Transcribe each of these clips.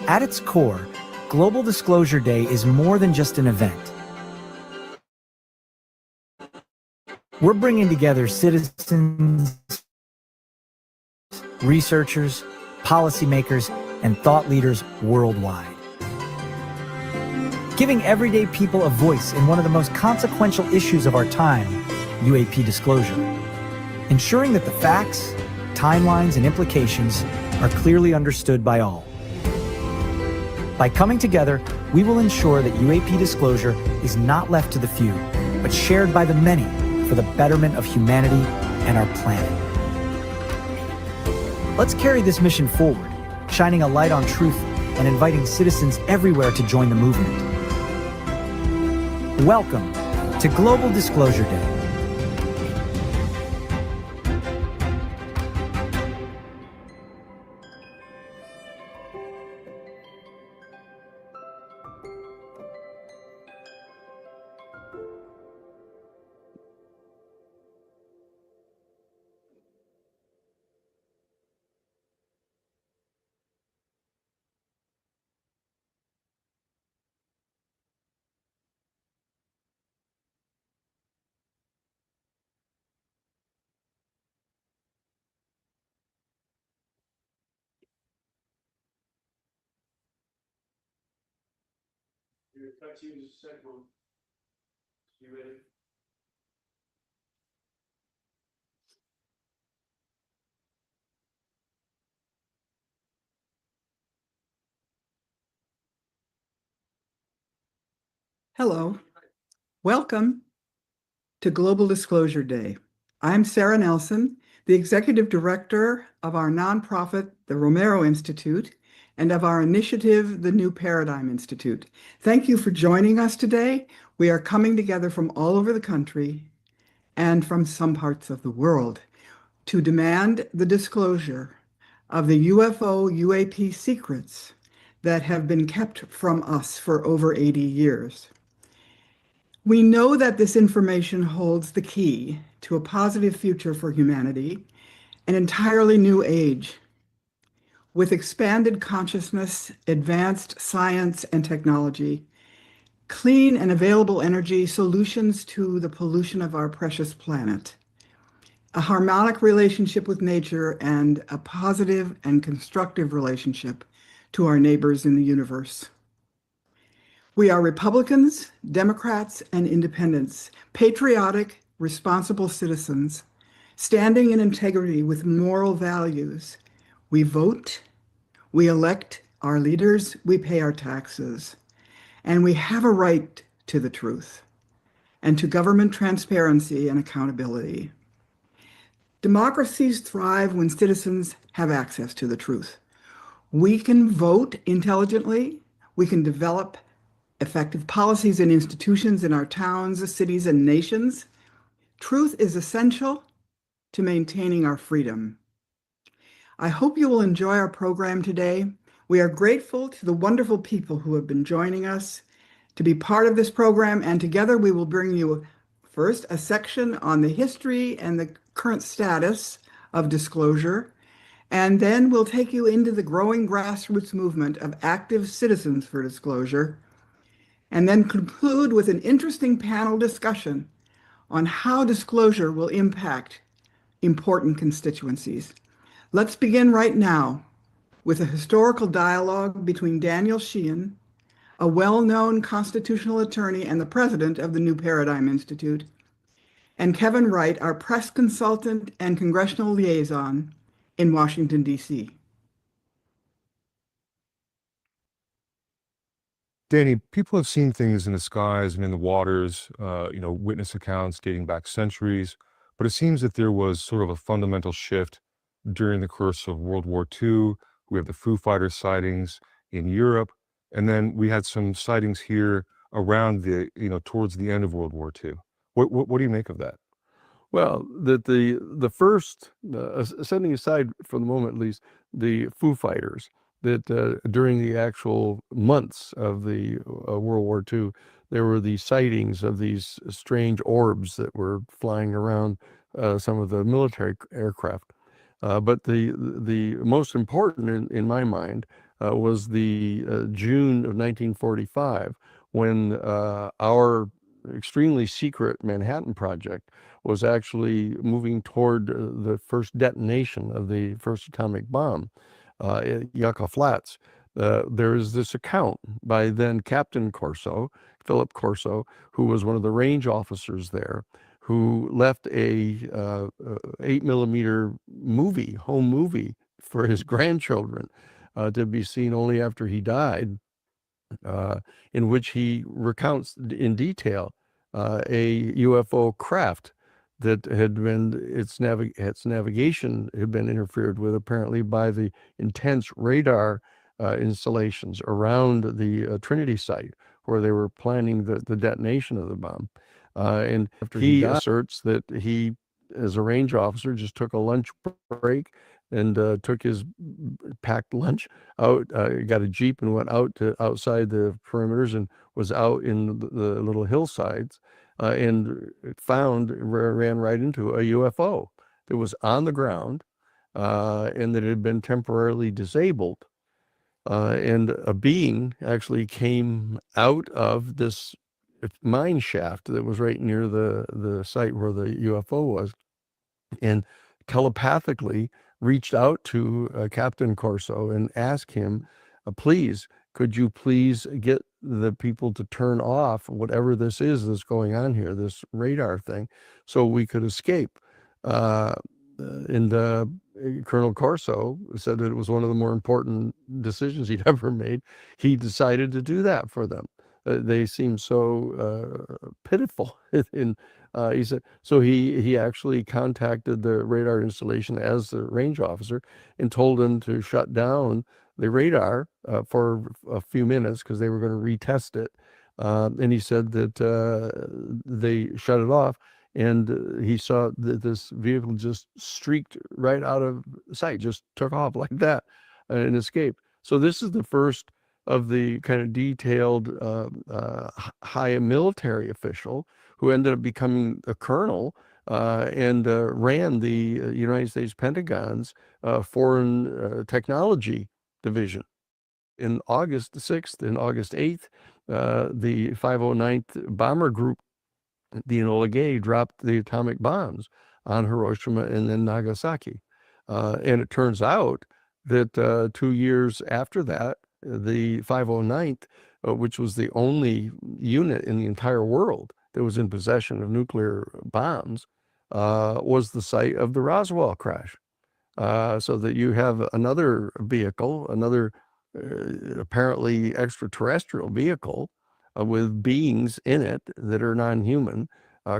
At its core, Global Disclosure Day is more than just an event. We're bringing together citizens, researchers, policymakers, and thought leaders worldwide. Giving everyday people a voice in one of the most consequential issues of our time, UAP disclosure. Ensuring that the facts, timelines, and implications are clearly understood by all. By coming together, we will ensure that UAP disclosure is not left to the few, but shared by the many for the betterment of humanity and our planet. Let's carry this mission forward, shining a light on truth and inviting citizens everywhere to join the movement. Welcome to Global Disclosure Day. Hello, welcome to Global Disclosure Day. I'm Sarah Nelson, the Executive Director of our nonprofit, the Romero Institute, and of our initiative, the New Paradigm Institute. Thank you for joining us today. We are coming together from all over the country and from some parts of the world to demand the disclosure of the UFO UAP secrets that have been kept from us for over 80 years. We know that this information holds the key to a positive future for humanity, an entirely new age, with expanded consciousness, advanced science and technology, clean and available energy, solutions to the pollution of our precious planet, a harmonic relationship with nature, and a positive and constructive relationship to our neighbors in the universe. We are Republicans, Democrats, and Independents, patriotic, responsible citizens, standing in integrity with moral values. We vote, we elect our leaders, we pay our taxes, and we have a right to the truth and to government transparency and accountability. Democracies thrive when citizens have access to the truth. We can vote intelligently, we can develop effective policies and institutions in our towns, cities, and nations. Truth is essential to maintaining our freedom. I hope you will enjoy our program today. We are grateful to the wonderful people who have been joining us to be part of this program, and together we will bring you first a section on the history and the current status of disclosure, and then we'll take you into the growing grassroots movement of active citizens for disclosure, and then conclude with an interesting panel discussion on how disclosure will impact important constituencies. Let's begin right now with a historical dialogue between Daniel Sheehan, a well-known constitutional attorney and the president of the New Paradigm Institute, and Kevin Wright, our press consultant and congressional liaison in Washington, D.C. Danny, people have seen things in the skies and in the waters, witness accounts dating back centuries, but it seems that there was sort of a fundamental shift during the course of World War II. We have the Foo Fighters sightings in Europe, and then we had some sightings here around towards the end of World War II. What do you make of that? Well, that the first, setting aside for the moment at least, the Foo Fighters, that during the actual months of the World War II, there were these sightings of these strange orbs that were flying around some of the military aircraft. But the most important in my mind was the June of 1945, when our extremely secret Manhattan Project was actually moving toward the first detonation of the first atomic bomb at Yucca Flats. There is this account by then Captain Corso, Philip Corso, who was one of the range officers there, who left a 8mm home movie for his grandchildren to be seen only after he died, in which he recounts in detail a UFO craft that had been its navigation had been interfered with apparently by the intense radar installations around the Trinity site where they were planning the detonation of the bomb. And after he asserts that he, as a range officer, just took a lunch break and took his packed lunch out, got a Jeep and went out to outside the perimeters and was out in the little hillsides and ran right into a UFO that was on the ground and that had been temporarily disabled. And a being actually came out of this mine shaft that was right near the site where the UFO was, and telepathically reached out to Captain Corso and asked him, please, could you please get the people to turn off whatever this is that's going on here, this radar thing, so we could escape. And Colonel Corso said that it was one of the more important decisions he'd ever made. He decided to do that for them. They seemed so pitiful. And he said, so he actually contacted the radar installation as the range officer and told them to shut down the radar for a few minutes because they were going to retest it. And he said that they shut it off, and he saw that this vehicle just streaked right out of sight, just took off like that and escaped. So this is the first of the kind of detailed high military official who ended up becoming a colonel and ran the United States Pentagon's Foreign Technology Division. In August 6th and August 8th, the 509th Bomber Group, the Enola Gay, dropped the atomic bombs on Hiroshima and then Nagasaki. And it turns out that 2 years after that, the 509th, which was the only unit in the entire world that was in possession of nuclear bombs, was the site of the Roswell crash. So that you have another vehicle, another apparently extraterrestrial vehicle with beings in it that are non-human,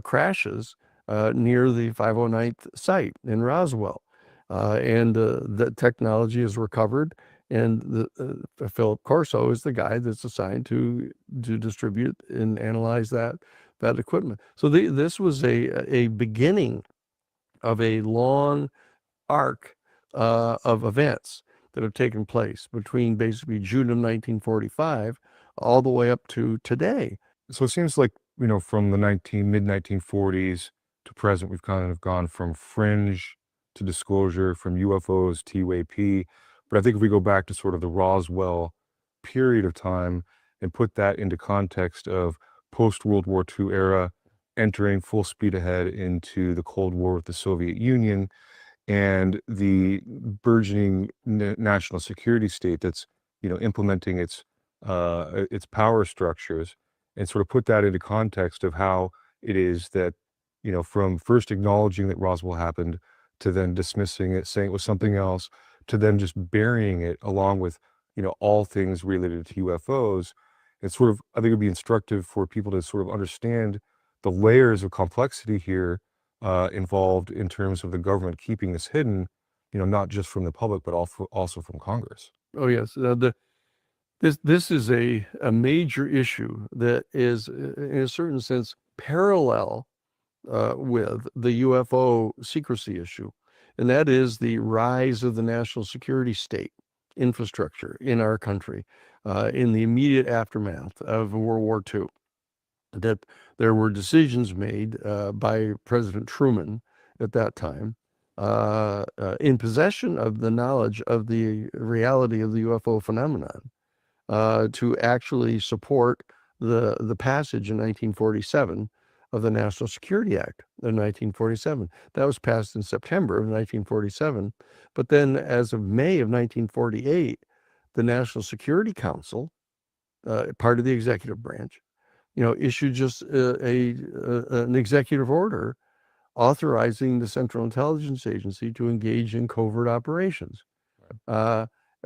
crashes near the 509th site in Roswell. And the technology is recovered, and Philip Corso is the guy that's assigned to distribute and analyze that equipment. So this was a beginning of a long arc of events that have taken place between basically June of 1945 all the way up to today. So it seems like, from the mid-1940s to present, we've kind of gone from fringe to disclosure, from UFOs to UAP. But I think if we go back to sort of the Roswell period of time and put that into context of post-World War II era, entering full speed ahead into the Cold War with the Soviet Union, and the burgeoning national security state that's implementing its power structures, and sort of put that into context of how it is that from first acknowledging that Roswell happened to then dismissing it, saying it was something else, to then just burying it along with all things related to UFOs. It's sort of, I think it'd be instructive for people to sort of understand the layers of complexity here involved in terms of the government keeping this hidden, not just from the public, but also from Congress. Oh yes, this is a major issue that is, in a certain sense, parallel with the UFO secrecy issue, and that is the rise of the national security state infrastructure in our country in the immediate aftermath of World War II. That there were decisions made by President Truman at that time in possession of the knowledge of the reality of the UFO phenomenon to actually support the passage in 1947 of the National Security Act of 1947. That was passed in September of 1947. But then as of May of 1948, the National Security Council, part of the executive branch, issued just an executive order authorizing the Central Intelligence Agency to engage in covert operations,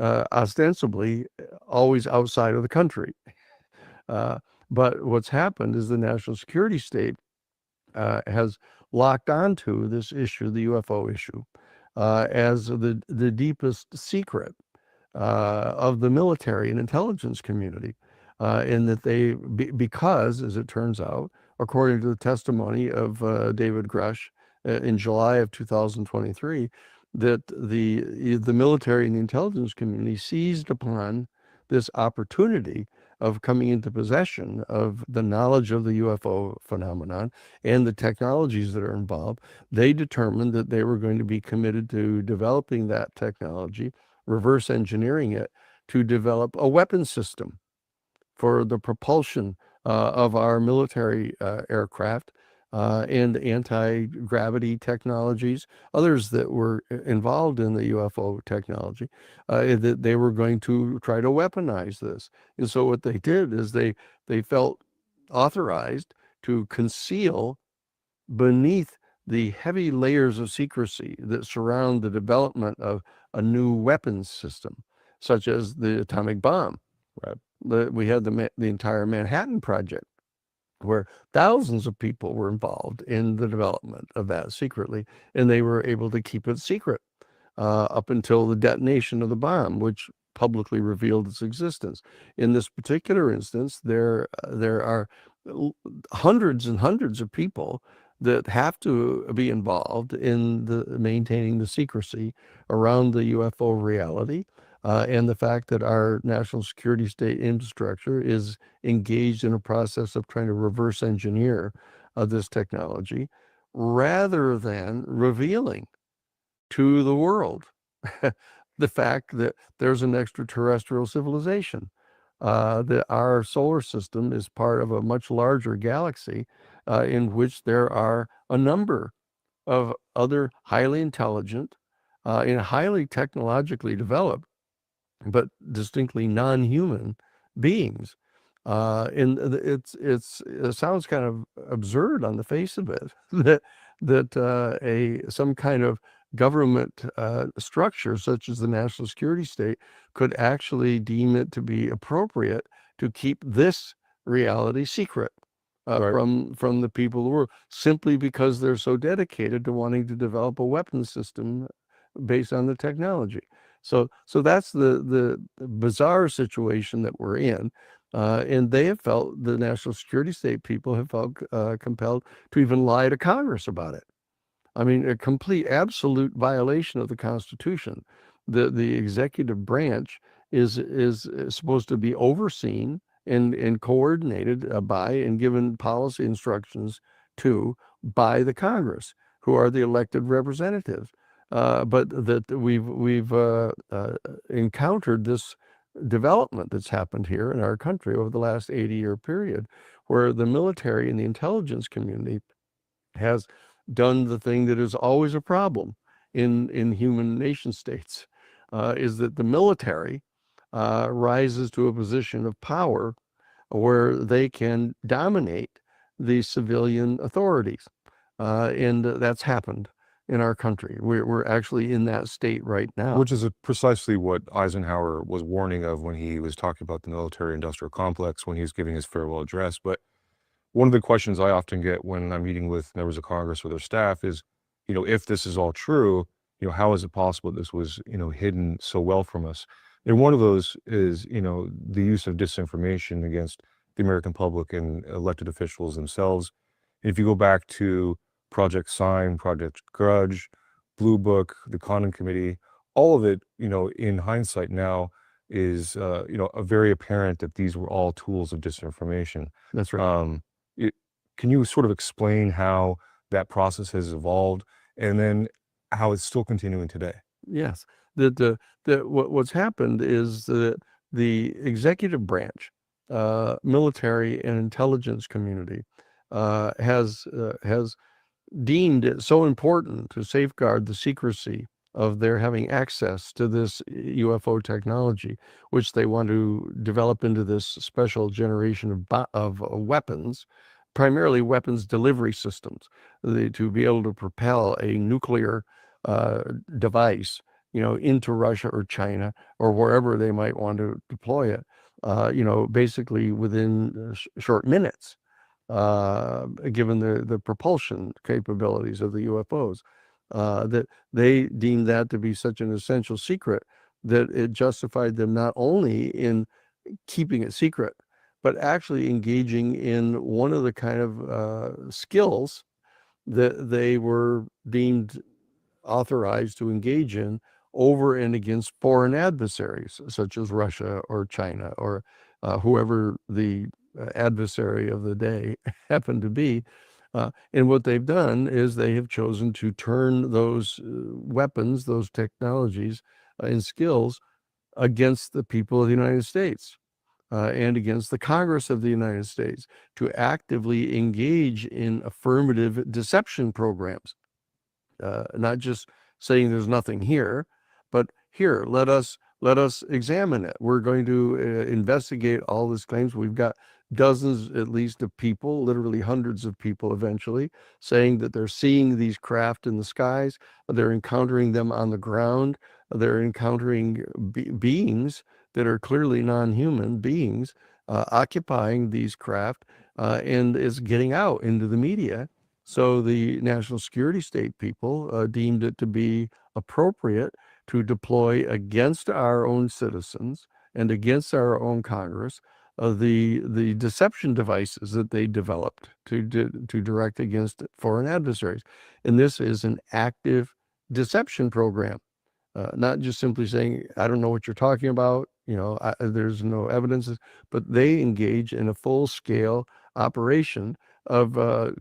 ostensibly always outside of the country. But what's happened is the national security state has locked onto this issue, the UFO issue, as the deepest secret of the military and intelligence community, in that because, as it turns out, according to the testimony of David Grush in July of 2023, that the military and the intelligence community seized upon this opportunity of coming into possession of the knowledge of the UFO phenomenon and the technologies that are involved. They determined that they were going to be committed to developing that technology, reverse engineering it, to develop a weapon system for the propulsion of our military aircraft and anti-gravity technologies, others that were involved in the UFO technology, that they were going to try to weaponize this. And so what they did is they felt authorized to conceal beneath the heavy layers of secrecy that surround the development of a new weapons system, such as the atomic bomb. Right. We had the entire Manhattan Project, where thousands of people were involved in the development of that secretly, and they were able to keep it secret up until the detonation of the bomb, which publicly revealed its existence. In this particular instance, there are hundreds and hundreds of people that have to be involved in maintaining the secrecy around the UFO reality. And the fact that our national security state infrastructure is engaged in a process of trying to reverse engineer this technology, rather than revealing to the world the fact that there's an extraterrestrial civilization, that our solar system is part of a much larger galaxy in which there are a number of other highly intelligent and highly technologically developed but distinctly non-human beings. And it sounds kind of absurd on the face of it that some kind of government structure such as the national security state could actually deem it to be appropriate to keep this reality secret from the people of the world, simply because they're so dedicated to wanting to develop a weapons system based on the technology. So that's the bizarre situation that we're in. And they have felt, the national security state people have felt compelled to even lie to Congress about it. I mean, a complete, absolute violation of the Constitution. The executive branch is supposed to be overseen and coordinated by and given policy instructions to by the Congress, who are the elected representatives. But that we've encountered this development that's happened here in our country over the last 80-year period, where the military and the intelligence community has done the thing that is always a problem in human nation states, is that the military rises to a position of power where they can dominate the civilian authorities. And that's happened in our country. We're actually in that state right now. Which is precisely what Eisenhower was warning of when he was talking about the military-industrial complex when he was giving his farewell address. But one of the questions I often get when I'm meeting with members of Congress or their staff is, if this is all true, how is it possible this was, hidden so well from us? And one of those is, the use of disinformation against the American public and elected officials themselves. If you go back to Project Sign, Project Grudge, Blue Book, the Condon Committee, all of it, in hindsight now is, very apparent that these were all tools of disinformation. That's right. Can you sort of explain how that process has evolved? And then how it's still continuing today. Yes, what's happened is that the executive branch, military and intelligence community, has deemed it so important to safeguard the secrecy of their having access to this UFO technology, which they want to develop into this special generation of weapons, primarily weapons delivery systems, to be able to propel a nuclear device, into Russia or China or wherever they might want to deploy it, basically within short minutes, given the propulsion capabilities of the UFOs, that they deemed that to be such an essential secret that it justified them not only in keeping it secret, but actually engaging in one of the kind of skills that they were deemed authorized to engage in over and against foreign adversaries, such as Russia or China or whoever the adversary of the day happened to be. And what they've done is they have chosen to turn those weapons, those technologies and skills against the people of the United States. And against the Congress of the United States, to actively engage in affirmative deception programs. Not just saying there's nothing here, but here, let us examine it. We're going to investigate all these claims. We've got dozens, at least, of people, literally hundreds of people eventually, saying that they're seeing these craft in the skies, they're encountering them on the ground, they're encountering beings that are clearly non-human beings occupying these craft, and is getting out into the media. So the national security state people deemed it to be appropriate to deploy against our own citizens and against our own Congress the deception devices that they developed to direct against foreign adversaries. And this is an active deception program. Not just simply saying, I don't know what you're talking about, there's no evidence, but they engage in a full-scale operation of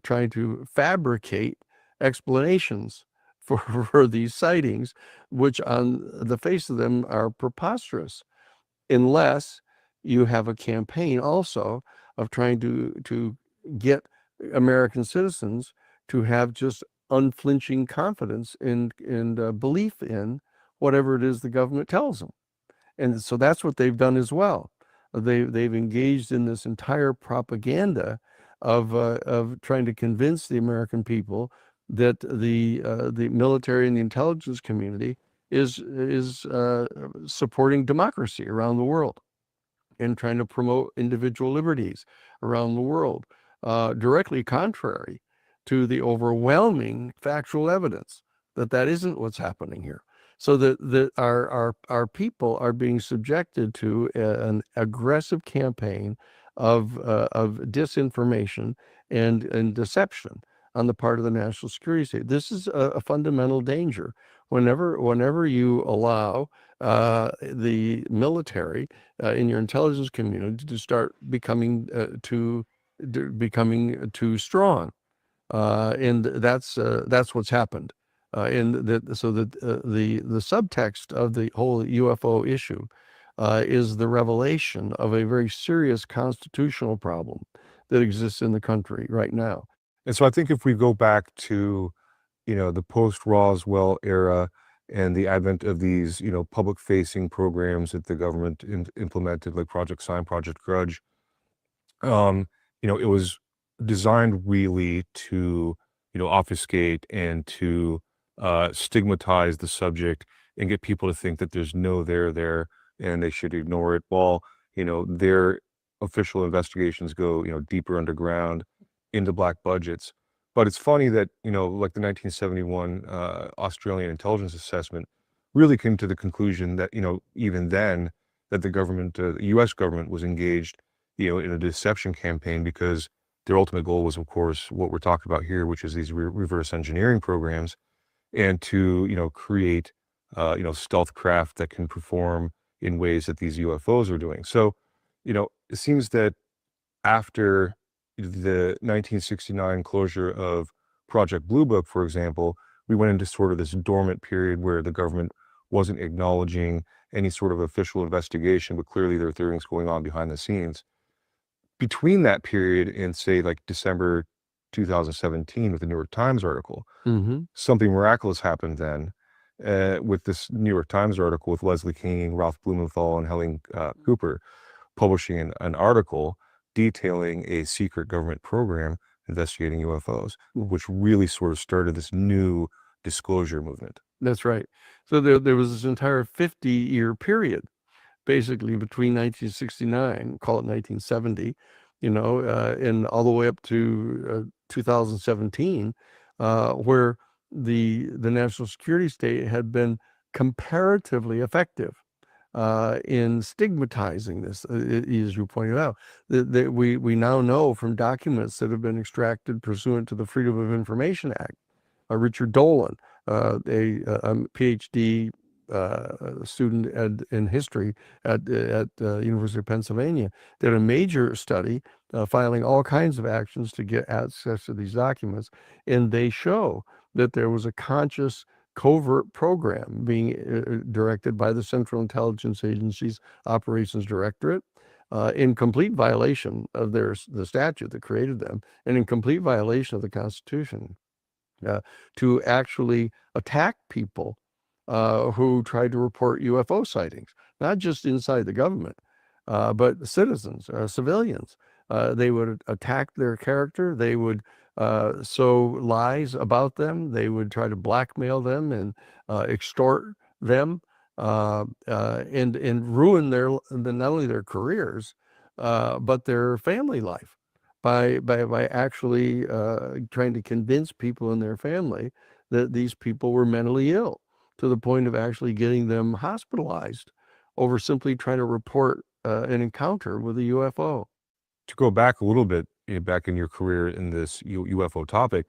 trying to fabricate explanations for these sightings, which on the face of them are preposterous, unless you have a campaign also of trying to get American citizens to have just unflinching confidence and belief in whatever it is the government tells them. And so that's what they've done as well. They've engaged in this entire propaganda of trying to convince the American people that the military and the intelligence community is supporting democracy around the world and trying to promote individual liberties around the world, directly contrary to the overwhelming factual evidence that isn't what's happening here. So that our people are being subjected to an aggressive campaign of disinformation and deception on the part of the national security state. This is a fundamental danger. Whenever you allow the military in your intelligence community to start becoming too strong, and that's what's happened. So that the subtext of the whole UFO issue is the revelation of a very serious constitutional problem that exists in the country right now. And so I think if we go back to, the post-Roswell era and the advent of these, public-facing programs that the government implemented, like Project Sign, Project Grudge, it was designed really to, obfuscate and to stigmatize the subject and get people to think that there's no there and they should ignore it. While, their official investigations go, deeper underground into black budgets. But it's funny that, like the 1971 Australian intelligence assessment really came to the conclusion that, even then, that the government, the US government was engaged, in a deception campaign, because their ultimate goal was, of course, what we're talking about here, which is these reverse engineering programs, and to, create, stealth craft that can perform in ways that these UFOs are doing. So, it seems that after the 1969 closure of Project Blue Book, for example, we went into sort of this dormant period where the government wasn't acknowledging any sort of official investigation, but clearly there are things going on behind the scenes. Between that period and say like December 2017 with the New York Times article, something miraculous happened then with this New York Times article with Leslie King, Ralph Blumenthal, and Helen Cooper publishing an article detailing a secret government program investigating UFOs, which really sort of started this new disclosure movement. That's right. So there was this entire 50-year period, basically between 1969, call it 1970, and all the way up to 2017, where the national security state had been comparatively effective in stigmatizing this, as you pointed out. That we now know from documents that have been extracted pursuant to the Freedom of Information Act. Richard Dolan, a PhD student in history at University of Pennsylvania, did a major study filing all kinds of actions to get access to these documents, and they show that there was a conscious covert program being directed by the Central Intelligence Agency's Operations Directorate, in complete violation of the statute that created them, and in complete violation of the Constitution, to actually attack people who tried to report UFO sightings, not just inside the government, but citizens, civilians. They would attack their character. They would sow lies about them. They would try to blackmail them and extort them, and ruin not only their careers, but their family life by actually trying to convince people in their family that these people were mentally ill, to the point of actually getting them hospitalized over simply trying to report an encounter with a UFO. To go back a little bit, back in your career in this UFO topic,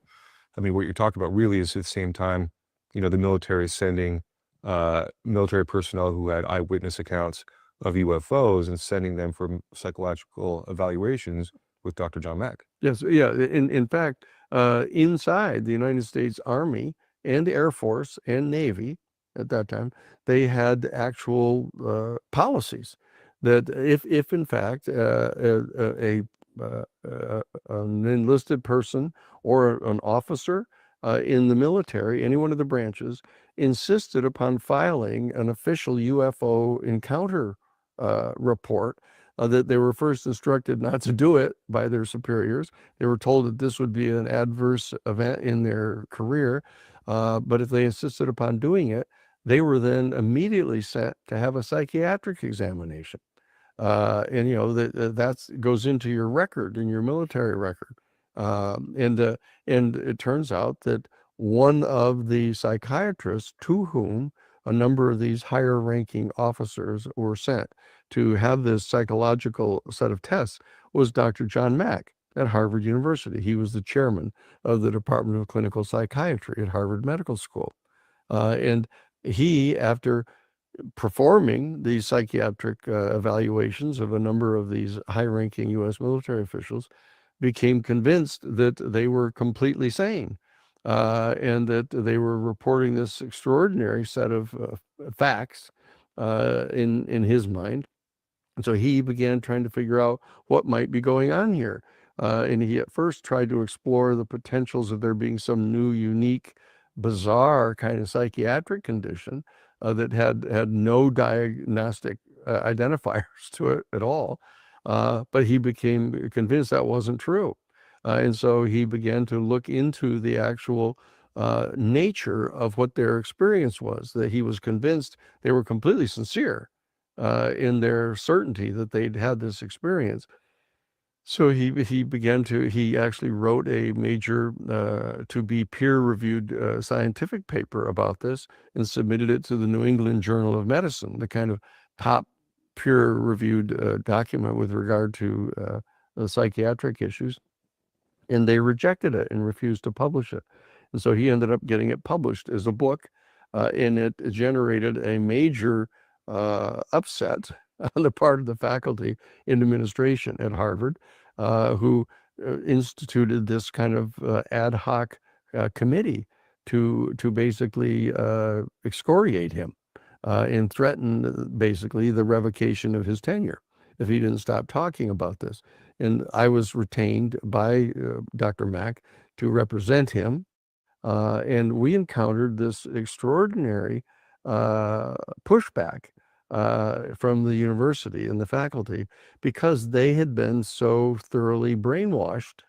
I mean, what you're talking about really is at the same time, the military sending military personnel who had eyewitness accounts of UFOs and sending them for psychological evaluations with Dr. John Mack. Yes, yeah. In fact, inside the United States Army and Air Force and Navy at that time, they had actual policies that if in fact an enlisted person or an officer in the military, any one of the branches, insisted upon filing an official UFO encounter report, that they were first instructed not to do it by their superiors. They were told that this would be an adverse event in their career, but if they insisted upon doing it, they were then immediately sent to have a psychiatric examination. And that goes into your record, in your military record. And it turns out that one of the psychiatrists to whom a number of these higher ranking officers were sent to have this psychological set of tests was Dr. John Mack at Harvard University. He was the chairman of the Department of Clinical Psychiatry at Harvard Medical School. And he, after performing these psychiatric evaluations of a number of these high-ranking U.S. military officials, became convinced that they were completely sane, and that they were reporting this extraordinary set of facts in his mind. And so he began trying to figure out what might be going on here. And he at first tried to explore the potentials of there being some new, unique, bizarre kind of psychiatric condition that had no diagnostic identifiers to it at all. But he became convinced that wasn't true. And so he began to look into the actual nature of what their experience was, that he was convinced they were completely sincere in their certainty that they'd had this experience. So he actually wrote a major to be peer-reviewed scientific paper about this and submitted it to the New England Journal of Medicine, the kind of top peer-reviewed document with regard to the psychiatric issues. And they rejected it and refused to publish it. And so he ended up getting it published as a book, and it generated a major upset on the part of the faculty and administration at Harvard, who instituted this kind of ad hoc committee to basically excoriate him and threaten basically the revocation of his tenure if he didn't stop talking about this. And I was retained by Dr. Mack to represent him. And we encountered this extraordinary pushback from the university and the faculty because they had been so thoroughly brainwashed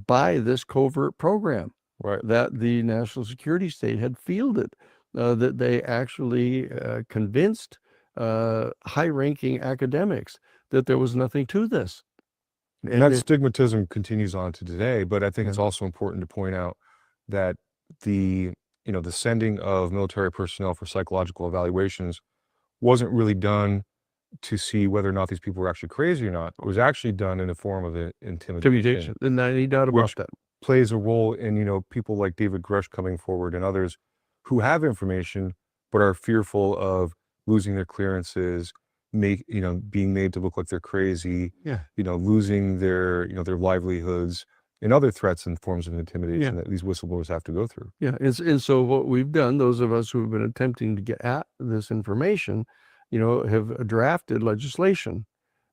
by this covert program Right. that the national security state had fielded, that they actually convinced high-ranking academics that there was nothing to this. And that stigmatism continues on to today, but I think it's Yeah. also important to point out that the sending of military personnel for psychological evaluations wasn't really done to see whether or not these people were actually crazy or not. It was actually done in the form of intimidation, And not any doubt about which that. plays a role in people like David Grush coming forward and others who have information but are fearful of losing their clearances, being made to look like they're crazy, Yeah. losing their livelihoods, and other threats and forms of intimidation that these whistleblowers have to go through. Yeah, and so what we've done, those of us who have been attempting to get at this information, have drafted legislation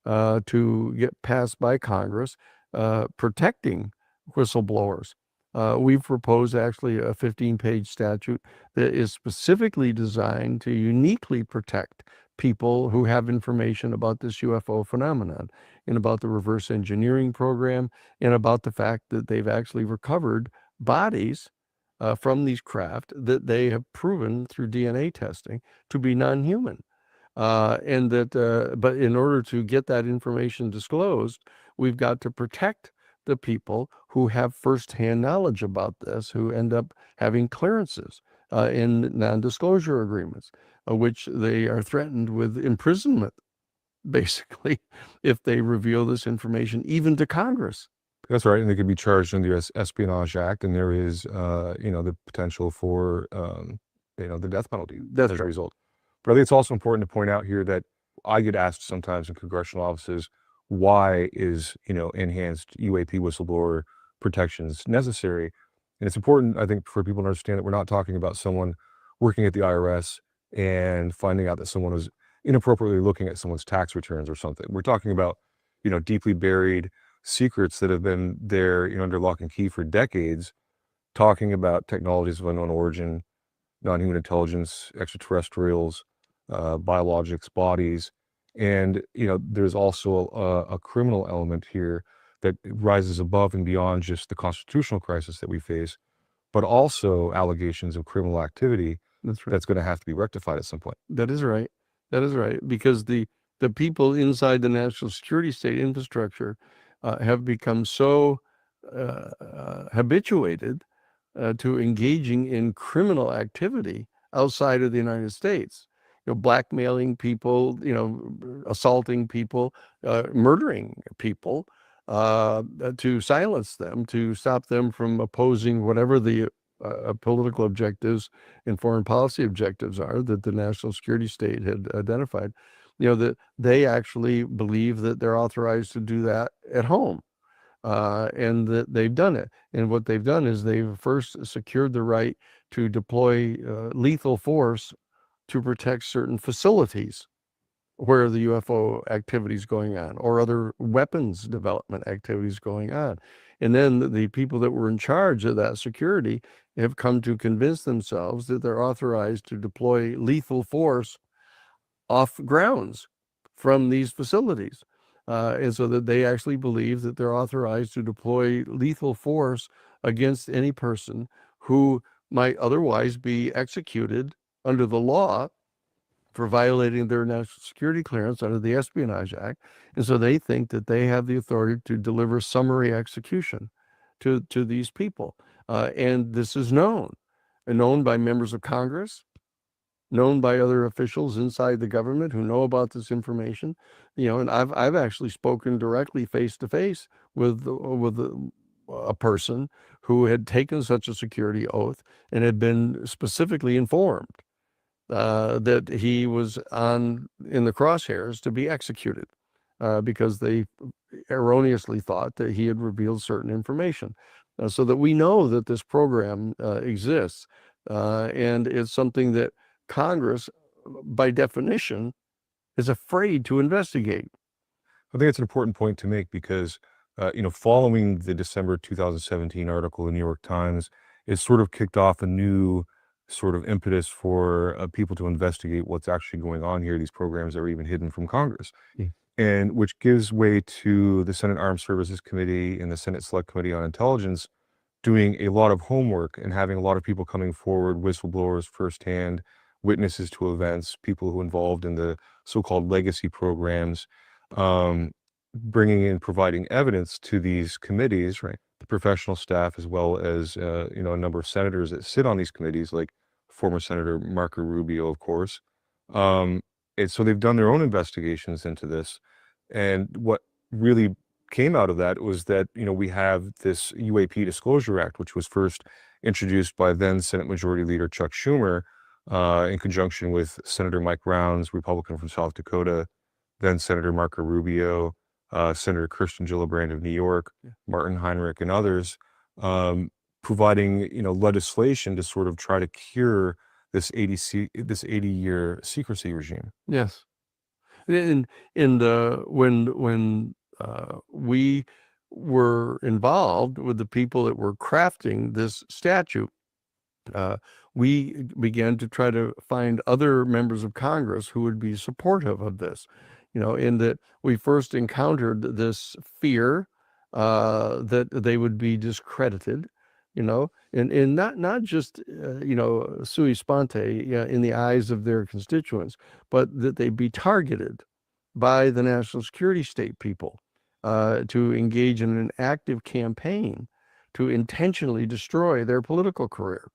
to get passed by Congress protecting whistleblowers. We've proposed actually a 15-page statute that is specifically designed to uniquely protect people who have information about this UFO phenomenon and about the reverse engineering program and about the fact that they've actually recovered bodies from these craft that they have proven through DNA testing to be non-human. And that, but in order to get that information disclosed, we've got to protect the people who have firsthand knowledge about this, who end up having clearances in non-disclosure agreements, which they are threatened with imprisonment, basically, if they reveal this information, even to Congress. That's right, and they could be charged under the Espionage Act, and there is, the potential for, the death penalty That's as a right. result. But I think it's also important to point out here that I get asked sometimes in congressional offices, why is, enhanced UAP whistleblower protections necessary? And it's important, I think, for people to understand that we're not talking about someone working at the IRS and finding out that someone was inappropriately looking at someone's tax returns or something. We're talking about, deeply buried secrets that have been there, under lock and key for decades, talking about technologies of unknown origin, non-human intelligence, extraterrestrials, biologics, bodies. And, there's also a criminal element here that rises above and beyond just the constitutional crisis that we face, but also allegations of criminal activity That's right. that's going to have to be rectified at some point. That is right. That is right. Because the people inside the national security state infrastructure have become so habituated to engaging in criminal activity outside of the United States. Blackmailing people, assaulting people, murdering people to silence them, to stop them from opposing whatever the political objectives and foreign policy objectives are that the national security state had identified. That they actually believe that they're authorized to do that at home. And that they've done it. And what they've done is they've first secured the right to deploy lethal force to protect certain facilities where the UFO activity is going on, or other weapons development activities going on. And then the people that were in charge of that security have come to convince themselves that they're authorized to deploy lethal force off grounds from these facilities. And so that they actually believe that they're authorized to deploy lethal force against any person who might otherwise be executed under the law for violating their national security clearance under the Espionage Act. And so they think that they have the authority to deliver summary execution to these people. And this is known by members of Congress, known by other officials inside the government who know about this information, and I've actually spoken directly face to face with a person who had taken such a security oath and had been specifically informed that he was in the crosshairs to be executed because they erroneously thought that he had revealed certain information. so that we know that this program exists, and it's something that Congress, by definition, is afraid to investigate. I think it's an important point to make because, following the December 2017 article in the New York Times, it sort of kicked off a new sort of impetus for people to investigate what's actually going on here, these programs that are even hidden from Congress. Yeah. And which gives way to the Senate Armed Services Committee and the Senate Select Committee on Intelligence doing a lot of homework and having a lot of people coming forward, whistleblowers firsthand, witnesses to events, people who involved in the so-called legacy programs, um, bringing in, providing evidence to these committees, right? The professional staff, as well as, a number of senators that sit on these committees, like former Senator Marco Rubio, of course. And so they've done their own investigations into this. And what really came out of that was that, we have this UAP Disclosure Act, which was first introduced by then Senate Majority Leader Chuck Schumer, in conjunction with Senator Mike Rounds, Republican from South Dakota, then Senator Marco Rubio, Senator Kirsten Gillibrand of New York, Martin Heinrich, and others, providing, legislation to sort of try to cure this 80-year secrecy regime. Yes. And when we were involved with the people that were crafting this statute, we began to try to find other members of Congress who would be supportive of this, in that we first encountered this fear that they would be discredited, and not just, sui sponte, in the eyes of their constituents, but that they'd be targeted by the national security state people to engage in an active campaign to intentionally destroy their political career.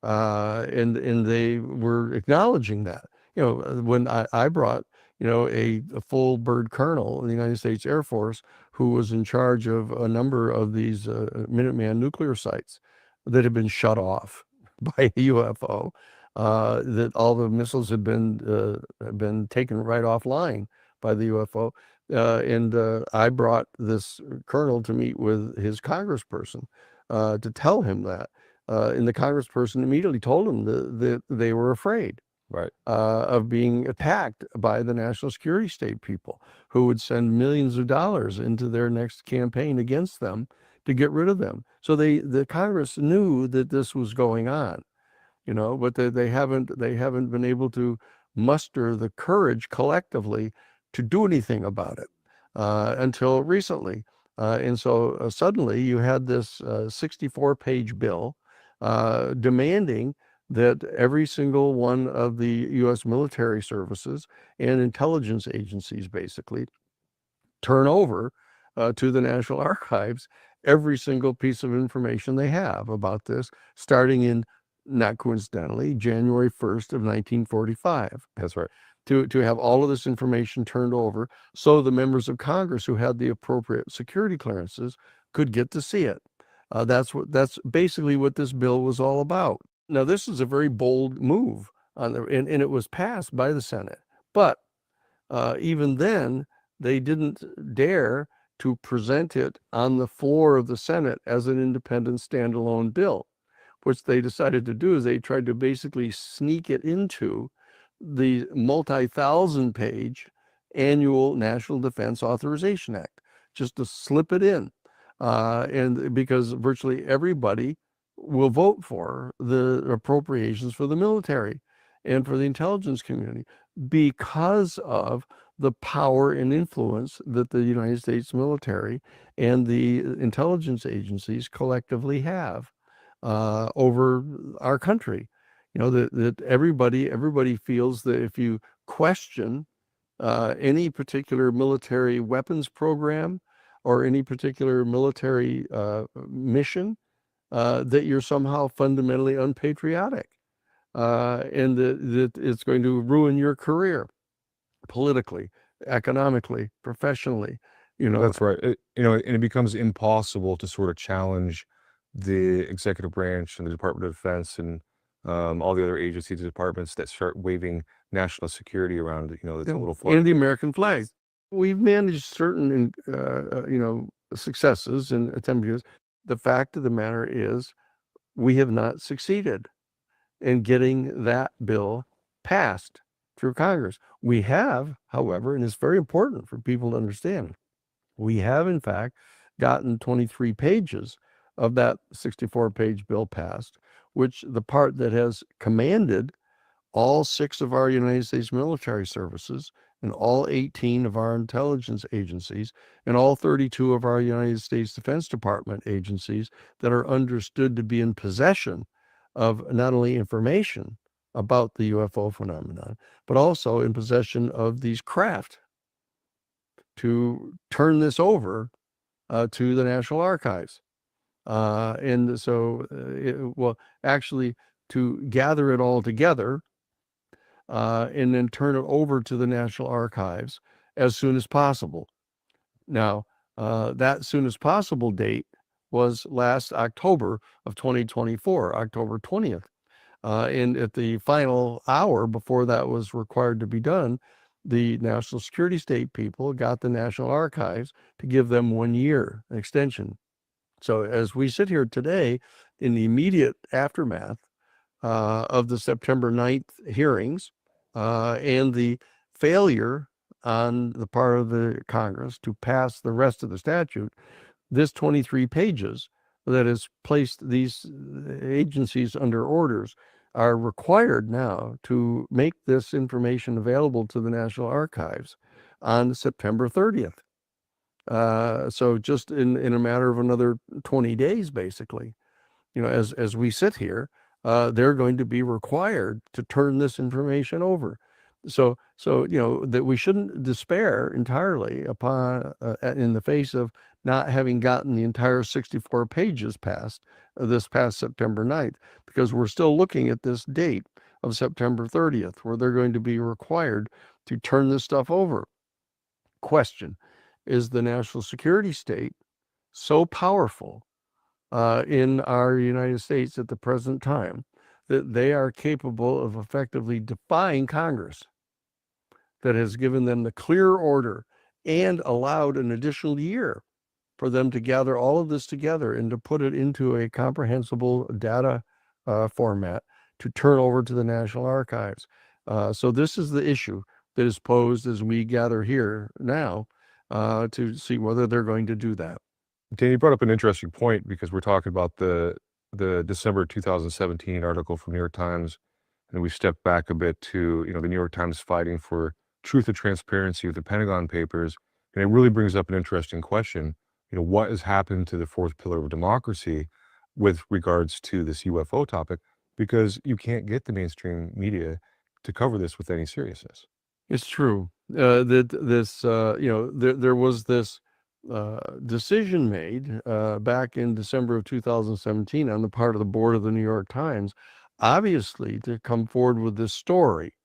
And they were acknowledging that, when I brought, a full bird colonel in the United States Air Force who was in charge of a number of these Minuteman nuclear sites that had been shut off by a UFO, that all the missiles had been taken right offline by the UFO. And I brought this colonel to meet with his congressperson to tell him that. And the congressperson immediately told him that they were afraid, Right. of being attacked by the national security state people who would send millions of dollars into their next campaign against them to get rid of them. So the Congress knew that this was going on, but they haven't been able to muster the courage collectively to do anything about it until recently. And so suddenly you had this 64-page bill demanding that every single one of the U.S. military services and intelligence agencies basically turn over to the National Archives every single piece of information they have about this, starting in, not coincidentally, January 1st of 1945. That's right. To have all of this information turned over so the members of Congress who had the appropriate security clearances could get to see it. That's basically what this bill was all about. Now, this is a very bold move, and it was passed by the Senate. But even then, they didn't dare to present it on the floor of the Senate as an independent standalone bill. What they decided to do is they tried to basically sneak it into the multi-thousand page annual National Defense Authorization Act, just to slip it in. And because virtually everybody will vote for the appropriations for the military and for the intelligence community because of the power and influence that the United States military and the intelligence agencies collectively have over our country. That everybody feels that if you question any particular military weapons program or any particular military mission, that you're somehow fundamentally unpatriotic, and that it's going to ruin your career politically, economically, professionally. That's right. And it becomes impossible to sort of challenge the executive branch and the Department of Defense and all the other agencies and departments that start waving national security around, it's a little far. And the American flag. We've managed certain, successes in attempting this. the fact of the matter is we have not succeeded in getting that bill passed through Congress. We have, however, and it's very important for people to understand, we have in fact gotten 23 pages of that 64-page bill passed, which the part that has commanded all 6 of our United States military services and all 18 of our intelligence agencies and all 32 of our United States Defense Department agencies that are understood to be in possession of not only information about the UFO phenomenon, but also in possession of these craft to turn this over to the National Archives. And so, actually, to gather it all together and then turn it over to the National Archives as soon as possible. Now, that soon as possible date was last October of 2024, October 20th. And at the final hour before that was required to be done, the National Security State people got the National Archives to give them 1 year extension. So as we sit here today, in the immediate aftermath of the September 9th hearings and the failure on the part of the Congress to pass the rest of the statute, this 23 pages that has placed these agencies under orders are required now to make this information available to the National Archives on September 30th. So just in a matter of another 20 days, basically, as we sit here, they're going to be required to turn this information over. So that we shouldn't despair entirely upon in the face of not having gotten the entire 64 pages passed this past September 9th, because we're still looking at this date of September 30th, where they're going to be required to turn this stuff over. Question: is the national security state so powerful in our United States at the present time that they are capable of effectively defying Congress that has given them the clear order and allowed an additional year for them to gather all of this together and to put it into a comprehensible data format to turn over to the National Archives? So this is the issue that is posed as we gather here now to see whether they're going to do that. Dan, you brought up an interesting point, because we're talking about the December 2017 article from New York Times, and we stepped back a bit to the New York Times fighting for truth and transparency of the Pentagon Papers, and it really brings up an interesting question. What has happened to the fourth pillar of democracy with regards to this UFO topic? Because you can't get the mainstream media to cover this with any seriousness. It's true that this, there was this decision made back in December of 2017 on the part of the board of the New York Times, obviously to come forward with this story.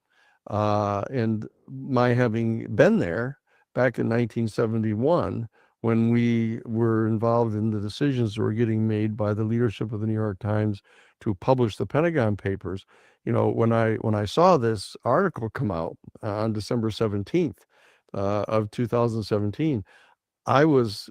And my having been there back in 1971, when we were involved in the decisions that were getting made by the leadership of the New York Times to publish the Pentagon Papers, when I saw this article come out on December 17th of 2017, I was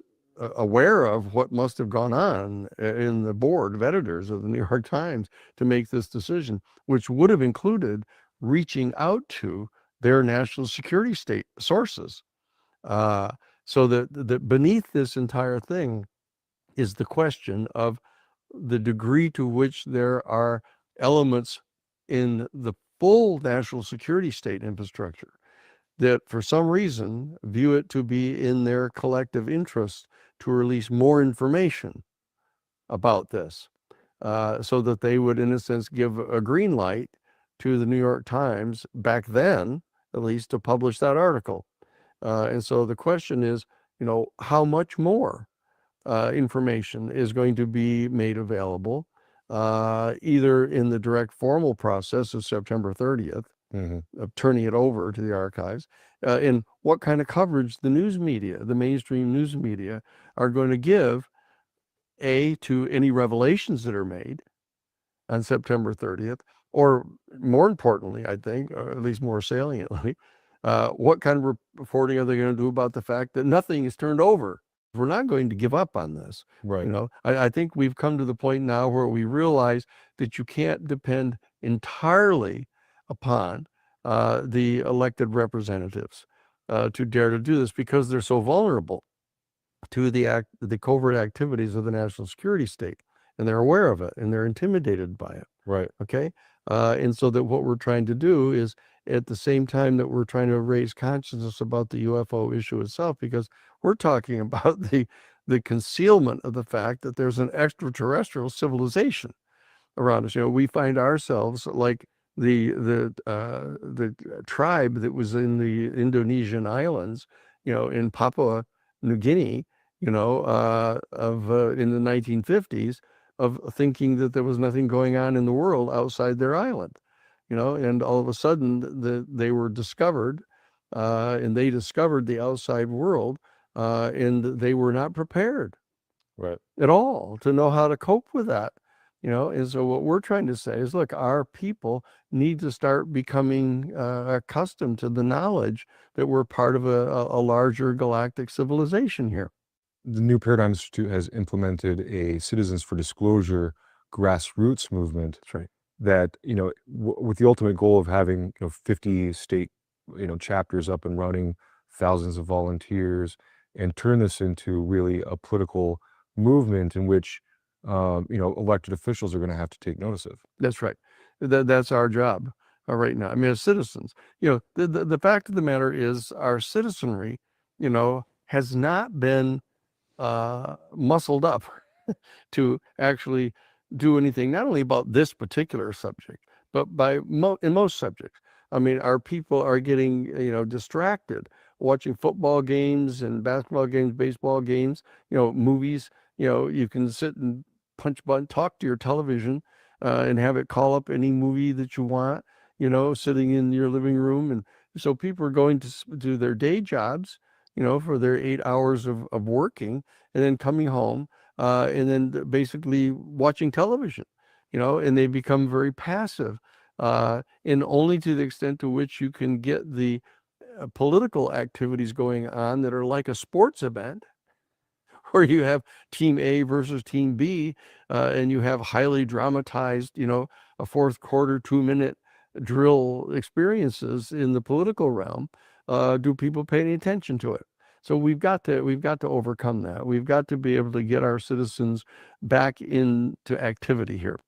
aware of what must have gone on in the board of editors of the New York Times to make this decision, which would have included reaching out to their national security state sources. So that beneath this entire thing is the question of the degree to which there are elements in the full national security state infrastructure that for some reason view it to be in their collective interest to release more information about this, so that they would, in a sense, give a green light to the New York Times back then, at least, to publish that article. And so the question is, how much more information is going to be made available, either in the direct formal process of September 30th, of turning it over to the archives, and what kind of coverage the news media, the mainstream news media, are going to give, to any revelations that are made on September 30th, or more importantly, I think, or at least more saliently, what kind of reporting are they going to do about the fact that nothing is turned over we're not going to give up on this. Right. You know, I think we've come to the point now where we realize that you can't depend entirely upon the elected representatives to dare to do this, because they're so vulnerable to the covert activities of the national security state, and they're aware of it, and they're intimidated by it. Right. Okay. And so that what we're trying to do is, at the same time that we're trying to raise consciousness about the UFO issue itself, because we're talking about the concealment of the fact that there's an extraterrestrial civilization around us. You know, we find ourselves like the tribe that was in the Indonesian islands, you know, in Papua New Guinea, you know, in the 1950s, of thinking that there was nothing going on in the world outside their island, you know, and all of a sudden they were discovered, and they discovered the outside world, and they were not prepared Right. at all to know how to cope with that. You know, and so what we're trying to say is, look, our people need to start becoming accustomed to the knowledge that we're part of a larger galactic civilization here. The New Paradigm Institute has implemented a Citizens for Disclosure grassroots movement That's right. that, you know, with the ultimate goal of having, you know, 50 state, you know, chapters up and running, thousands of volunteers, and turn this into really a political movement in which, you know, elected officials are going to have to take notice of. That's right. That's our job right now. I mean, as citizens, you know, the fact of the matter is, our citizenry, you know, has not been muscled up to actually do anything, not only about this particular subject, but in most subjects. I mean, our people are getting, you know, distracted watching football games and basketball games, baseball games, you know, movies. You know, you can sit and punch button, talk to your television, and have it call up any movie that you want, you know, sitting in your living room. And so people are going to do their day jobs, you know, for their 8 hours of working, and then coming home, and then basically watching television, you know, and they become very passive, and only to the extent to which you can get the political activities going on that are like a sports event, where you have team A versus team B, and you have highly dramatized, you know, a fourth quarter, 2-minute drill experiences in the political realm. Do people pay any attention to it? So we've got to overcome that. We've got to be able to get our citizens back into activity here.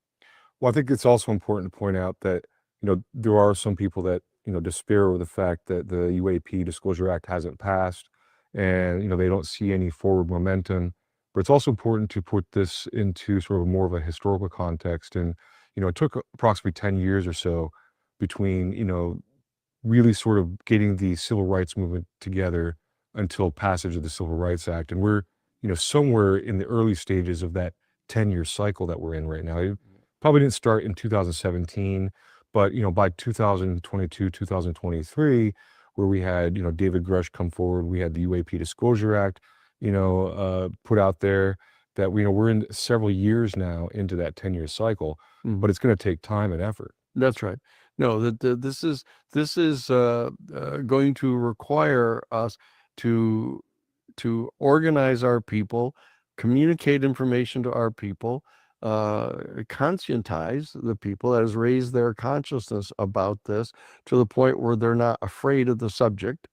Well, I think it's also important to point out that, you know, there are some people that, you know, despair over the fact that the UAP Disclosure Act hasn't passed, and, you know, they don't see any forward momentum. But it's also important to put this into sort of more of a historical context. And, you know, it took approximately 10 years or so between, you know, really sort of getting the civil rights movement together until passage of the Civil Rights Act. And we're, you know, somewhere in the early stages of that 10-year cycle that we're in right now. It probably didn't start in 2017, but, you know, by 2022, 2023, where we had, you know, David Grush come forward, we had the UAP Disclosure Act, you know, put out there, that we, you know, we're in several years now into that 10-year cycle, but it's going to take time and effort. That's right. No, this is going to require us to organize our people, communicate information to our people, conscientize the people, that is, raise their consciousness about this to the point where they're not afraid of the subject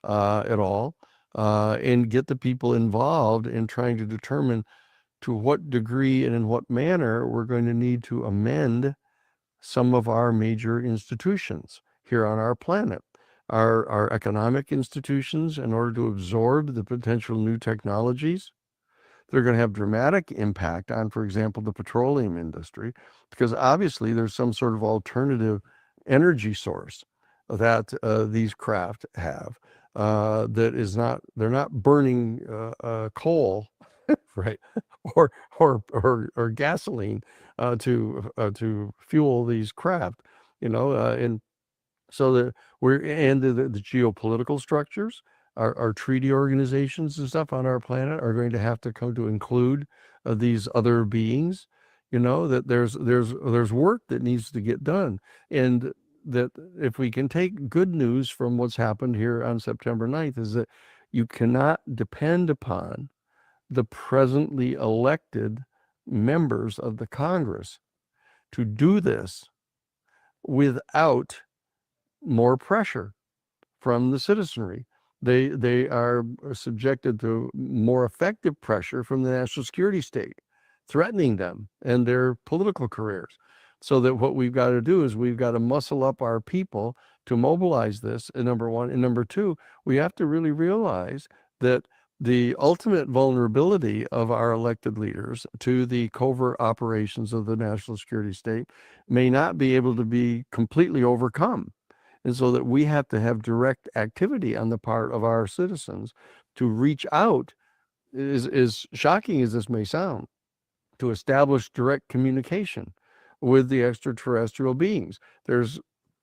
at all, and get the people involved in trying to determine to what degree and in what manner we're going to need to amend some of our major institutions here on our planet. Our economic institutions, in order to absorb the potential new technologies, they're going to have dramatic impact on, for example, the petroleum industry, because obviously there's some sort of alternative energy source that these craft have, that is not, they're not burning coal, right, or gasoline to fuel these craft, you know, and so the geopolitical structures, our treaty organizations and stuff on our planet are going to have to come to include these other beings. You know, that there's work that needs to get done, and that if we can take good news from what's happened here on September 9th, is that you cannot depend upon the presently elected members of the Congress to do this without more pressure from the citizenry. They are subjected to more effective pressure from the national security state, threatening them and their political careers. So that what we've got to do is we've got to muscle up our people to mobilize this, number one. And number two, we have to really realize that the ultimate vulnerability of our elected leaders to the covert operations of the national security state may not be able to be completely overcome. And so that we have to have direct activity on the part of our citizens to reach out, as shocking as this may sound, to establish direct communication with the extraterrestrial beings. There's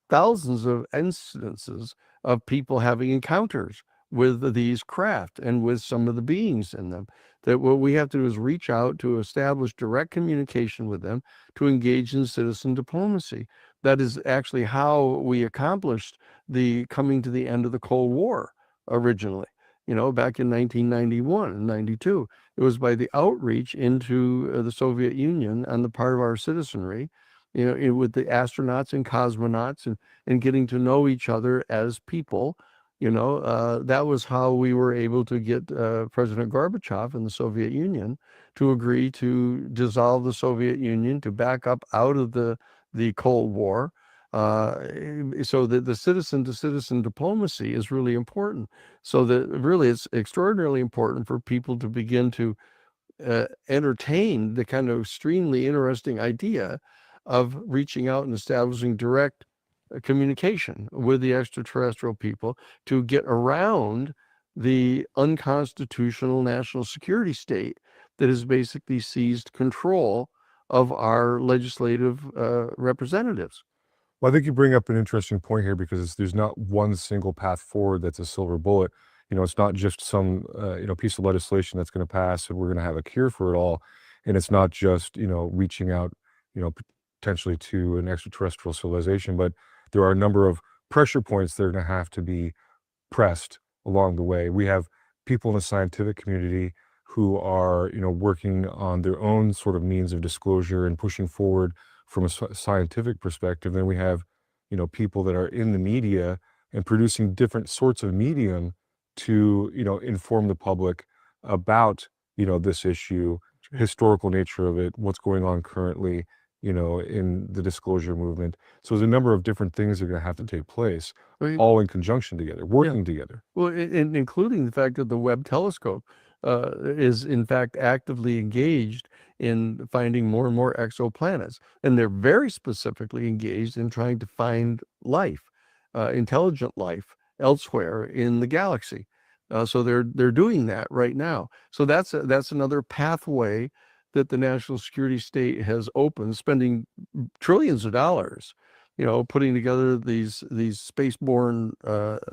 thousands of instances of people having encounters with these craft and with some of the beings in them. That what we have to do is reach out to establish direct communication with them, to engage in citizen diplomacy. That is actually how we accomplished the coming to the end of the Cold War originally, back in 1991 and 92. It was by the outreach into the Soviet Union on the part of our citizenry, with the astronauts and cosmonauts, and getting to know each other as people. That was how we were able to get President Gorbachev in the Soviet Union to agree to dissolve the Soviet Union, to back up out of the Cold War. So that the citizen to citizen diplomacy is really important. So that really it's extraordinarily important for people to begin to entertain the kind of extremely interesting idea of reaching out and establishing direct communication with the extraterrestrial people to get around the unconstitutional national security state that has basically seized control of our legislative representatives. Well, I think you bring up an interesting point here because there's not one single path forward that's a silver bullet. It's not just some piece of legislation that's going to pass and we're going to have a cure for it all. And it's not just reaching out potentially to an extraterrestrial civilization, but there are a number of pressure points that are going to have to be pressed along the way. We have people in the scientific community who are working on their own sort of means of disclosure and pushing forward from a scientific perspective. Then we have people that are in the media and producing different sorts of medium to inform the public about this issue, historical nature of it, what's going on currently in the disclosure movement. So there's a number of different things that are going to have to take place, all in conjunction together, working together. Well, including the fact that the Webb telescope is in fact actively engaged in finding more and more exoplanets, and they're very specifically engaged in trying to find life, intelligent life elsewhere in the galaxy. So they're doing that right now. So that's another pathway that the national security state has opened, spending trillions of dollars, putting together these spaceborne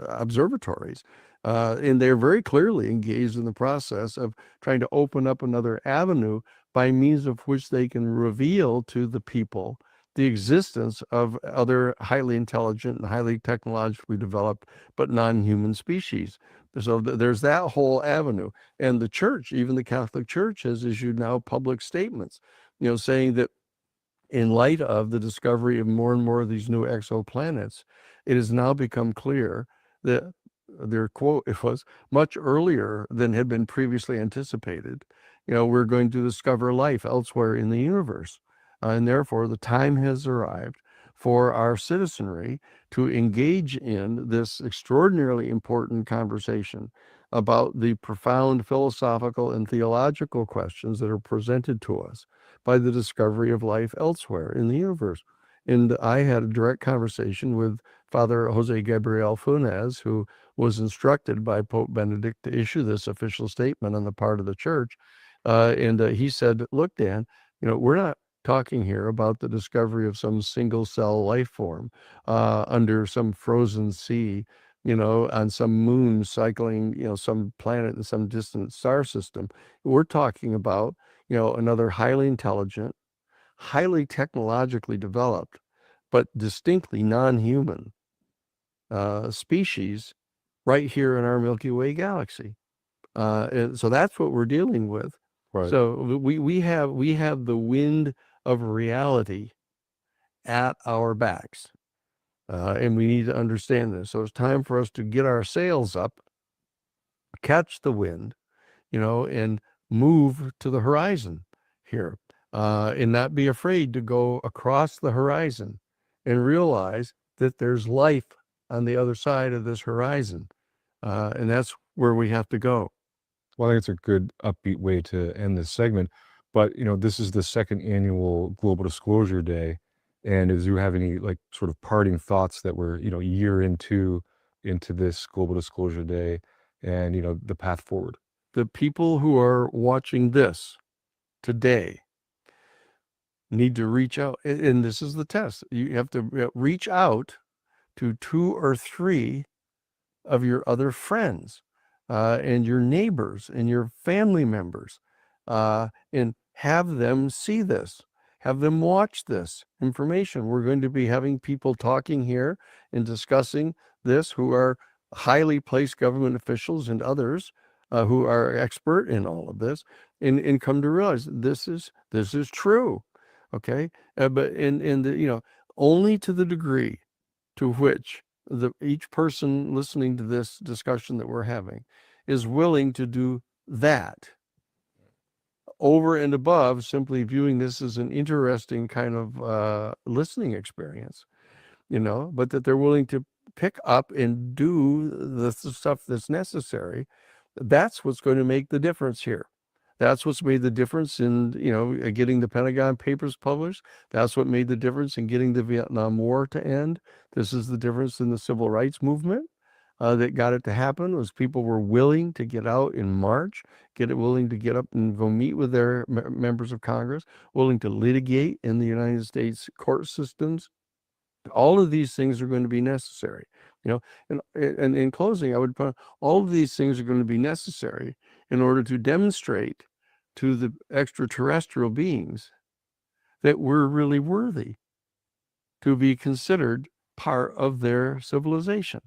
observatories. And they're very clearly engaged in the process of trying to open up another avenue by means of which they can reveal to the people the existence of other highly intelligent and highly technologically developed but non-human species. So there's that whole avenue. And the church, even the Catholic Church, has issued now public statements, saying that in light of the discovery of more and more of these new exoplanets, it has now become clear that their quote, it was much earlier than had been previously anticipated. We're going to discover life elsewhere in the universe. And therefore, the time has arrived for our citizenry to engage in this extraordinarily important conversation about the profound philosophical and theological questions that are presented to us by the discovery of life elsewhere in the universe. And I had a direct conversation with Father Jose Gabriel Funes, who was instructed by Pope Benedict to issue this official statement on the part of the church. And he said, look, Dan, we're not talking here about the discovery of some single cell life form under some frozen sea, on some moon cycling, some planet in some distant star system. We're talking about, another highly intelligent, highly technologically developed, but distinctly non-human species right here in our Milky Way galaxy. And so that's what we're dealing with. Right. So we have the wind of reality at our backs, and we need to understand this. So it's time for us to get our sails up, catch the wind, and move to the horizon here, and not be afraid to go across the horizon and realize that there's life on the other side of this horizon, and that's where we have to go. Well, I think it's a good upbeat way to end this segment. But this is the second annual Global Disclosure Day, and do you have any like sort of parting thoughts that we're a year into this Global Disclosure Day, and the path forward? The people who are watching this today need to reach out, and this is the test. You have to reach out to 2 or 3 of your other friends, and your neighbors and your family members, and have them see this, have them watch this information. We're going to be having people talking here and discussing this who are highly placed government officials and others who are expert in all of this, and come to realize this is true. Okay, but in the only to the degree to which each person listening to this discussion that we're having is willing to do that over and above simply viewing this as an interesting kind of listening experience, but that they're willing to pick up and do the stuff that's necessary. That's what's going to make the difference here. That's what's made the difference in, getting the Pentagon Papers published. That's what made the difference in getting the Vietnam War to end. This is the difference in the civil rights movement that got it to happen, was people were willing to get out in March, willing to get up and go meet with their members of Congress, willing to litigate in the United States court systems. All of these things are going to be necessary, and in closing, I would put all of these things are going to be necessary in order to demonstrate to the extraterrestrial beings that we're really worthy to be considered part of their civilization.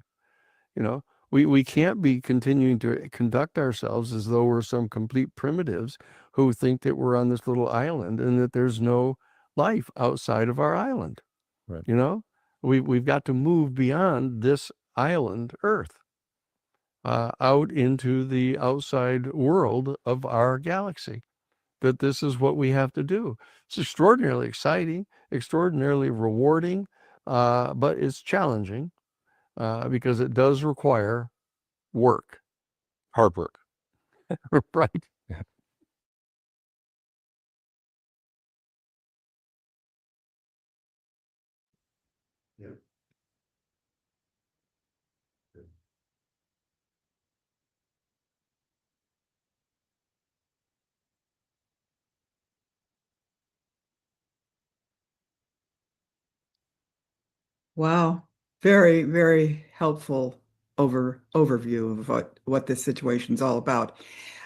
We can't be continuing to conduct ourselves as though we're some complete primitives who think that we're on this little island and that there's no life outside of our island. Right. We've got to move beyond this island, Earth, out into the outside world of our galaxy. That this is what we have to do. It's extraordinarily exciting, extraordinarily rewarding, but it's challenging because it does require work. Hard work. Right. Yeah. Wow. Very, very helpful overview of what this situation's all about.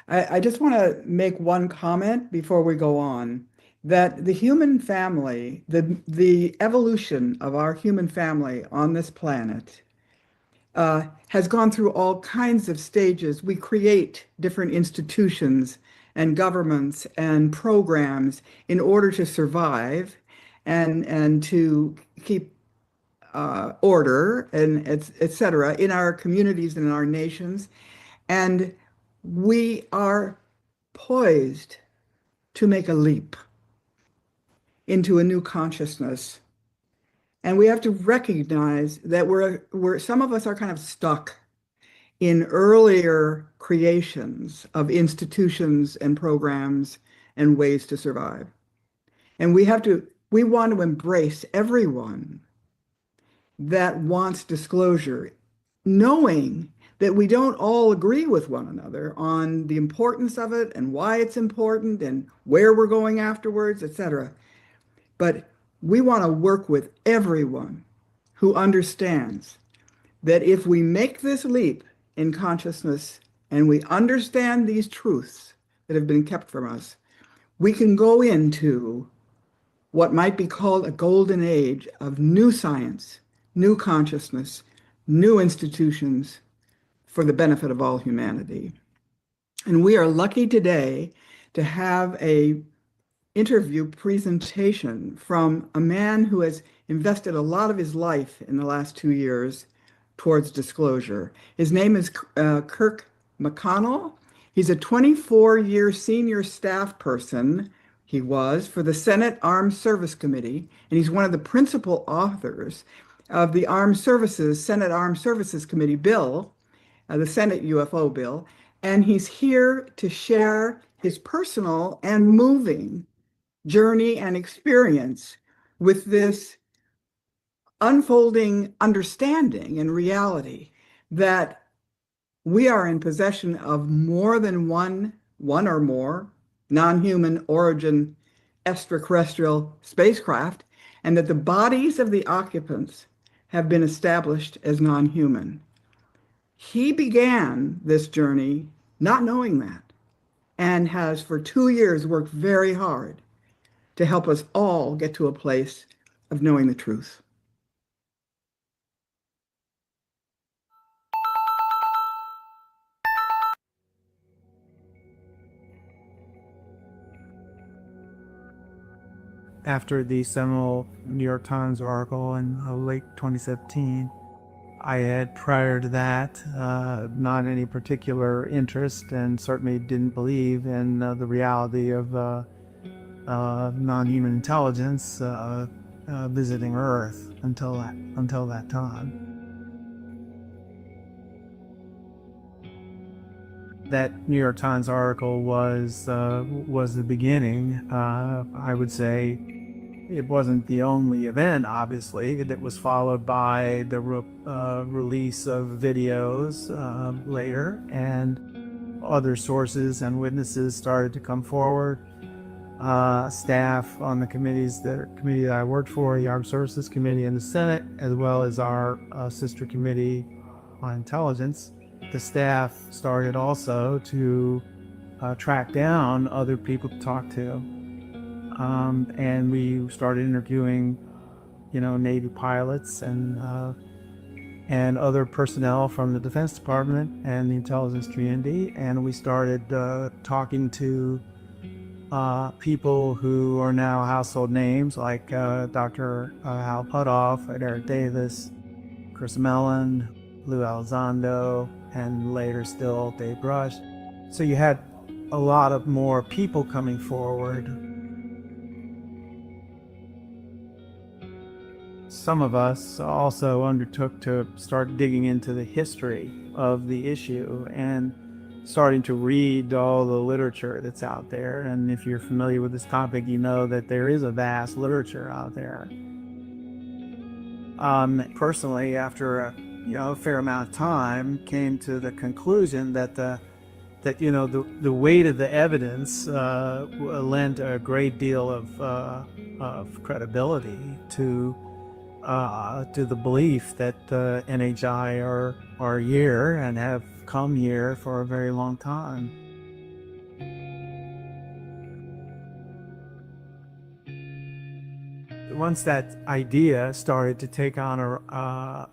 I just want to make one comment before we go on, that the human family, the evolution of our human family on this planet, has gone through all kinds of stages. We create different institutions and governments and programs in order to survive and to keep order and et cetera in our communities and in our nations. And we are poised to make a leap into a new consciousness. And we have to recognize that some of us are kind of stuck in earlier creations of institutions and programs and ways to survive. And we want to embrace everyone that wants disclosure, knowing that we don't all agree with one another on the importance of it and why it's important and where we're going afterwards, etc. But we want to work with everyone who understands that if we make this leap in consciousness and we understand these truths that have been kept from us, we can go into what might be called a golden age of new science, new consciousness, new institutions for the benefit of all humanity. And we are lucky today to have a interview presentation from a man who has invested a lot of his life in the last 2 years towards disclosure. His name is Kirk McConnell. He's a 24-year senior staff person, he was, for the Senate Armed Service Committee, and he's one of the principal authors of the Senate Armed Services Committee bill, the Senate UFO bill, and he's here to share his personal and moving journey and experience with this unfolding understanding and reality that we are in possession of more than one or more non-human origin extraterrestrial spacecraft, and that the bodies of the occupants have been established as non-human. He began this journey not knowing that, and has for 2 years worked very hard to help us all get to a place of knowing the truth. After the seminal New York Times article in late 2017, I had, prior to that, not any particular interest and certainly didn't believe in the reality of non-human intelligence visiting Earth until that time. That New York Times article was the beginning. I would say it wasn't the only event, obviously. That was followed by the release of videos later, and other sources and witnesses started to come forward. Staff on the committee that I worked for, the Armed Services Committee in the Senate, as well as our sister committee on intelligence. The staff started also to track down other people to talk to. And we started interviewing, Navy pilots and other personnel from the Defense Department and the intelligence community. And we started talking to people who are now household names, like Dr. Hal Puthoff, Eric Davis, Chris Mellon, Lou Elizondo, and later still Dave Brush. So you had a lot of more people coming forward. Some of us also undertook to start digging into the history of the issue and starting to read all the literature that's out there. And if you're familiar with this topic, you know that there is a vast literature out there. Personally, after a fair amount of time, came to the conclusion that the weight of the evidence lent a great deal of credibility to the belief that NHI are here and have come here for a very long time. Once that idea started to take on a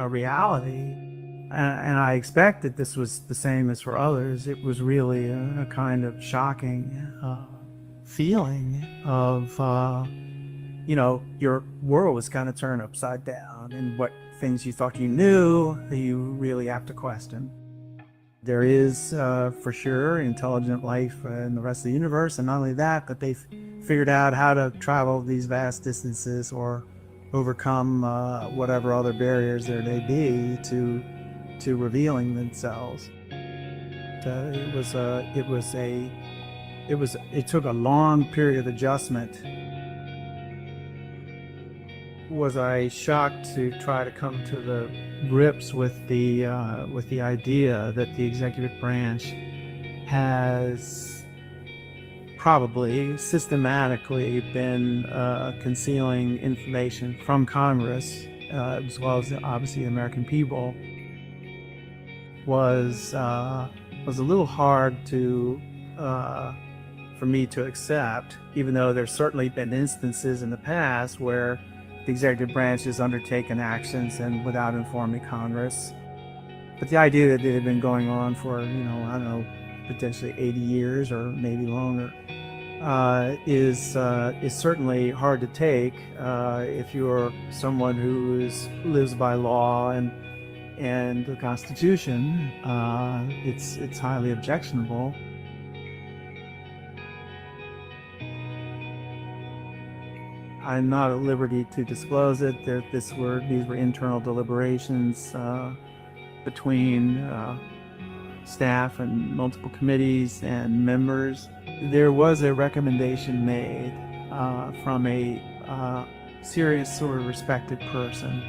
reality, and I expect that this was the same as for others, it was really a kind of shocking feeling of, your world was kind of turned upside down, and what things you thought you knew, you really have to question. There is, for sure, intelligent life in the rest of the universe, and not only that, but they've figured out how to travel these vast distances or overcome whatever other barriers there may be to revealing themselves. It took a long period of adjustment. Was I shocked to try to come to the grips with the idea that the executive branch has probably systematically been concealing information from Congress, as well as obviously the American people, was a little hard for me to accept, even though there's certainly been instances in the past where the executive branch has undertaken actions and without informing Congress. But the idea that it had been going on for, potentially 80 years or maybe longer, is certainly hard to take if you're someone who lives by law and the Constitution. It's highly objectionable. I'm not at liberty to disclose it. These were internal deliberations between staff and multiple committees and members. There was a recommendation made from a serious sort of respected person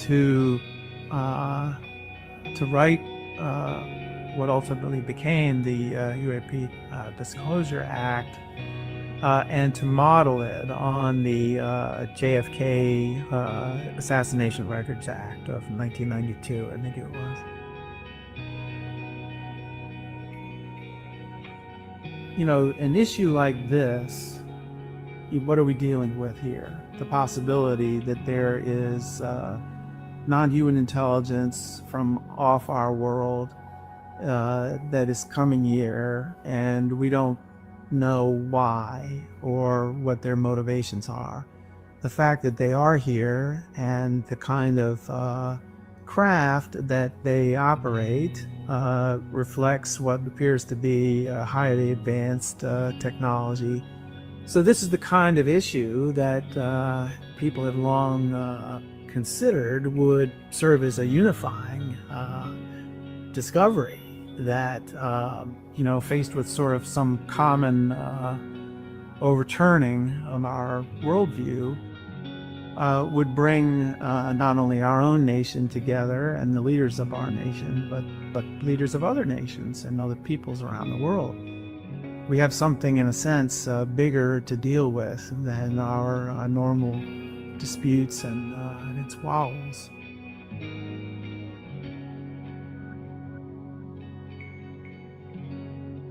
to write what ultimately became the UAP Disclosure Act, and to model it on the JFK Assassination Records Act of 1992, I think it was. You know, an issue like this, what are we dealing with here? The possibility that there is non-human intelligence from off our world that is coming here, and we don't know why or what their motivations are. The fact that they are here and the kind of craft that they operate reflects what appears to be a highly advanced technology. So this is the kind of issue that people have long considered would serve as a unifying discovery that, you know, faced with sort of some common overturning of our worldview, would bring not only our own nation together and the leaders of our nation, but leaders of other nations and other peoples around the world. We have something, in a sense, bigger to deal with than our normal disputes and its wobbles.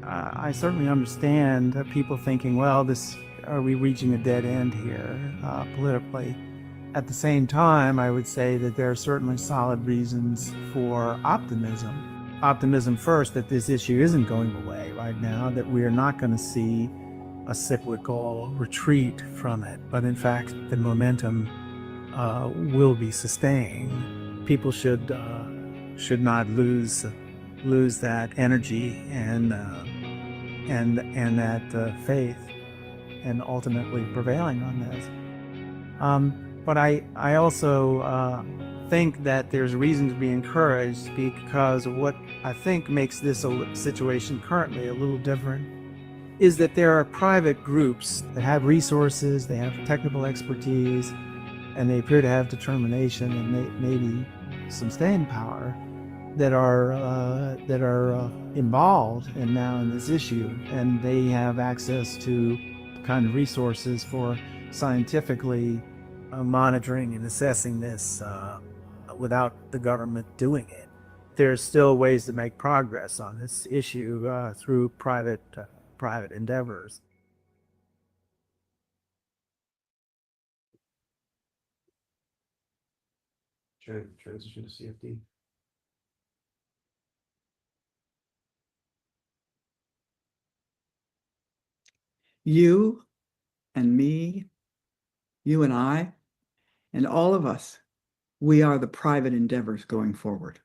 I certainly understand people thinking, well, are we reaching a dead end here politically? At the same time, I would say that there are certainly solid reasons for optimism. Optimism first, that this issue isn't going away right now, that we are not going to see a cyclical retreat from it, but in fact, the momentum will be sustained. People should not lose that energy and that faith, and ultimately prevailing on this. But I also think that there's reason to be encouraged, because of what I think makes this situation currently a little different is that there are private groups that have resources, they have technical expertise, and they appear to have determination and maybe some staying power that are involved now in this issue, and they have access to the kind of resources for scientifically monitoring and assessing this without the government doing it. There's still ways to make progress on this issue through private endeavors. Transition to CFD. You and me, you and I, and all of us, we are the private endeavors going forward.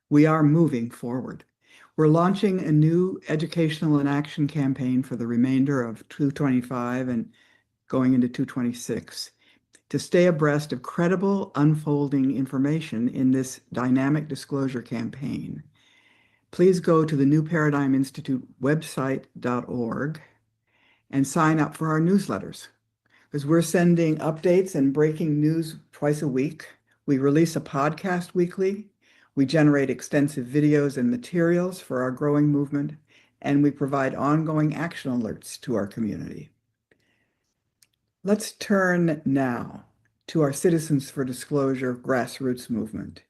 We are moving forward. We're launching a new educational and action campaign for the remainder of 225 and going into 226 to stay abreast of credible, unfolding information in this dynamic disclosure campaign. Please go to the New Paradigm Institute website.org and sign up for our newsletters, because we're sending updates and breaking news twice a week. We release a podcast weekly. We generate extensive videos and materials for our growing movement, and we provide ongoing action alerts to our community. Let's turn now to our Citizens for Disclosure grassroots movement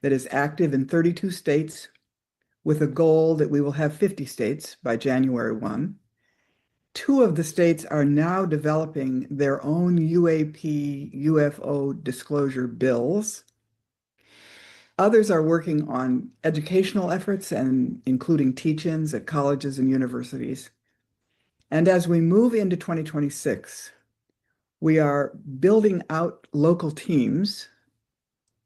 that is active in 32 states, with a goal that we will have 50 states by January 1. 2 of the states are now developing their own UAP, UFO disclosure bills. Others are working on educational efforts and including teach-ins at colleges and universities. And as we move into 2026, we are building out local teams,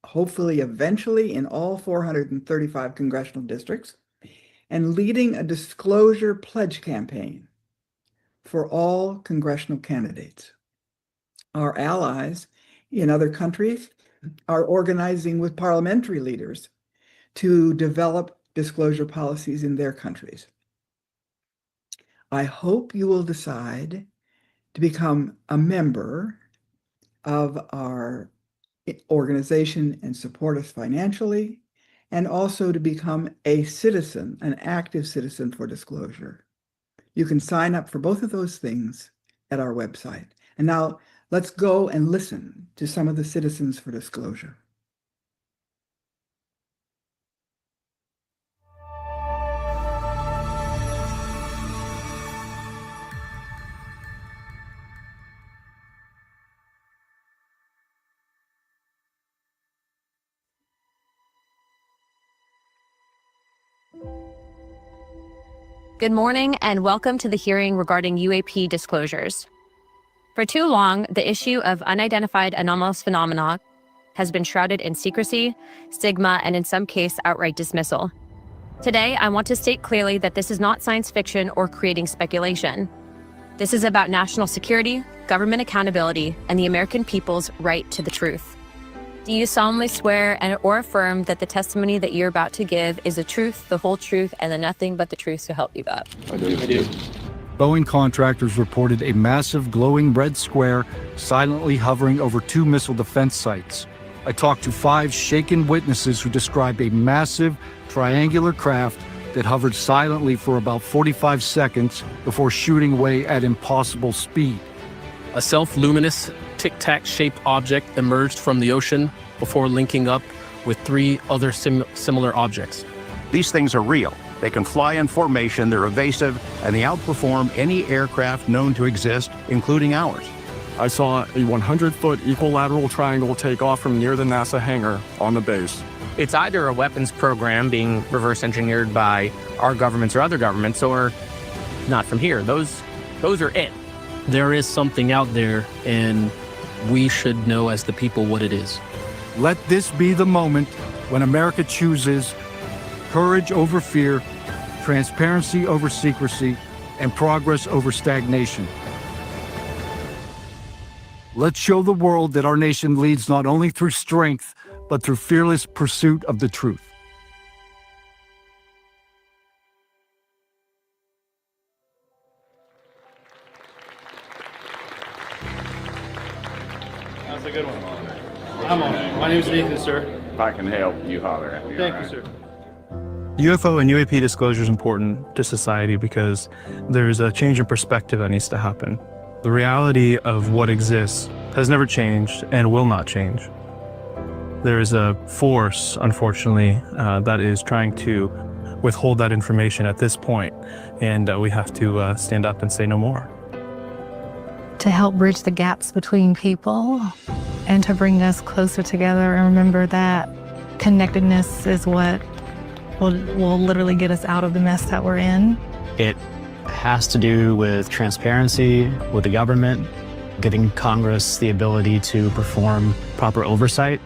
hopefully eventually in all 435 congressional districts, and leading a disclosure pledge campaign for all congressional candidates. Our allies in other countries are organizing with parliamentary leaders to develop disclosure policies in their countries. I hope you will decide to become a member of our organization and support us financially, and also to become a citizen, an active citizen for disclosure. You can sign up for both of those things at our website. And now let's go and listen to some of the citizens for disclosure. Good morning and welcome to the hearing regarding UAP disclosures. For too long, the issue of unidentified anomalous phenomena has been shrouded in secrecy, stigma, and in some cases, outright dismissal. Today, I want to state clearly that this is not science fiction or creating speculation. This is about national security, government accountability, and the American people's right to the truth. Do you solemnly swear or affirm that the testimony that you're about to give is the truth, the whole truth, and nothing but the truth to help you God? I do. Boeing contractors reported a massive glowing red square silently hovering over 2 missile defense sites. I talked to 5 shaken witnesses who described a massive triangular craft that hovered silently for about 45 seconds before shooting away at impossible speed. A self-luminous, tic-tac-shaped object emerged from the ocean before linking up with 3 other similar objects. These things are real. They can fly in formation, they're evasive, and they outperform any aircraft known to exist, including ours. I saw a 100-foot equilateral triangle take off from near the NASA hangar on the base. It's either a weapons program being reverse engineered by our governments or other governments, or not from here. Those are it. There is something out there, and we should know as the people what it is. Let this be the moment when America chooses courage over fear, transparency over secrecy, and progress over stagnation. Let's show the world that our nation leads not only through strength, but through fearless pursuit of the truth. That's a good one. I'm on it. My name is Nathan, sir. If I can help, you holler at me. Thank you, sir. UFO and UAP disclosure is important to society because there's a change in perspective that needs to happen. The reality of what exists has never changed and will not change. There is a force, unfortunately, that is trying to withhold that information at this point, and we have to stand up and say no more. To help bridge the gaps between people and to bring us closer together and remember that connectedness is what will literally get us out of the mess that we're in. It has to do with transparency with the government, giving Congress the ability to perform proper oversight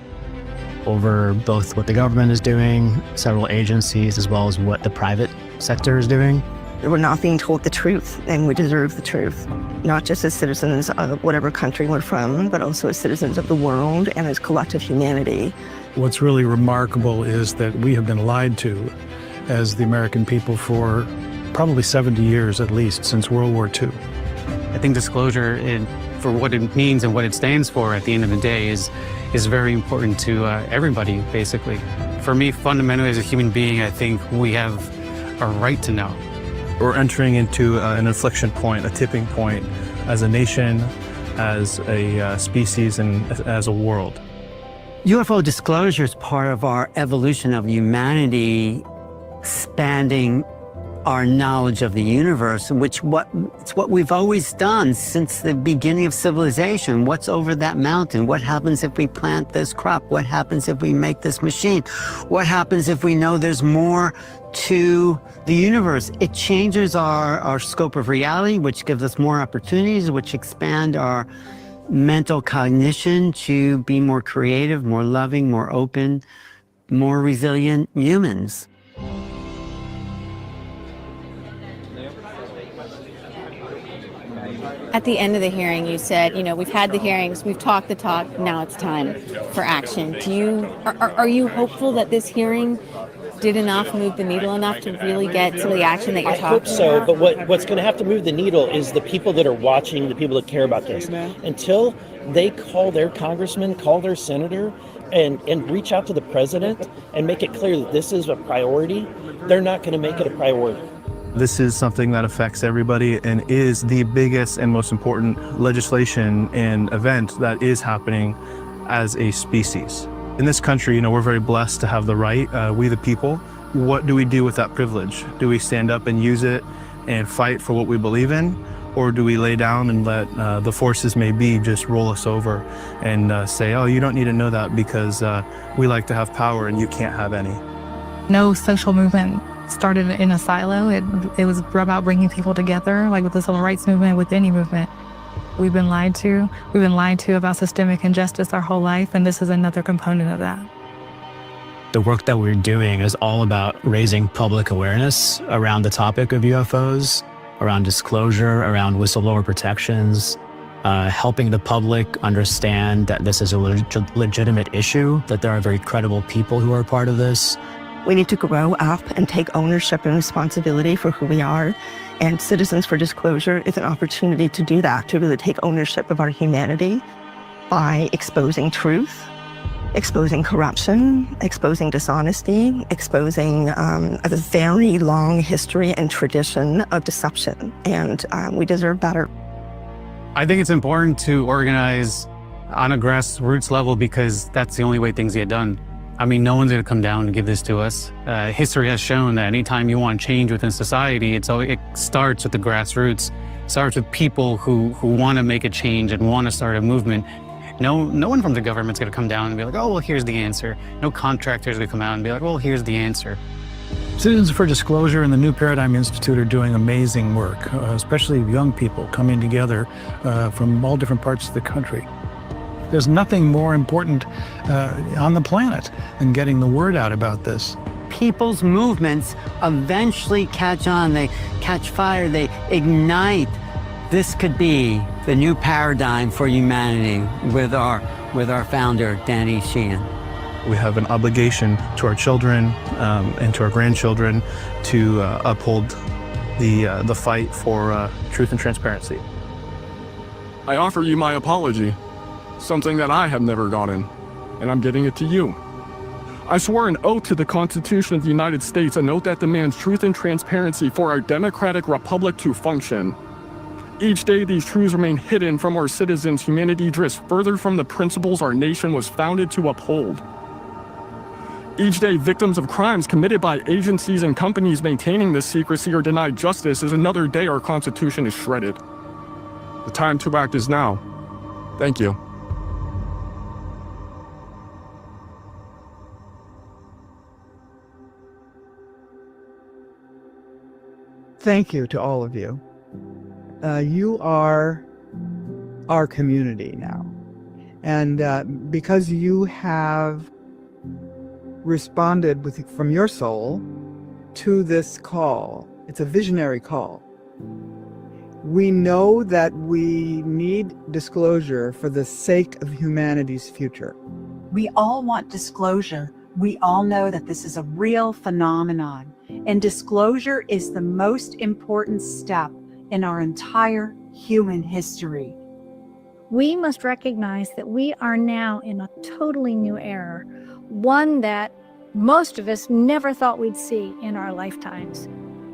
over both what the government is doing, several agencies, as well as what the private sector is doing. We're not being told the truth, and we deserve the truth, not just as citizens of whatever country we're from, but also as citizens of the world and as collective humanity. What's really remarkable is that we have been lied to as the American people for probably 70 years at least, since World War II. I think disclosure, for what it means and what it stands for at the end of the day, is very important to everybody, basically. For me, fundamentally, as a human being, I think we have a right to know. We're entering into an inflection point, a tipping point, as a nation, as a species, and as a world. UFO disclosure is part of our evolution of humanity spanning our knowledge of the universe, it's what we've always done since the beginning of civilization. What's over that mountain? What happens if we plant this crop? What happens if we make this machine? What happens if we know there's more to the universe? It changes our scope of reality, which gives us more opportunities, which expand our mental cognition to be more creative, more loving, more open, more resilient humans. At the end of the hearing, you said, we've had the hearings, we've talked the talk, now it's time for action. Are you hopeful that this hearing did enough, move the needle enough to really get some of the action that you're talking about? I hope so, but what's going to have to move the needle is the people that are watching, the people that care about this. Until they call their congressman, call their senator, and reach out to the president and make it clear that this is a priority, they're not going to make it a priority. This is something that affects everybody and is the biggest and most important legislation and event that is happening as a species. In this country, we're very blessed to have the right, we the people. What do we do with that privilege? Do we stand up and use it and fight for what we believe in? Or do we lay down and let the forces may be just roll us over and say, oh, you don't need to know that because we like to have power and you can't have any? No social movement started in a silo. It was about bringing people together, like with the civil rights movement, with any movement. We've been lied to. We've been lied to about systemic injustice our whole life, and this is another component of that. The work that we're doing is all about raising public awareness around the topic of UFOs, around disclosure, around whistleblower protections, helping the public understand that this is a legitimate issue, that there are very credible people who are part of this. We need to grow up and take ownership and responsibility for who we are. And Citizens for Disclosure is an opportunity to do that, to really take ownership of our humanity by exposing truth, exposing corruption, exposing dishonesty, exposing a very long history and tradition of deception. And we deserve better. I think it's important to organize on a grassroots level because that's the only way things get done. I mean, no one's going to come down and give this to us. History has shown that anytime you want change within society, it starts with the grassroots. It starts with people who want to make a change and want to start a movement. No one from the government's going to come down and be like, oh, well, here's the answer. No contractors going to come out and be like, well, here's the answer. Citizens for Disclosure and the New Paradigm Institute are doing amazing work, especially young people coming together from all different parts of the country. There's nothing more important on the planet than getting the word out about this. People's movements eventually catch on, they catch fire, they ignite. This could be the new paradigm for humanity with our founder, Danny Sheehan. We have an obligation to our children and to our grandchildren to uphold the fight for truth and transparency. I offer you my apology. Something that I have never gotten, and I'm getting it to you. I swore an oath to the Constitution of the United States, an oath that demands truth and transparency for our democratic republic to function. Each day these truths remain hidden from our citizens, humanity drifts further from the principles our nation was founded to uphold. Each day victims of crimes committed by agencies and companies maintaining this secrecy are denied justice is another day our Constitution is shredded. The time to act is now. Thank you. Thank you to all of you. You are our community now. And because you have responded from your soul to this call, it's a visionary call. We know that we need disclosure for the sake of humanity's future. We all want disclosure. We all know that this is a real phenomenon, and disclosure is the most important step in our entire human history. We must recognize that we are now in a totally new era, one that most of us never thought we'd see in our lifetimes.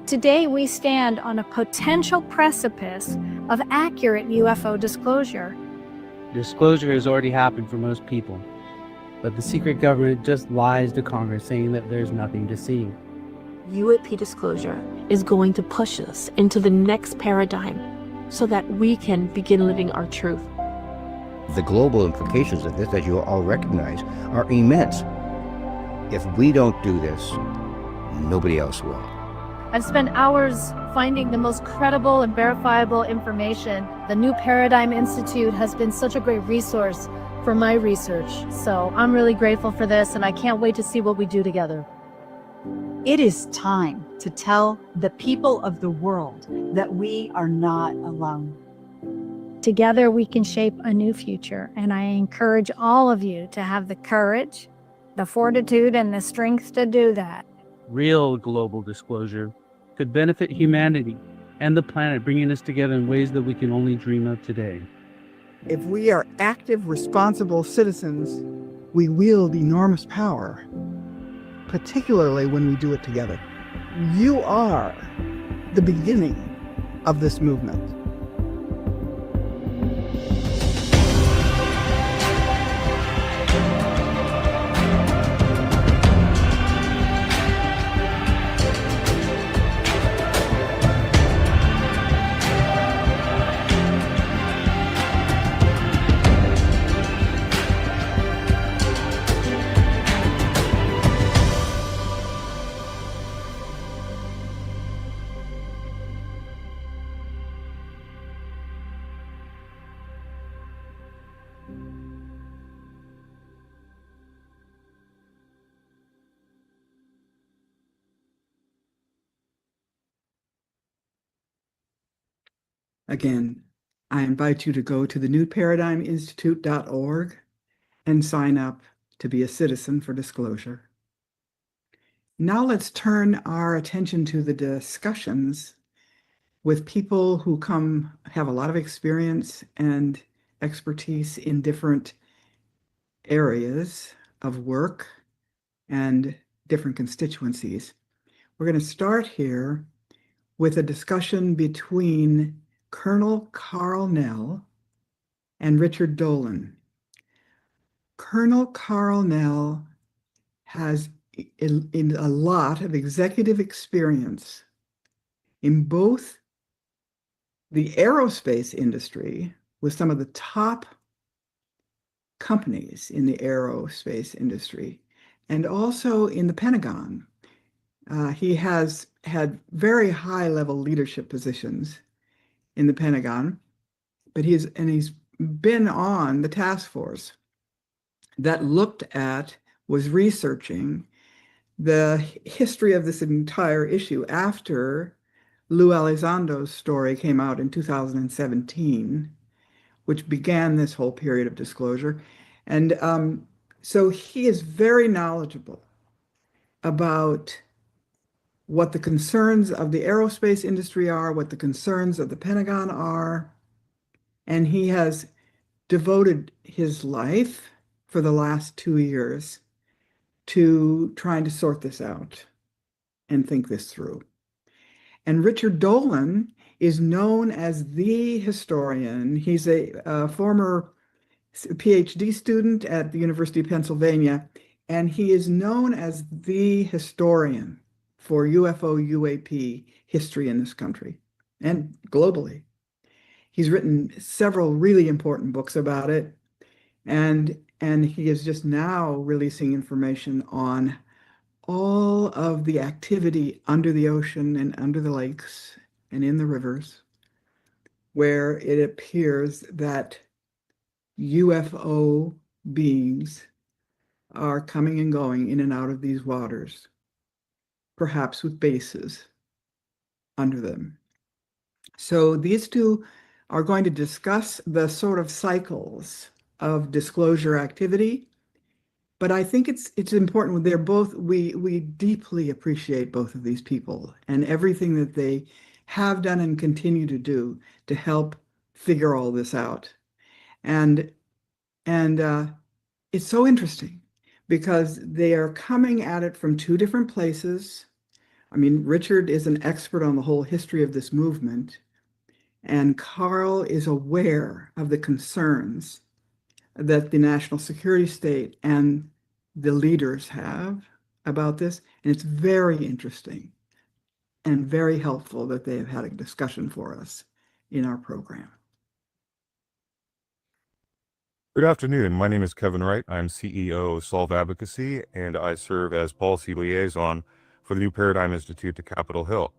Today, we stand on a potential precipice of accurate UFO disclosure. Disclosure has already happened for most people, but the secret government just lies to Congress saying that there's nothing to see. UAP disclosure is going to push us into the next paradigm so that we can begin living our truth. The global implications of this, as you all recognize, are immense. If we don't do this, nobody else will. I've spent hours finding the most credible and verifiable information. The New Paradigm Institute has been such a great resource for my research. So I'm really grateful for this, and I can't wait to see what we do together. It is time to tell the people of the world that we are not alone. Together we can shape a new future, and I encourage all of you to have the courage, the fortitude, and the strength to do that. Real global disclosure could benefit humanity and the planet, bringing us together in ways that we can only dream of today. If we are active, responsible citizens, we wield enormous power, particularly when we do it together. You are the beginning of this movement. Again, I invite you to go to the newparadigminstitute.org and sign up to be a citizen for disclosure. Now let's turn our attention to the discussions with people who have a lot of experience and expertise in different areas of work and different constituencies. We're going to start here with a discussion between Colonel Carl Nell and Richard Dolan. Colonel Carl Nell has in a lot of executive experience in both the aerospace industry with some of the top companies in the aerospace industry and also in the Pentagon. He has had very high-level leadership positions in the Pentagon, but he's been on the task force that was researching the history of this entire issue after Lou Elizondo's story came out in 2017, which began this whole period of disclosure. And so he is very knowledgeable about what the concerns of the aerospace industry are, what the concerns of the Pentagon are, and he has devoted his life for the last 2 years to trying to sort this out and think this through. And Richard Dolan is known as the historian. He's a former PhD student at the University of Pennsylvania, and he is known as the historian for UFO UAP history in this country and globally. He's written several really important books about it, and he is just now releasing information on all of the activity under the ocean and under the lakes and in the rivers, where it appears that UFO beings are coming and going in and out of these waters, perhaps with bases under them. So these two are going to discuss the sort of cycles of disclosure activity, but I think it's important. We deeply appreciate both of these people and everything that they have done and continue to do to help figure all this out. And it's so interesting because they are coming at it from two different places. I mean, Richard is an expert on the whole history of this movement, and Carl is aware of the concerns that the national security state and the leaders have about this, and it's very interesting and very helpful that they have had a discussion for us in our program. Good afternoon. My name is Kevin Wright. I'm CEO of Solve Advocacy, and I serve as policy liaison for the New Paradigm Institute to Capitol Hill.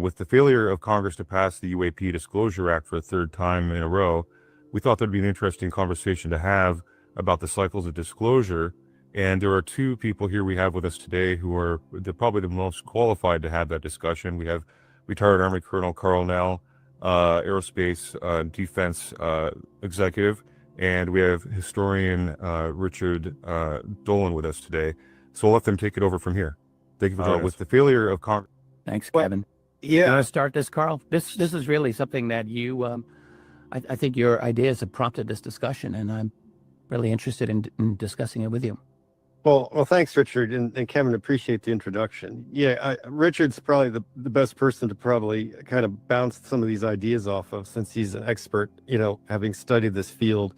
With the failure of Congress to pass the UAP Disclosure Act for a third time in a row, we thought that'd be an interesting conversation to have about the cycles of disclosure. And there are two people here we have with us today who are probably the most qualified to have that discussion. We have retired Army Colonel Carl Nell, aerospace defense executive, and we have historian Richard Dolan with us today. So I'll let them take it over from here. Thank you for joining us. With the failure of Congress. Thanks, Kevin. Yeah. You want to start this, Carl? This is really something that you, I think your ideas have prompted this discussion, and I'm really interested in discussing it with you. Well, thanks, Richard, and Kevin, appreciate the introduction. Yeah, Richard's probably the best person to probably kind of bounce some of these ideas off of, since he's an expert, having studied this field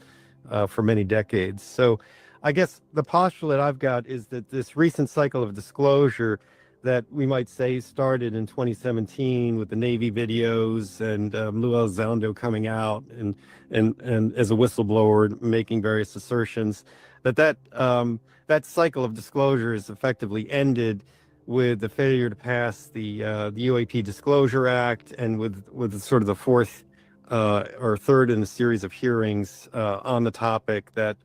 for many decades. So I guess the postulate I've got is that this recent cycle of disclosure that we might say started in 2017 with the Navy videos and Lou Elizondo coming out and as a whistleblower making various assertions, that cycle of disclosure is effectively ended with the failure to pass the UAP Disclosure Act, and with sort of the fourth or third in a series of hearings on the topic that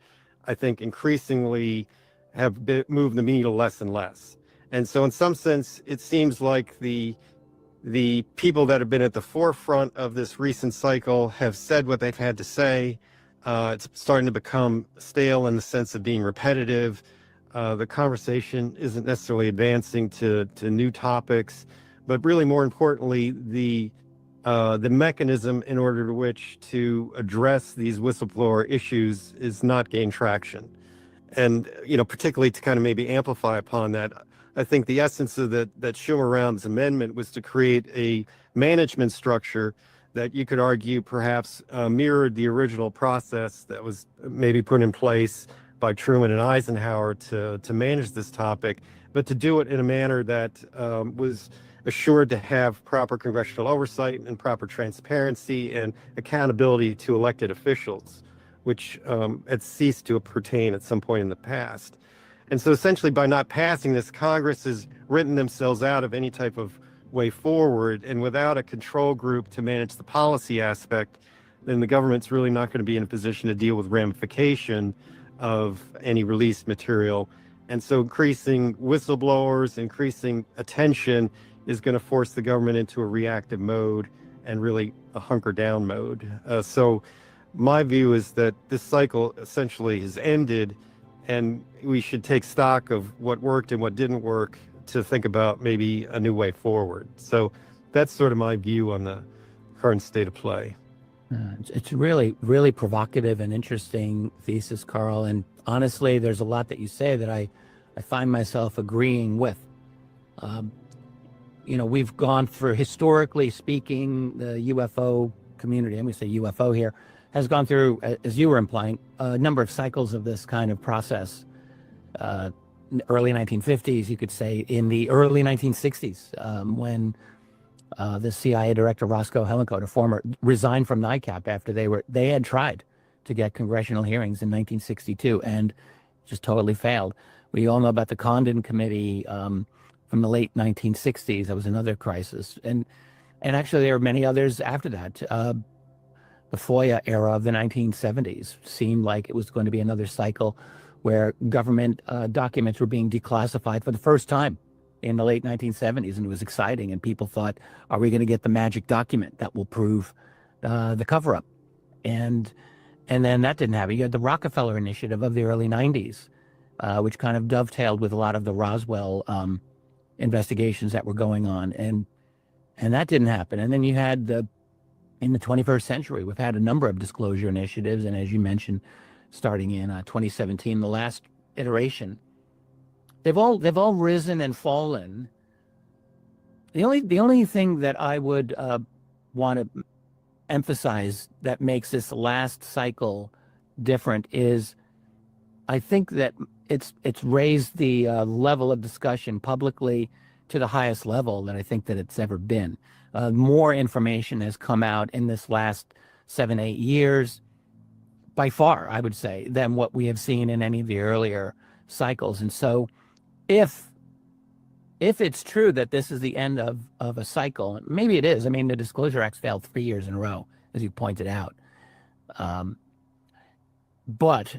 I think increasingly have moved the needle less and less. And so in some sense, it seems like the people that have been at the forefront of this recent cycle have said what they've had to say. It's starting to become stale in the sense of being repetitive. The conversation isn't necessarily advancing to new topics, but really more importantly, the mechanism in order to which to address these whistleblower issues is not gaining traction. And, particularly to kind of maybe amplify upon that, I think the essence of that Schumer-Rounds amendment was to create a management structure that you could argue perhaps mirrored the original process that was maybe put in place by Truman and Eisenhower to manage this topic, but to do it in a manner that was assured to have proper congressional oversight and proper transparency and accountability to elected officials, which had ceased to pertain at some point in the past. And so essentially by not passing this, Congress has written themselves out of any type of way forward, and without a control group to manage the policy aspect, then the government's really not going to be in a position to deal with ramification of any released material. And so increasing whistleblowers, increasing attention is going to force the government into a reactive mode and really a hunker down mode. So my view is that this cycle essentially has ended, and we should take stock of what worked and what didn't work to think about maybe a new way forward. So that's sort of my view on the current state of play. It's really, really provocative and interesting thesis, Carl. And honestly, there's a lot that you say that I find myself agreeing with. We've gone for, historically speaking, the UFO community, I'm going to say UFO here, has gone through, as you were implying, a number of cycles of this kind of process. Early 1950s, you could say, in the early 1960s, when the CIA director Roscoe Hellencoat, a former, resigned from NICAP after they had tried to get congressional hearings in 1962 and just totally failed. We all know about the Condon Committee from the late 1960s. That was another crisis, and actually there were many others after that. The FOIA era of the 1970s seemed like it was going to be another cycle where government documents were being declassified for the first time in the late 1970s, and it was exciting, and people thought, are we going to get the magic document that will prove the cover-up? And then that didn't happen. You had the Rockefeller Initiative of the early 90s, which kind of dovetailed with a lot of the Roswell investigations that were going on, and that didn't happen. And then you had in the 21st century, we've had a number of disclosure initiatives, and as you mentioned, starting in 2017, the last iteration, they've all risen and fallen. The only thing that I would want to emphasize that makes this last cycle different is, I think that it's raised the level of discussion publicly to the highest level that I think that it's ever been. More information has come out in this last 7-8 years, by far, I would say, than what we have seen in any of the earlier cycles. And so if it's true that this is the end of a cycle, maybe it is. I mean, the Disclosure Act failed 3 years in a row, as you pointed out. But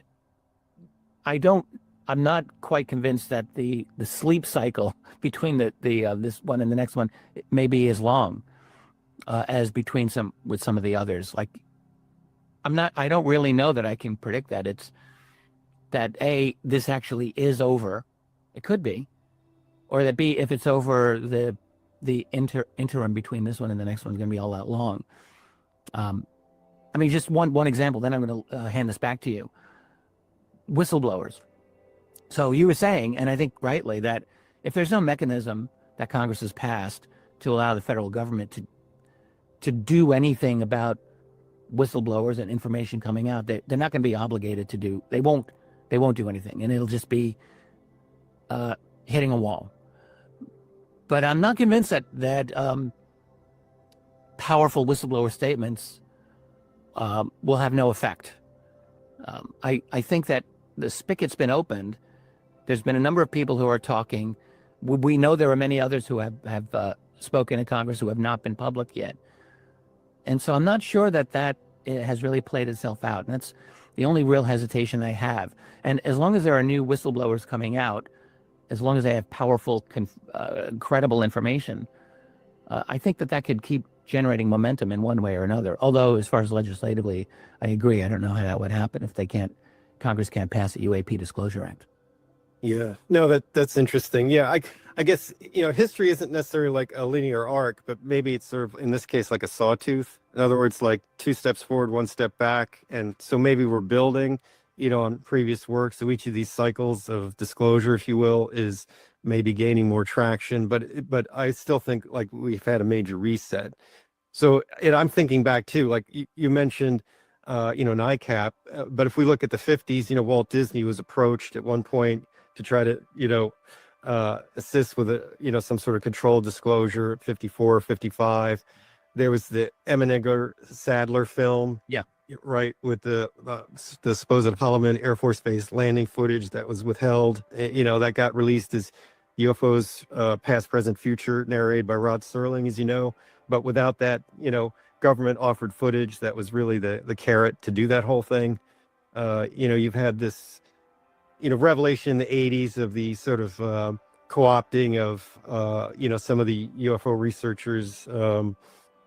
I'm not quite convinced that the sleep cycle between this one and the next one may be as long as between some of the others. Like, I don't really know that I can predict that. It's that A, this actually is over. It could be. Or that B, if it's over, the interim between this one and the next one is going to be all that long. I mean, just one example, then I'm going to hand this back to you. Whistleblowers. So you were saying, and I think rightly, that if there's no mechanism that Congress has passed to allow the federal government to do anything about whistleblowers and information coming out, they're not going to be obligated to do. They won't do anything, and it'll just be hitting a wall. But I'm not convinced that powerful whistleblower statements will have no effect. I think that the spigot's been opened. There's been a number of people who are talking. We know there are many others who have spoken in Congress who have not been public yet. And so I'm not sure that it has really played itself out. And that's the only real hesitation I have. And as long as there are new whistleblowers coming out, as long as they have powerful, credible information, I think that could keep generating momentum in one way or another. Although, as far as legislatively, I agree. I don't know how that would happen if Congress can't pass a UAP Disclosure Act. Yeah, no, that's interesting. Yeah, I guess, history isn't necessarily like a linear arc, but maybe it's sort of, in this case, like a sawtooth. In other words, like 2 steps forward, 1 step back. And so maybe we're building, on previous work. So each of these cycles of disclosure, if you will, is maybe gaining more traction. But I still think like we've had a major reset. So I'm thinking back too, like you mentioned, NICAP, but if we look at the 50s, Walt Disney was approached at one point to try to, assist with some sort of controlled disclosure at 54, 55. There was the Emmeniger Sadler film. Yeah. Right. With the supposed Holloman Air Force Base landing footage that was withheld, that got released as UFOs, past, present, future, narrated by Rod Serling, as you know. But without that, government offered footage that was really the carrot to do that whole thing. You've had this, revelation in the 80s of the sort of co-opting of, some of the UFO researchers,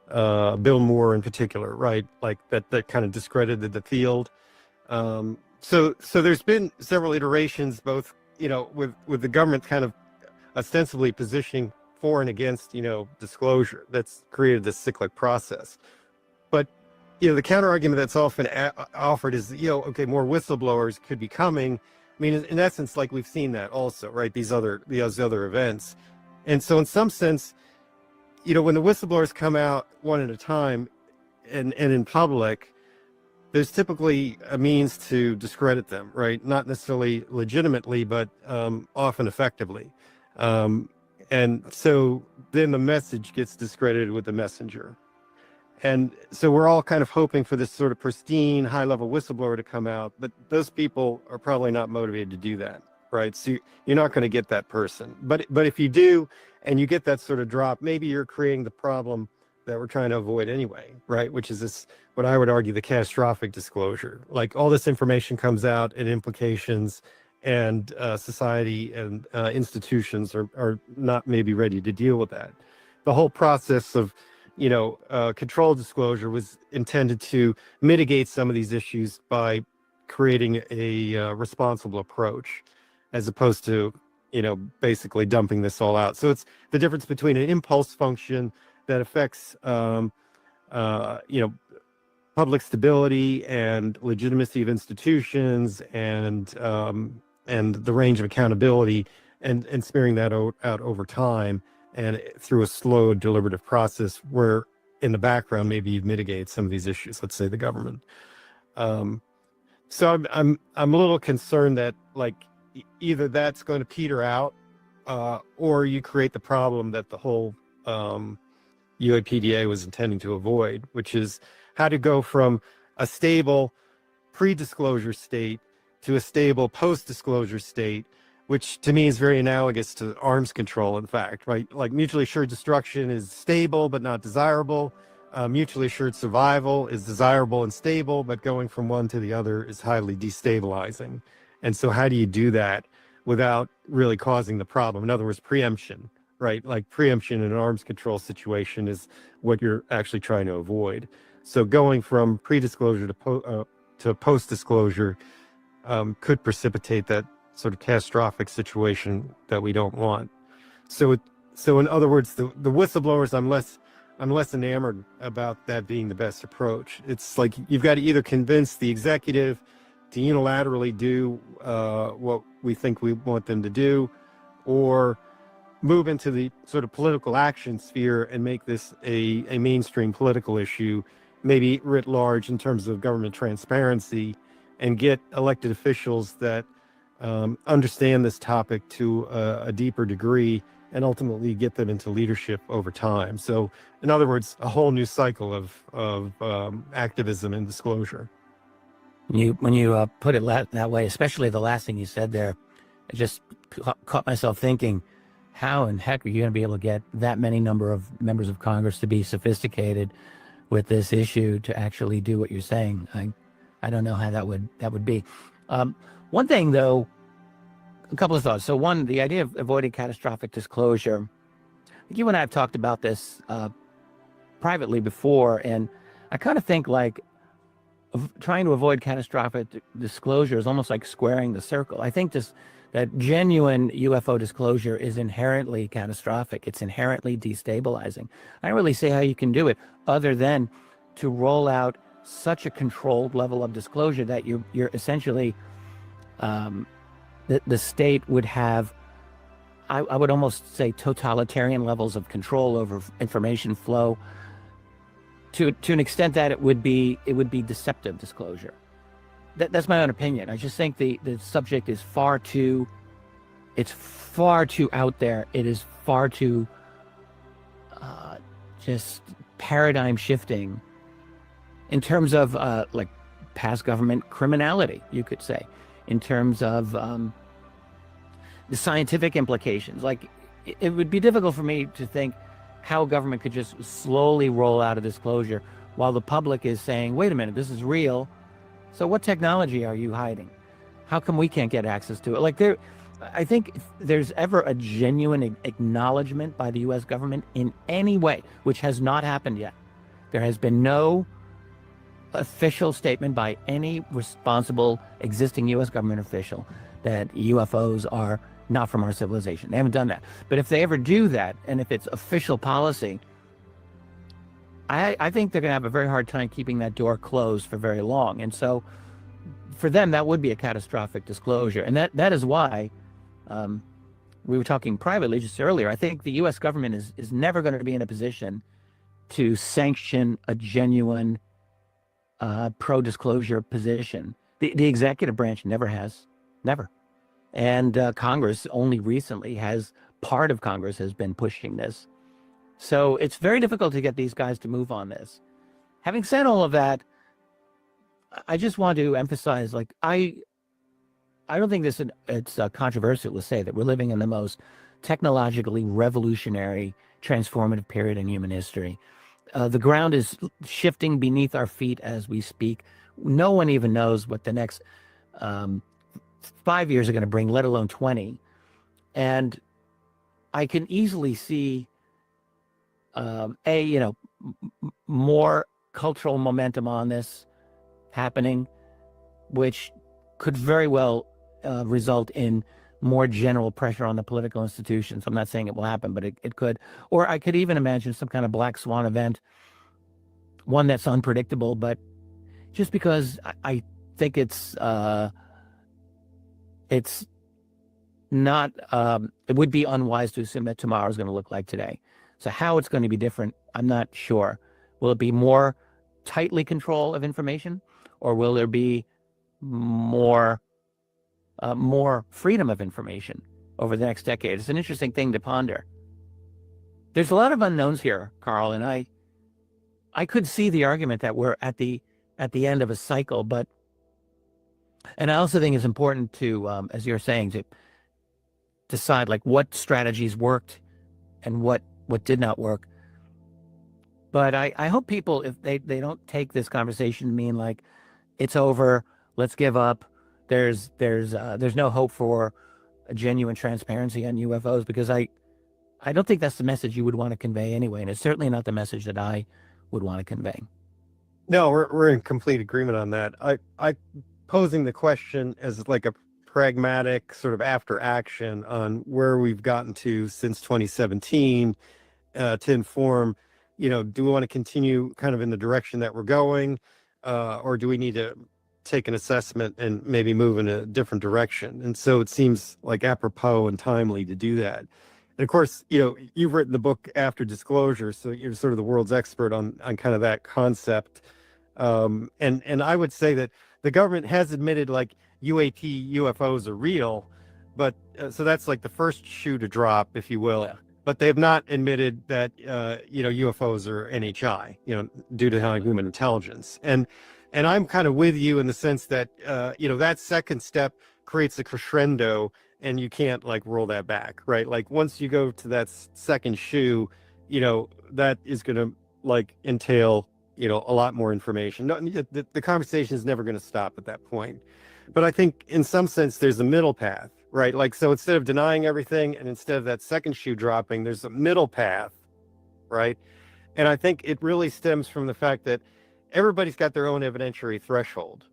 Bill Moore in particular, right? Like that kind of discredited the field. So there's been several iterations, both, with the government kind of ostensibly positioning for and against, disclosure. That's created this cyclic process. But, the counter argument that's often offered is, okay, more whistleblowers could be coming. I mean, in essence, like we've seen that also, right? These other events. And so in some sense, when the whistleblowers come out one at a time and in public, there's typically a means to discredit them, right? Not necessarily legitimately, but often effectively. And so then the message gets discredited with the messenger. And so we're all kind of hoping for this sort of pristine, high-level whistleblower to come out, but those people are probably not motivated to do that, right? So you're not going to get that person. But if you do, and you get that sort of drop, maybe you're creating the problem that we're trying to avoid anyway, right? Which is this, what I would argue, the catastrophic disclosure. Like all this information comes out and implications, and society and institutions are not maybe ready to deal with that. The whole process of controlled disclosure was intended to mitigate some of these issues by creating a responsible approach, as opposed to, basically dumping this all out. So it's the difference between an impulse function that affects, public stability and legitimacy of institutions and the range of accountability, and smearing that out over time and through a slow, deliberative process where in the background, maybe you've mitigated some of these issues, let's say the government. So I'm a little concerned that, like, either that's going to peter out, or you create the problem that the whole UAPDA was intending to avoid, which is how to go from a stable pre-disclosure state to a stable post-disclosure state, which to me is very analogous to arms control, in fact, right? Like mutually assured destruction is stable but not desirable. Mutually assured survival is desirable and stable, but going from one to the other is highly destabilizing. And so how do you do that without really causing the problem? In other words, preemption, right? Like preemption in an arms control situation is what you're actually trying to avoid. So going from pre-disclosure to post-disclosure could precipitate that sort of catastrophic situation that we don't want. So in other words, the whistleblowers, I'm less enamored about that being the best approach. It's like you've got to either convince the executive to unilaterally do what we think we want them to do, or move into the sort of political action sphere and make this a mainstream political issue, maybe writ large in terms of government transparency, and get elected officials that understand this topic to a deeper degree, and ultimately get them into leadership over time. So in other words, a whole new cycle of activism and disclosure. When you put it that way, especially the last thing you said there, it just caught myself thinking, how in heck are you going to be able to get that many number of members of Congress to be sophisticated with this issue to actually do what you're saying? I don't know how that would be. One thing though, a couple of thoughts. So one, the idea of avoiding catastrophic disclosure. You and I have talked about this privately before, and I kind of think like trying to avoid catastrophic disclosure is almost like squaring the circle. I think that genuine UFO disclosure is inherently catastrophic. It's inherently destabilizing. I don't really see how you can do it other than to roll out such a controlled level of disclosure that you're essentially, the state would have, I would almost say, totalitarian levels of control over information flow to an extent that it would be deceptive disclosure. That's my own opinion. I just think the subject is far too out there. It is far too just paradigm shifting in terms of like past government criminality, you could say, in terms of the scientific implications. Like it would be difficult for me to think how government could just slowly roll out a disclosure while the public is saying, wait a minute, this is real. So what technology are you hiding? How come we can't get access to it? Like I think if there's ever a genuine acknowledgement by the US government in any way, which has not happened yet, there has been no official statement by any responsible existing US government official that UFOs are not from our civilization. They haven't done that. But if they ever do that, and if it's official policy, I think they're going to have a very hard time keeping that door closed for very long. And so for them, that would be a catastrophic disclosure. And that is why we were talking privately just earlier. I think the US government is never going to be in a position to sanction a genuine pro-disclosure position. The executive branch never has, never. And Congress only recently part of Congress has been pushing this. So it's very difficult to get these guys to move on this. Having said all of that, I just want to emphasize, like, I don't think it's controversial to say that we're living in the most technologically revolutionary, transformative period in human history. The ground is shifting beneath our feet as we speak. No one even knows what the next 5 years are going to bring, let alone 20. And I can easily see more cultural momentum on this happening, which could very well result in more general pressure on the political institutions. I'm not saying it will happen, but it could. Or I could even imagine some kind of black swan event, one that's unpredictable, but just because I think it's not, it would be unwise to assume that tomorrow is going to look like today. So how it's going to be different, I'm not sure. Will it be more tightly control of information, or will there be more more freedom of information over the next decade. It's an interesting thing to ponder. There's a lot of unknowns here, Carl, and I could see the argument that we're at the end of a cycle, and I also think it's important to, as you're saying, to decide like what strategies worked and what did not work. But I hope people, if they don't take this conversation to mean like it's over, let's give up, there's no hope for a genuine transparency on UFOs, because I don't think that's the message you would want to convey anyway, and it's certainly not the message that I would want to convey. No, we're in complete agreement on that. I posing the question as like a pragmatic sort of after action on where we've gotten to since 2017 to inform, do we want to continue kind of in the direction that we're going, or do we need to take an assessment and maybe move in a different direction? And so it seems like apropos and timely to do that. And of course, you've written the book After Disclosure, so you're sort of the world's expert on kind of that concept. And I would say that the government has admitted like UFOs are real, but so that's like the first shoe to drop, if you will. Yeah. But they have not admitted that UFOs are NHI, due to high human intelligence. And I'm kind of with you in the sense that that second step creates a crescendo, and you can't like roll that back, right? Like once you go to that second shoe, that is going to like entail a lot more information. No, the conversation is never going to stop at that point. But I think in some sense there's a middle path, right? Like, so instead of denying everything and instead of that second shoe dropping, there's a middle path, right? And I think it really stems from the fact that everybody's got their own evidentiary threshold,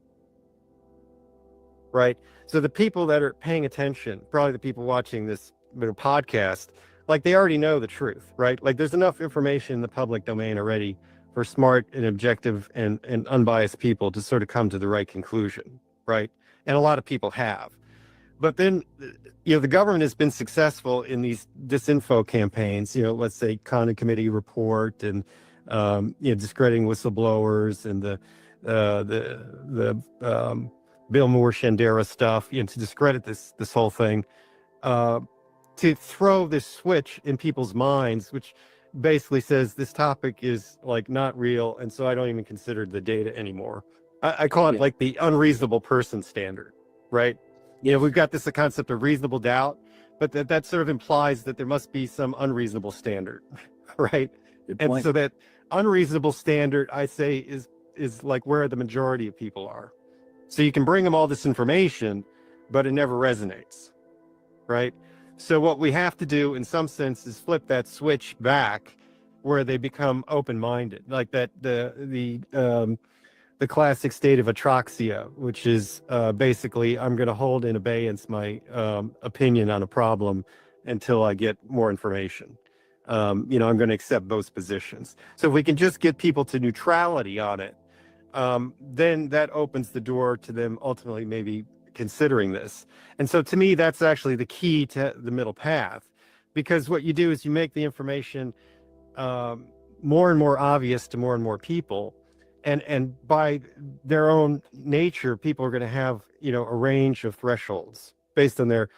right? So the people that are paying attention, probably the people watching this podcast, like they already know the truth, right? Like there's enough information in the public domain already for smart and objective and unbiased people to sort of come to the right conclusion, right? And a lot of people have. But then, the government has been successful in these disinfo campaigns, let's say Condon Committee report and, discrediting whistleblowers and the Bill Moore Shandera stuff, to discredit this whole thing, to throw this switch in people's minds, which basically says this topic is like not real, and so I don't even consider the data anymore. I call it like the unreasonable person standard, right? We've got this concept of reasonable doubt, but that sort of implies that there must be some unreasonable standard, right? And so that unreasonable standard, I say, is like where the majority of people are. So you can bring them all this information, but it never resonates, right? So what we have to do in some sense is flip that switch back where they become open-minded, like that the classic state of atraxia, which is basically I'm going to hold in abeyance my opinion on a problem until I get more information. I'm going to accept both positions. So if we can just get people to neutrality on it, then that opens the door to them ultimately maybe considering this. And so to me, that's actually the key to the middle path, because what you do is you make the information more and more obvious to more and more people. And by their own nature, people are going to have, a range of thresholds based on their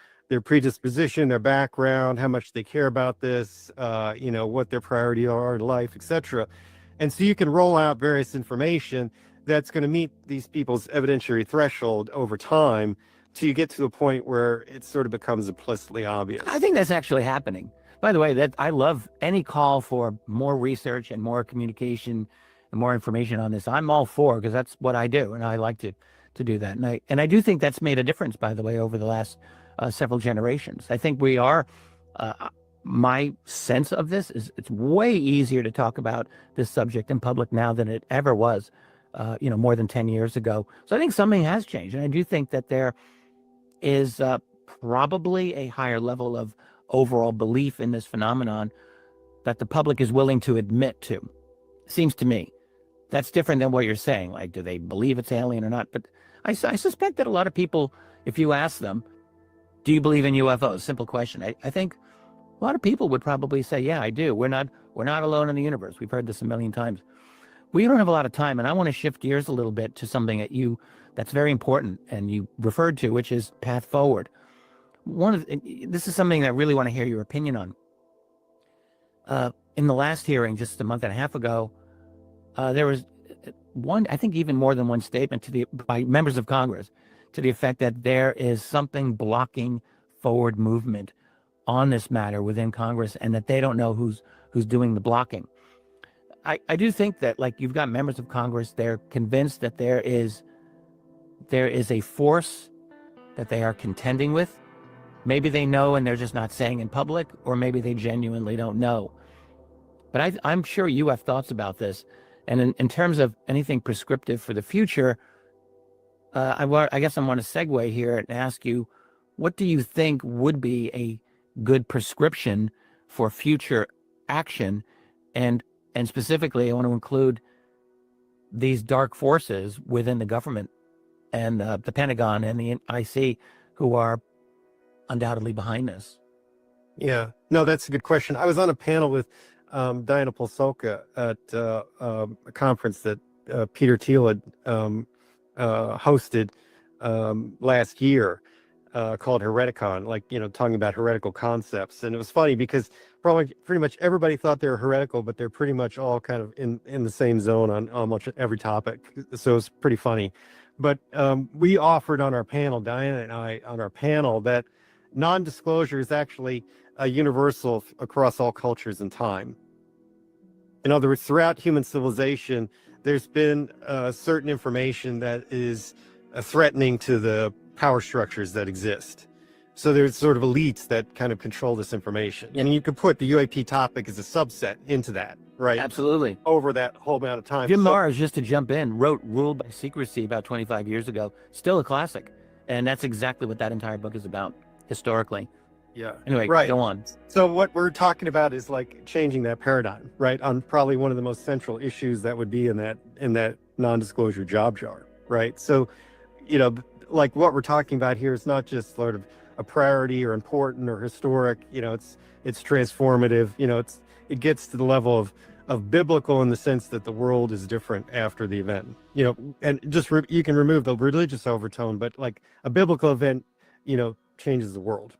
predisposition, their background, how much they care about this, what their priorities are in life, etc. And so you can roll out various information that's going to meet these people's evidentiary threshold over time till you get to a point where it sort of becomes implicitly obvious. I think that's actually happening. By the way, that I love any call for more research and more communication and more information on this. I'm all for, because that's what I do, and I like to do that. And I do think that's made a difference, by the way, over the last several generations. I think we are, my sense of this is it's way easier to talk about this subject in public now than it ever was, more than 10 years ago. So I think something has changed. And I do think that there is probably a higher level of overall belief in this phenomenon that the public is willing to admit to. Seems to me. That's different than what you're saying. Like, do they believe it's alien or not? But I suspect that a lot of people, if you ask them, do you believe in UFOs? Simple question. I think a lot of people would probably say, yeah, I do. We're not alone in the universe. We've heard this a million times. We don't have a lot of time, and I want to shift gears a little bit to something that's very important and you referred to, which is path forward. This is something that I really want to hear your opinion on. In the last hearing, just a month and a half ago, there was I think even more than one statement by members of Congress to the effect that there is something blocking forward movement on this matter within Congress, and that they don't know who's doing the blocking. I do think that, like, you've got members of Congress, they're convinced that there is a force that they are contending with. Maybe they know and they're just not saying in public, or maybe they genuinely don't know. But I'm sure you have thoughts about this. And in terms of anything prescriptive for the future, I guess I want to segue here and ask you, what do you think would be a good prescription for future action? And specifically, I want to include these dark forces within the government and the Pentagon and the IC, who are undoubtedly behind this. Yeah, no, that's a good question. I was on a panel with Diana Polsolka at a conference that Peter Thiel had hosted last year called Hereticon, like, talking about heretical concepts. And it was funny because probably pretty much everybody thought they were heretical, but they're pretty much all kind of in the same zone on almost every topic. So it's pretty funny. But we offered on our panel, Diana and I, on our panel, that non-disclosure is actually universal across all cultures and time. In other words, throughout human civilization, there's been certain information that is threatening to the power structures that exist. So there's sort of elites that kind of control this information. And you could put the UAP topic as a subset into that, right? Absolutely. Over that whole amount of time. Jim Marrs, just to jump in, wrote Ruled by Secrecy about 25 years ago. Still a classic. And that's exactly what that entire book is about, historically. Yeah. Anyway, right. Go on. So what we're talking about is like changing that paradigm, right? On probably one of the most central issues that would be in that non-disclosure job jar, right? So, like what we're talking about here is not just sort of a priority or important or historic, it's transformative, it gets to the level of biblical in the sense that the world is different after the event, and just you can remove the religious overtone, but like a biblical event, changes the world.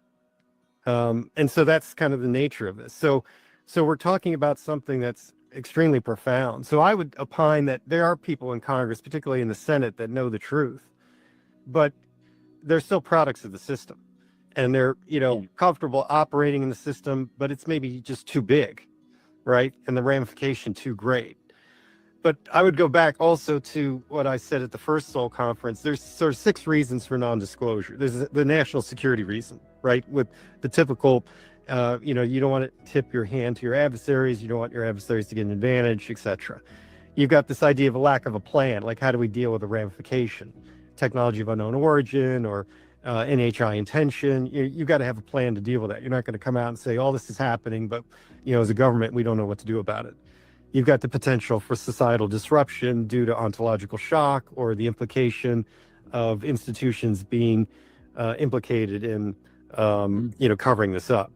And so that's kind of the nature of this. So we're talking about something that's extremely profound. So I would opine that there are people in Congress, particularly in the Senate, that know the truth, but they're still products of the system, and they're, comfortable operating in the system, but it's maybe just too big, right? And the ramification too great. But I would go back also to what I said at the first Seoul conference. There's sort of 6 reasons for non-disclosure. There's the national security reason, right? With the typical, you don't want to tip your hand to your adversaries. You don't want your adversaries to get an advantage, etc. You've got this idea of a lack of a plan. Like, how do we deal with a ramification? Technology of unknown origin or NHI intention. You've got to have a plan to deal with that. You're not going to come out and say, all this is happening, but, as a government, we don't know what to do about it. You've got the potential for societal disruption due to ontological shock or the implication of institutions being implicated in, covering this up.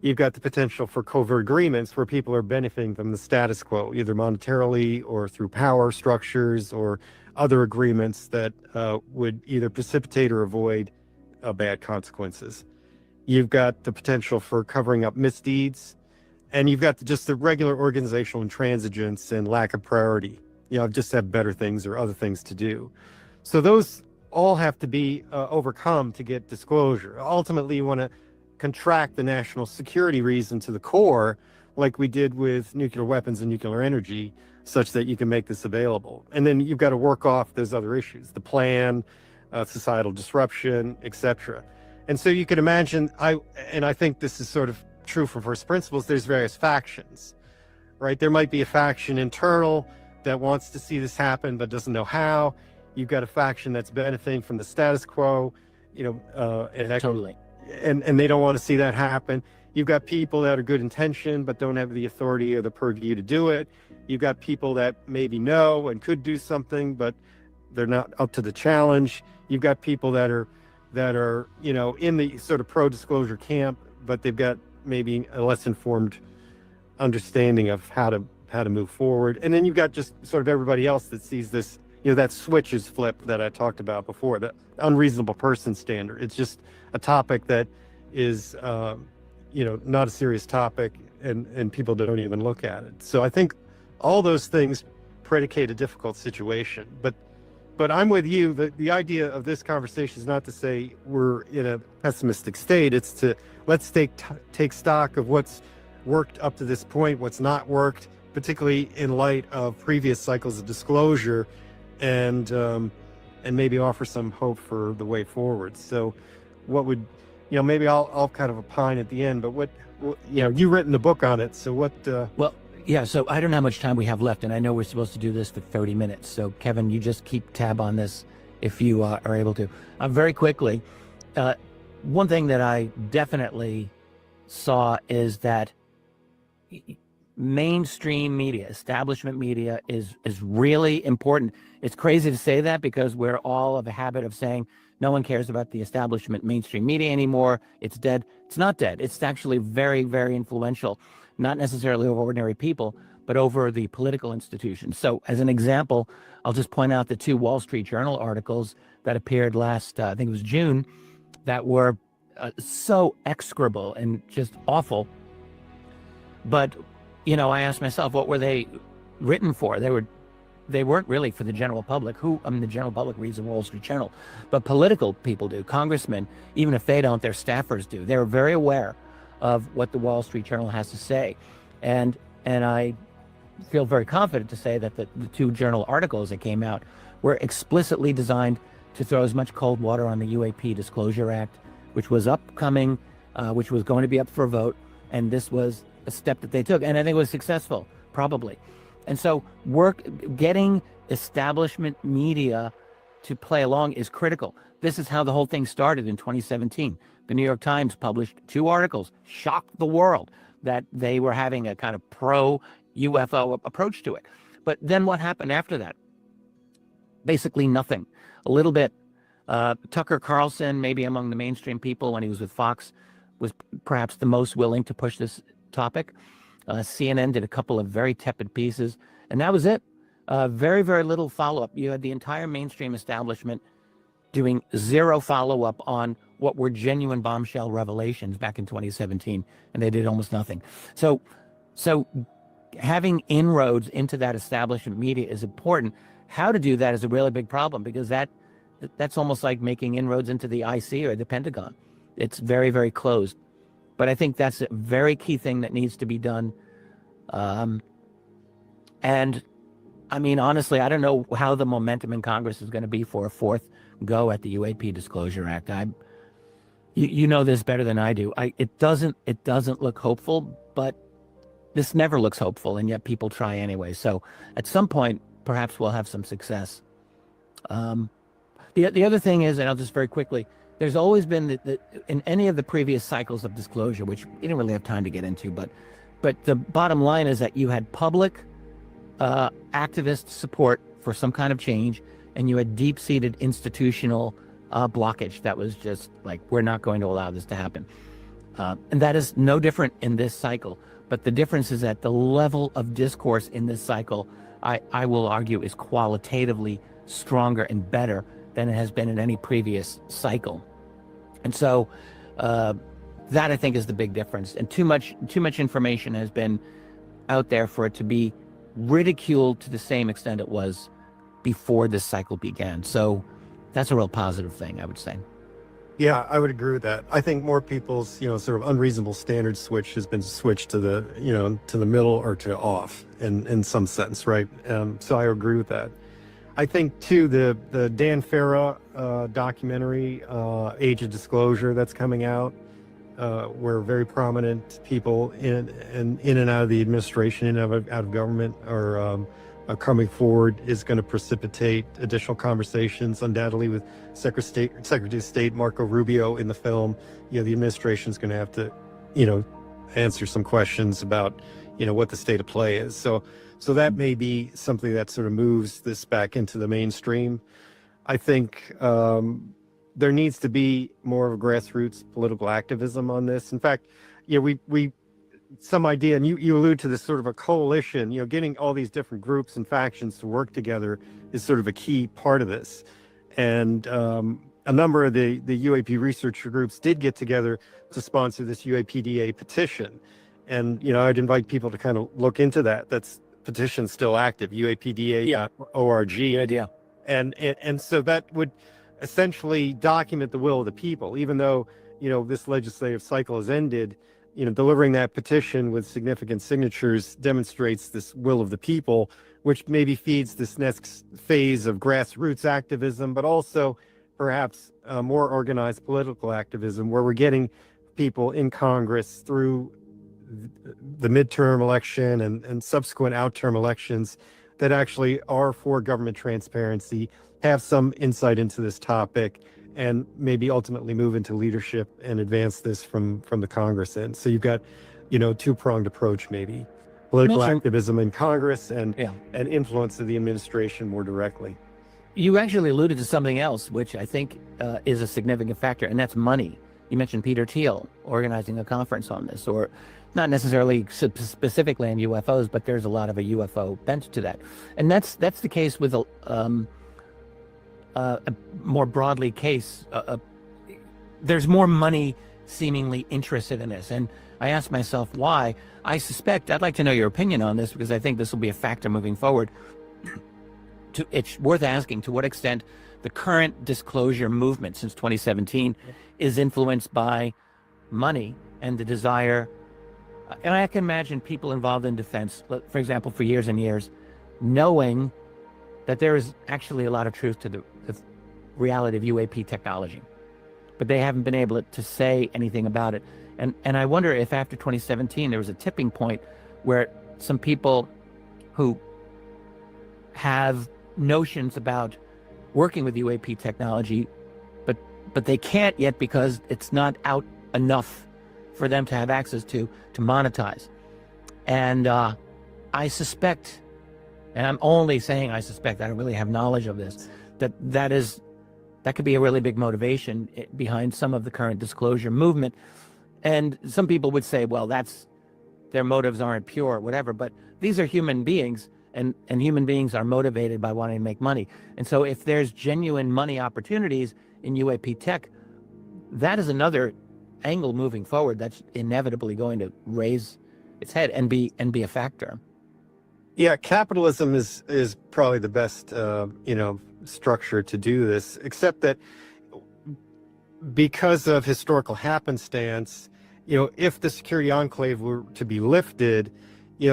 You've got the potential for covert agreements where people are benefiting from the status quo, either monetarily or through power structures or other agreements that would either precipitate or avoid bad consequences. You've got the potential for covering up misdeeds. And you've got just the regular organizational intransigence and lack of priority. Just have better things or other things to do. So those all have to be overcome to get disclosure. Ultimately, you want to contract the national security reason to the core, like we did with nuclear weapons and nuclear energy, such that you can make this available. And then you've got to work off those other issues, the plan, societal disruption, etc. And so you can imagine, I think this is sort of true for first principles, there's various factions, right? There might be a faction internal that wants to see this happen but doesn't know how. You've got a faction that's benefiting from the status quo, Totally. And they don't want to see that happen. You've got people that are good intention but don't have the authority or the purview to do it. You've got people that maybe know and could do something but they're not up to the challenge. You've got people that are in the sort of pro-disclosure camp, but they've got maybe a less informed understanding of how to how to move forward. And then you've got just sort of everybody else that sees this, that switch is flipped that I talked about before, the unreasonable person standard. It's just a topic that is, not a serious topic, and people don't even look at it. So I think all those things predicate a difficult situation. But I'm with you. The idea of this conversation is not to say we're in a pessimistic state. It's to let's take stock of what's worked up to this point, what's not worked, particularly in light of previous cycles of disclosure, and maybe offer some hope for the way forward. So what would, maybe I'll kind of opine at the end, but what you've written a book on it. So what, Well, yeah, so I don't know how much time we have left, and I know we're supposed to do this for 30 minutes. So Kevin, you just keep tab on this if you are able to. Very quickly, one thing that I definitely saw is that mainstream media, establishment media is really important. It's crazy to say that because we're all of a habit of saying no one cares about the establishment mainstream media anymore. It's dead. It's not dead. It's actually very, very influential, not necessarily over ordinary people, but over the political institutions. So as an example, I'll just point out the 2 Wall Street Journal articles that appeared last, I think it was June, that were so execrable and just awful. But, I asked myself, what were they written for? They weren't really for the general public. The general public reads the Wall Street Journal, but political people do. Congressmen, even if they don't, their staffers do. They're very aware of what the Wall Street Journal has to say. And I feel very confident to say that the 2 journal articles that came out were explicitly designed to throw as much cold water on the UAP Disclosure Act, which was upcoming, which was going to be up for a vote. And this was a step that they took. And I think it was successful, probably. And so getting establishment media to play along is critical. This is how the whole thing started in 2017. The New York Times published 2 articles, shocked the world that they were having a kind of pro-UFO approach to it. But then what happened after that? Basically nothing. A little bit. Tucker Carlson, maybe among the mainstream people when he was with Fox, was perhaps the most willing to push this topic. CNN did a couple of very tepid pieces, and that was it. Very, very little follow-up. You had the entire mainstream establishment doing 0 follow-up on what were genuine bombshell revelations back in 2017, and they did almost nothing. So having inroads into that establishment media is important. How to do that is a really big problem, because that's almost like making inroads into the IC or the Pentagon. It's very, very closed. But I think that's a very key thing that needs to be done. And I mean, honestly, I don't know how the momentum in Congress is going to be for a 4th go at the UAP Disclosure Act. You know this better than I do. It doesn't look hopeful, but this never looks hopeful, and yet people try anyway. So at some point, perhaps we'll have some success. The other thing is, and I'll just very quickly, there's always been in any of the previous cycles of disclosure, which we didn't really have time to get into, but the bottom line is that you had public activist support for some kind of change, and you had deep-seated institutional blockage that was just like, we're not going to allow this to happen. And that is no different in this cycle. But the difference is that the level of discourse in this cycle, I will argue, is qualitatively stronger and better than it has been in any previous cycle. And so that, I think, is the big difference. And too much information has been out there for it to be ridiculed to the same extent it was before this cycle began. So that's a real positive thing, I would say. Yeah, I would agree with that. I think more people's, sort of unreasonable standard switch has been switched to the, to the middle or to off in some sense, right? So I agree with that. I think too, the Dan Farah documentary, Age of Disclosure, that's coming out, where very prominent people in and out of the administration, in and out of government are coming forward, is going to precipitate additional conversations, undoubtedly, with Secretary of State Marco Rubio in the film. The administration is going to have to, answer some questions about, what the state of play is. So that may be something that sort of moves this back into the mainstream. I think there needs to be more of a grassroots political activism on this. In fact, we some idea, and you allude to this sort of a coalition, getting all these different groups and factions to work together is sort of a key part of this. And a number of the UAP researcher groups did get together to sponsor this UAPDA petition. And, I'd invite people to kind of look into that. That's petition's still active, uapda.org. Good idea. And so that would essentially document the will of the people, even though, this legislative cycle has ended. Delivering that petition with significant signatures demonstrates this will of the people, which maybe feeds this next phase of grassroots activism, but also perhaps more organized political activism, where we're getting people in Congress through the midterm election and subsequent outterm elections that actually are for government transparency, have some insight into this topic, and maybe ultimately move into leadership and advance this from the Congress end. So you've got, two-pronged approach, maybe political activism in Congress and influence of the administration more directly. You actually alluded to something else, which I think is a significant factor, and that's money. You mentioned Peter Thiel organizing a conference on this, or not necessarily specifically on UFOs, but there's a lot of a UFO bent to that. And that's the case with a more broadly case. There's more money seemingly interested in this. And I asked myself why. I'd like to know your opinion on this, because I think this will be a factor moving forward. It's worth asking to what extent the current disclosure movement since 2017 is influenced by money and the desire. And I can imagine people involved in defense, for example, for years and years, knowing that there is actually a lot of truth to the reality of UAP technology, but they haven't been able to say anything about it. And I wonder if after 2017, there was a tipping point where some people who have notions about working with UAP technology, but they can't yet because it's not out enough for them to have access to monetize. And I suspect, and I'm only saying I suspect, I don't really have knowledge of this, that could be a really big motivation behind some of the current disclosure movement. And some people would say, well, their motives aren't pure, whatever, but these are human beings, and human beings are motivated by wanting to make money. And so if there's genuine money opportunities in UAP tech, that is another angle moving forward that's inevitably going to raise its head and be a factor. Yeah, capitalism is probably the best structure to do this, except that because of historical happenstance, if the security enclave were to be lifted,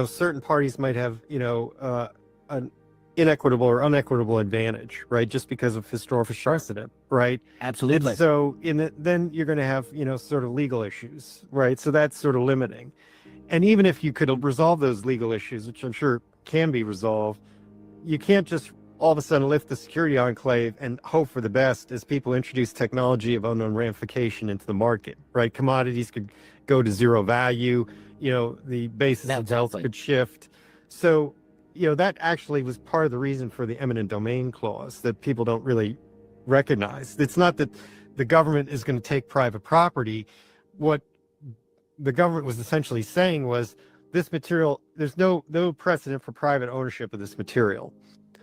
certain parties might have an inequitable or unequitable advantage, right? Just because of historical precedent, right? Absolutely. And so then you're going to have sort of legal issues, right? So that's sort of limiting. And even if you could resolve those legal issues, which I'm sure can be resolved, you can't just all of a sudden lift the security enclave and hope for the best as people introduce technology of unknown ramification into the market, right? Commodities could go to zero value, the basis of wealth could shift. So, that actually was part of the reason for the eminent domain clause that people don't really recognize. It's not that the government is going to take private property. What the government was essentially saying was, this material, there's no precedent for private ownership of this material.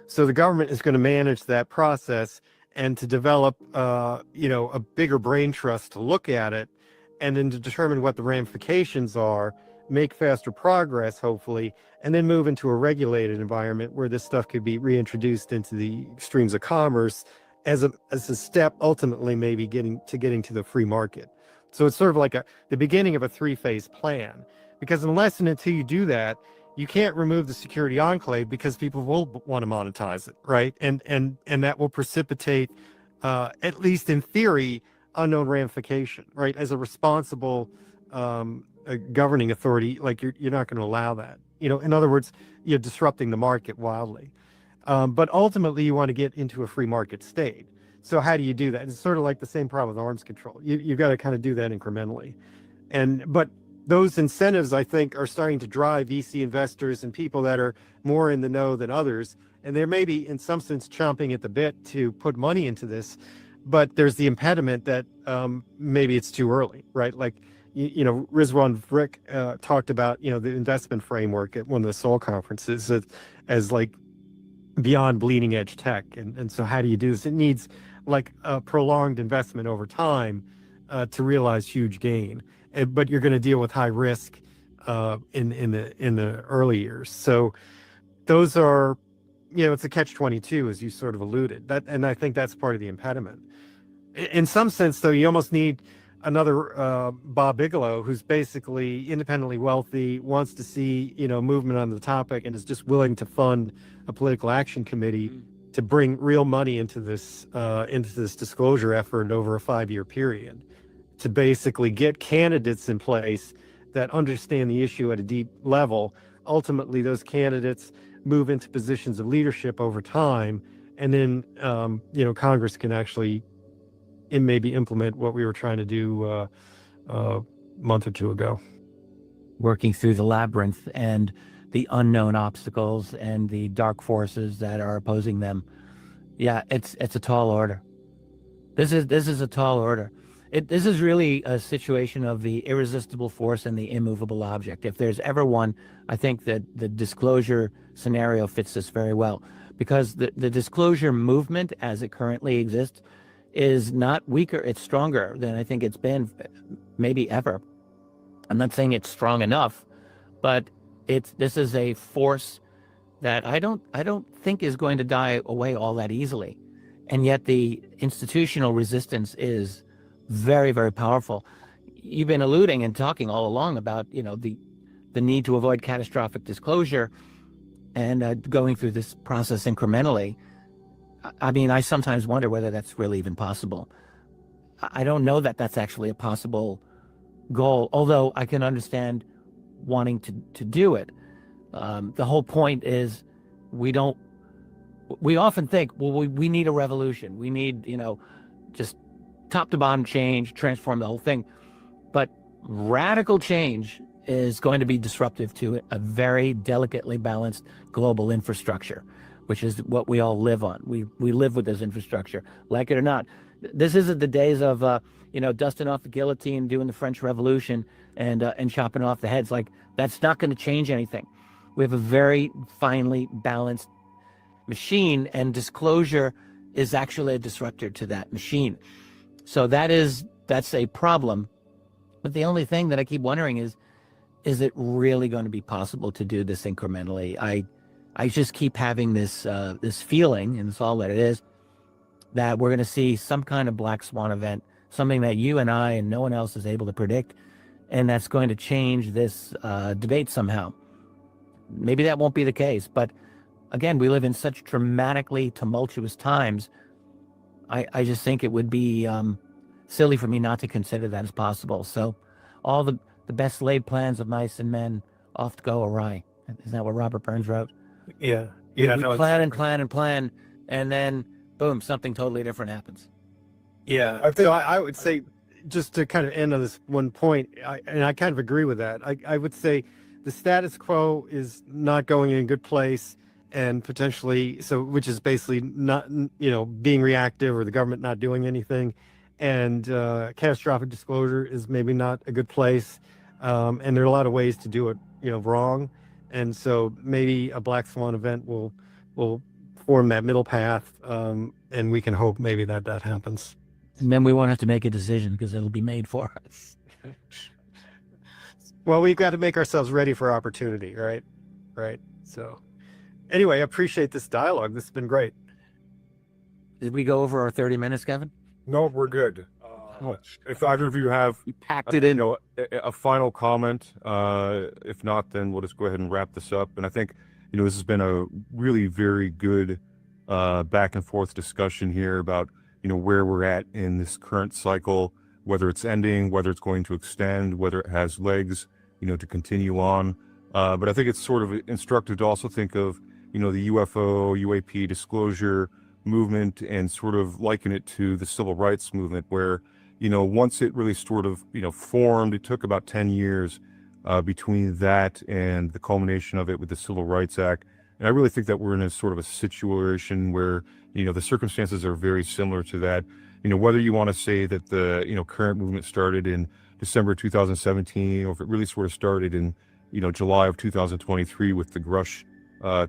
So the government is going to manage that process and to develop, a bigger brain trust to look at it, and then to determine what the ramifications are, make faster progress, hopefully, and then move into a regulated environment where this stuff could be reintroduced into the streams of commerce as a step, ultimately, maybe getting to the free market. So it's sort of like the beginning of a three-phase plan, because unless and until you do that, you can't remove the security enclave, because people will want to monetize it, right? And that will precipitate, at least in theory, unknown ramification, right? As a responsible governing authority, like you're not going to allow that. In other words, you're disrupting the market wildly. But ultimately, you want to get into a free market state. So how do you do that? It's sort of like the same problem with arms control. You've got to kind of do that incrementally. But those incentives, I think, are starting to drive VC investors and people that are more in the know than others. And they're maybe, in some sense, chomping at the bit to put money into this. But there's the impediment that maybe it's too early, right? Like, Rizwan Frick talked about, the investment framework at one of the Seoul conferences as like beyond bleeding edge tech. And so how do you do this? It needs like a prolonged investment over time to realize huge gain. But you're going to deal with high risk in the early years. So those are, it's a catch-22, as you sort of alluded. And I think that's part of the impediment. In some sense, though, you almost need another Bob Bigelow, who's basically independently wealthy, wants to see movement on the topic, and is just willing to fund a political action committee to bring real money into this disclosure effort over a 5-year period, to basically get candidates in place that understand the issue at a deep level. Ultimately, those candidates move into positions of leadership over time, and then Congress can actually maybe implement what we were trying to do a month or two ago. Working through the labyrinth and the unknown obstacles and the dark forces that are opposing them. Yeah, it's a tall order. This is a tall order. This is really a situation of the irresistible force and the immovable object. If there's ever one, I think that the disclosure scenario fits this very well, because the disclosure movement as it currently exists is not weaker, it's stronger than I think it's been maybe ever. I'm not saying it's strong enough, but this is a force that I don't think is going to die away all that easily. And yet the institutional resistance is very, very powerful. You've been alluding and talking all along about, the need to avoid catastrophic disclosure and going through this process incrementally. I mean, I sometimes wonder whether that's really even possible. I don't know that that's actually a possible goal, although I can understand wanting to do it. The whole point is we often think, well, we need a revolution. We need, just top to bottom change, transform the whole thing. But radical change is going to be disruptive to a very delicately balanced global infrastructure, which is what we all live on. We live with this infrastructure, like it or not. This isn't the days of, dusting off the guillotine, doing the French Revolution and chopping off the heads. Like, that's not going to change anything. We have a very finely balanced machine, and disclosure is actually a disruptor to that machine. So that's a problem. But the only thing that I keep wondering is it really going to be possible to do this incrementally? I just keep having this feeling, and it's all that it is, that we're going to see some kind of black swan event, something that you and I and no one else is able to predict, and that's going to change this debate somehow. Maybe that won't be the case, but again, we live in such dramatically tumultuous times. I just think it would be silly for me not to consider that as possible. So all the best laid plans of mice and men oft go awry. Isn't that what Robert Burns wrote? Yeah. We plan and plan and plan, and then boom, something totally different happens. Yeah. I would say, just to kind of end on this one point, and I kind of agree with that. I would say the status quo is not going in a good place, and potentially, which is basically not, being reactive or the government not doing anything, and catastrophic disclosure is maybe not a good place, and there are a lot of ways to do it, wrong, and so maybe a black swan event will form that middle path, and we can hope maybe that happens. And then we won't have to make a decision because it'll be made for us. Well, we've got to make ourselves ready for opportunity, right? So anyway, I appreciate this dialogue. This has been great. Did we go over our 30 minutes, Kevin? No, we're good. If either of you have packed it in, a final comment, if not, then we'll just go ahead and wrap this up. And I think, this has been a really very good back and forth discussion here about, where we're at in this current cycle, whether it's ending, whether it's going to extend, whether it has legs, to continue on. But I think it's sort of instructive to also think of, the UFO, UAP disclosure movement and sort of liken it to the civil rights movement where, once it really sort of, formed, it took about 10 years between that and the culmination of it with the Civil Rights Act. And I really think that we're in a sort of a situation where, the circumstances are very similar to that. Whether you want to say that the, current movement started in December 2017, or if it really sort of started in, July of 2023 with the Grush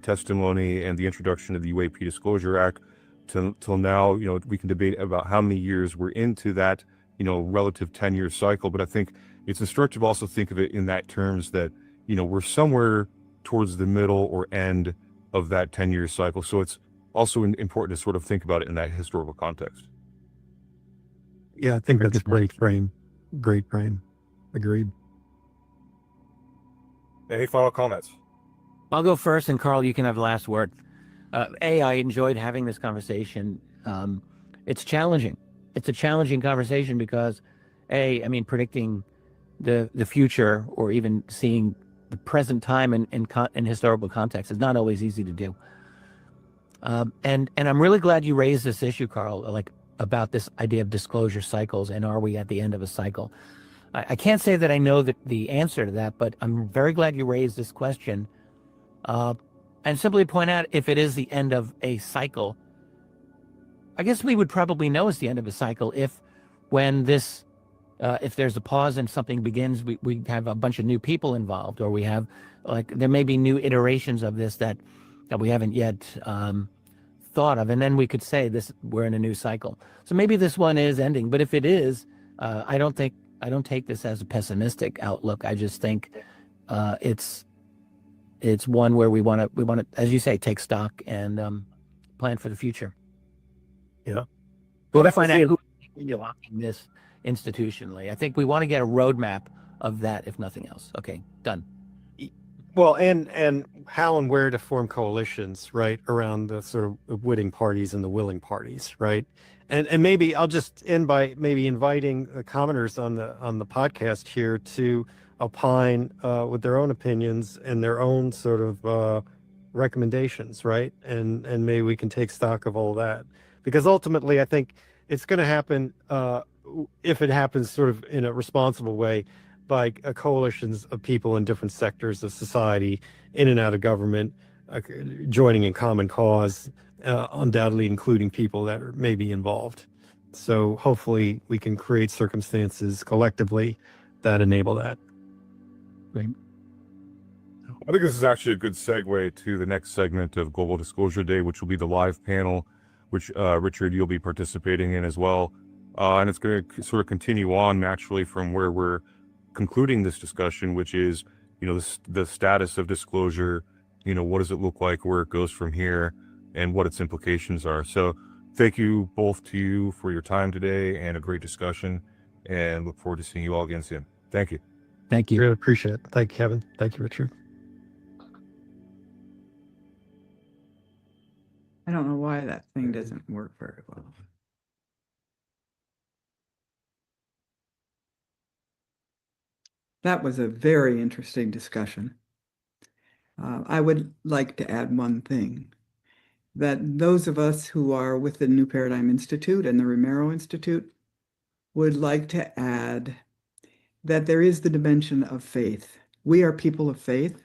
testimony and the introduction of the UAP Disclosure Act, till now, we can debate about how many years we're into that, relative 10-year cycle. But I think it's instructive to also think of it in that terms that, we're somewhere towards the middle or end of that 10-year cycle. So it's also important to sort of think about it in that historical context. Yeah, I think that's a great frame. Great frame. Agreed. Any final comments? I'll go first, and Carl, you can have the last word. I enjoyed having this conversation. It's challenging. It's a challenging conversation because, predicting the future or even seeing the present time in historical context is not always easy to do. And I'm really glad you raised this issue, Carl, about this idea of disclosure cycles, and are we at the end of a cycle? I can't say that I know the answer to that, but I'm very glad you raised this question. And simply point out, if it is the end of a cycle, I guess we would probably know it's the end of a cycle if there's a pause and something begins, we have a bunch of new people involved, or we have, there may be new iterations of this that we haven't yet thought of, and then we could say we're in a new cycle. So maybe this one is ending, but if it is, I don't take this as a pessimistic outlook. I just think it's one where we want to, as you say, take stock and plan for the future. Yeah. We'll find out who's unlocking this institutionally. I think we want to get a roadmap of that, if nothing else. Okay, done. Well, and how and where to form coalitions, right, around the sort of witting parties and the willing parties, right? And maybe I'll just end by maybe inviting the commenters on the podcast here to opine with their own opinions and their own sort of recommendations, right? And maybe we can take stock of all that, because ultimately I think it's going to happen, if it happens sort of in a responsible way, by coalitions of people in different sectors of society, in and out of government, joining in common cause, undoubtedly including people that are maybe involved. So hopefully we can create circumstances collectively that enable that. Great. I think this is actually a good segue to the next segment of Global Disclosure Day, which will be the live panel, which Richard, you'll be participating in as well. And it's going to sort of continue on naturally from where we're concluding this discussion, which is, the status of disclosure, what does it look like, where it goes from here, and what its implications are. So thank you both to you for your time today and a great discussion, and look forward to seeing you all again soon. Thank you. Thank you. Really appreciate it. Thank you, Kevin. Thank you, Richard. I don't know why that thing doesn't work very well. That was a very interesting discussion. I would like to add one thing, that those of us who are with the New Paradigm Institute and the Romero Institute would like to add that there is the dimension of faith. We are people of faith.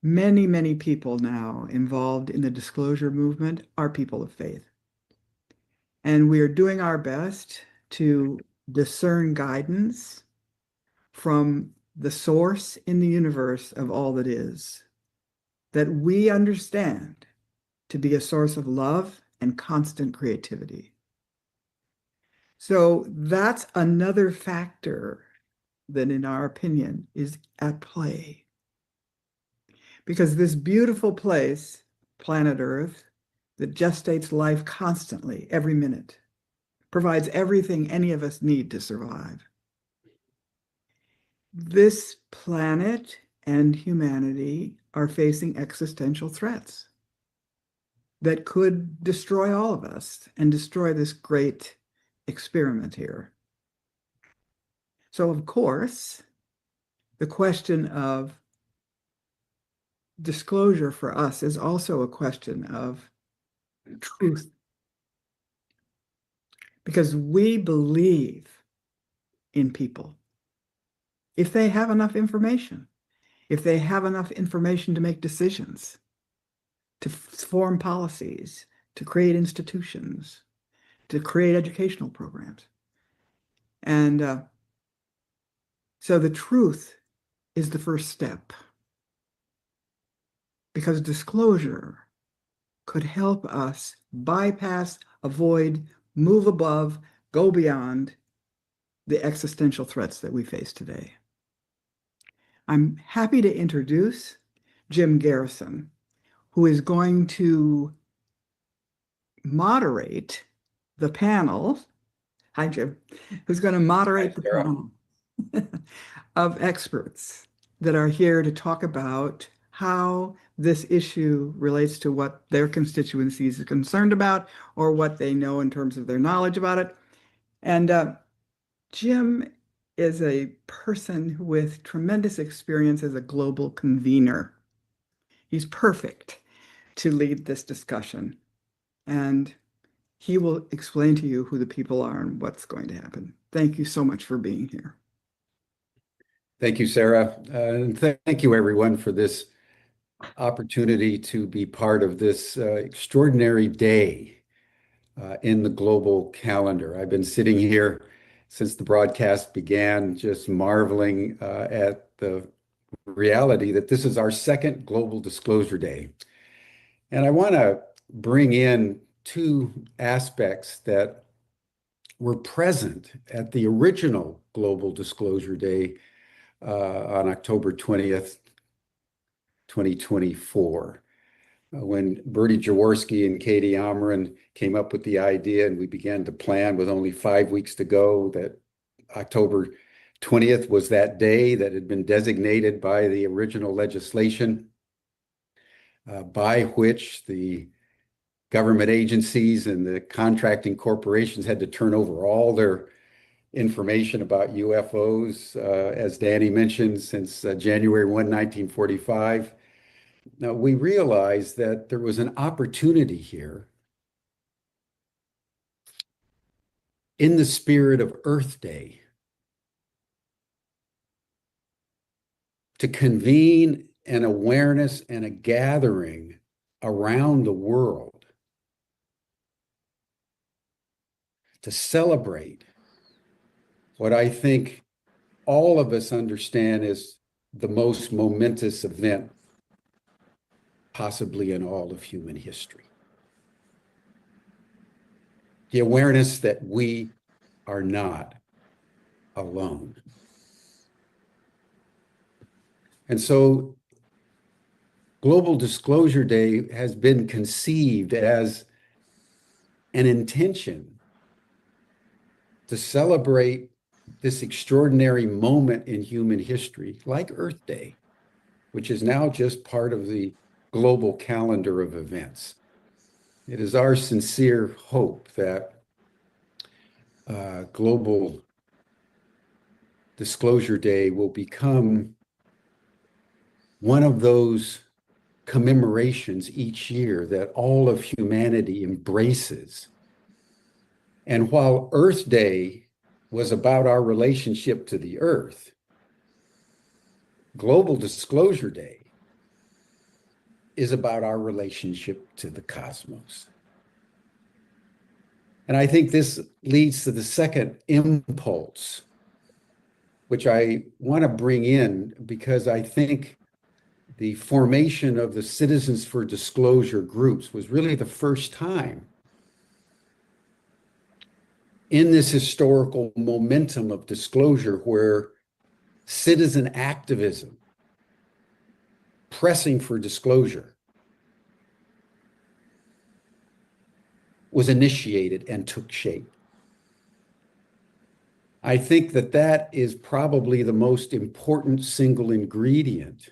Many, many people now involved in the disclosure movement are people of faith. And we are doing our best to discern guidance from the source in the universe of all that is, that we understand to be a source of love and constant creativity. So that's another factor that, in our opinion, is at play. Because this beautiful place, planet Earth, that gestates life constantly, every minute, provides everything any of us need to survive. This planet and humanity are facing existential threats that could destroy all of us and destroy this great experiment here. So, of course, the question of disclosure for us is also a question of truth, because we believe in people. If they have enough information, if they have enough information to make decisions, to form policies, to create institutions, to create educational programs. And So the truth is the first step, because disclosure could help us bypass, avoid, move above, go beyond the existential threats that we face today. I'm happy to introduce Jim Garrison, who is going to moderate the panel. Hi, Jim. Who's going to moderate the panel of experts that are here to talk about how this issue relates to what their constituencies are concerned about or what they know in terms of their knowledge about it. And Jim is a person with tremendous experience as a global convener. He's perfect to lead this discussion. And he will explain to you who the people are and what's going to happen. Thank you so much for being here. Thank you, Sarah. And thank you, everyone, for this opportunity to be part of this extraordinary day in the global calendar. I've been sitting here since the broadcast began, just marveling at the reality that this is our second Global Disclosure Day. And I want to bring in two aspects that were present at the original Global Disclosure Day on October 20th, 2024, when Bertie Jaworski and Katie Amron came up with the idea, and we began to plan with only 5 weeks to go, that October 20th was that day that had been designated by the original legislation by which the government agencies and the contracting corporations had to turn over all their information about UFOs, as Danny mentioned, since January 1, 1945. Now, we realized that there was an opportunity here in the spirit of Earth Day to convene an awareness and a gathering around the world to celebrate what I think all of us understand is the most momentous event possibly in all of human history. The awareness that we are not alone. And so Global Disclosure Day has been conceived as an intention to celebrate this extraordinary moment in human history, like Earth Day, which is now just part of the global calendar of events. It is our sincere hope that Global Disclosure Day will become one of those commemorations each year that all of humanity embraces. And while Earth Day was about our relationship to the Earth, Global Disclosure Day is about our relationship to the cosmos. And I think this leads to the second impulse, which I want to bring in because I think the formation of the Citizens for Disclosure groups was really the first time in this historical momentum of disclosure where citizen activism, pressing for disclosure, was initiated and took shape. I think that that is probably the most important single ingredient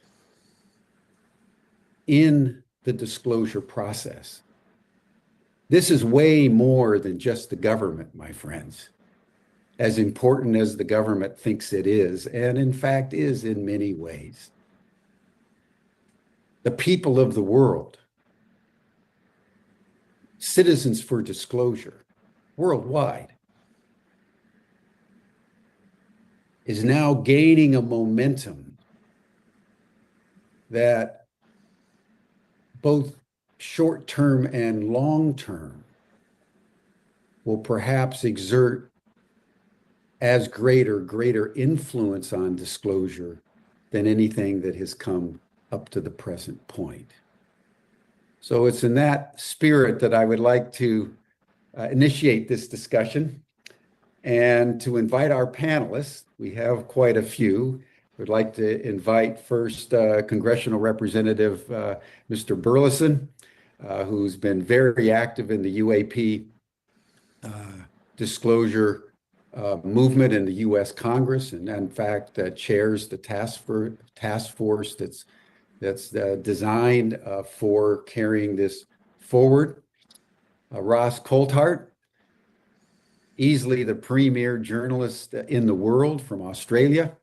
in the disclosure process. This is way more than just the government, my friends, as important as the government thinks it is, and in fact is in many ways. The people of the world, Citizens for Disclosure, worldwide, is now gaining a momentum that both short-term and long-term will perhaps exert as greater influence on disclosure than anything that has come up to the present point. So it's in that spirit that I would like to initiate this discussion and to invite our panelists. We have quite a few. We'd like to invite first Congressional Representative Mr. Burleson, who's been very active in the UAP disclosure movement in the U.S. Congress, and in fact chairs the task force that's designed for carrying this forward. Ross Coulthart, easily the premier journalist in the world from Australia,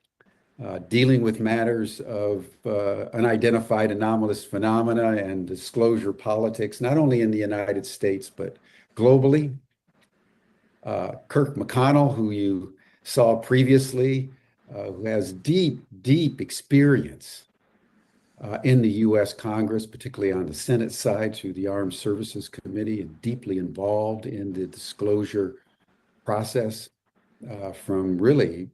dealing with matters of unidentified anomalous phenomena and disclosure politics, not only in the United States, but globally. Kirk McConnell, who you saw previously, who has deep experience in the U.S. Congress, particularly on the Senate side through the Armed Services Committee, and deeply involved in the disclosure process from really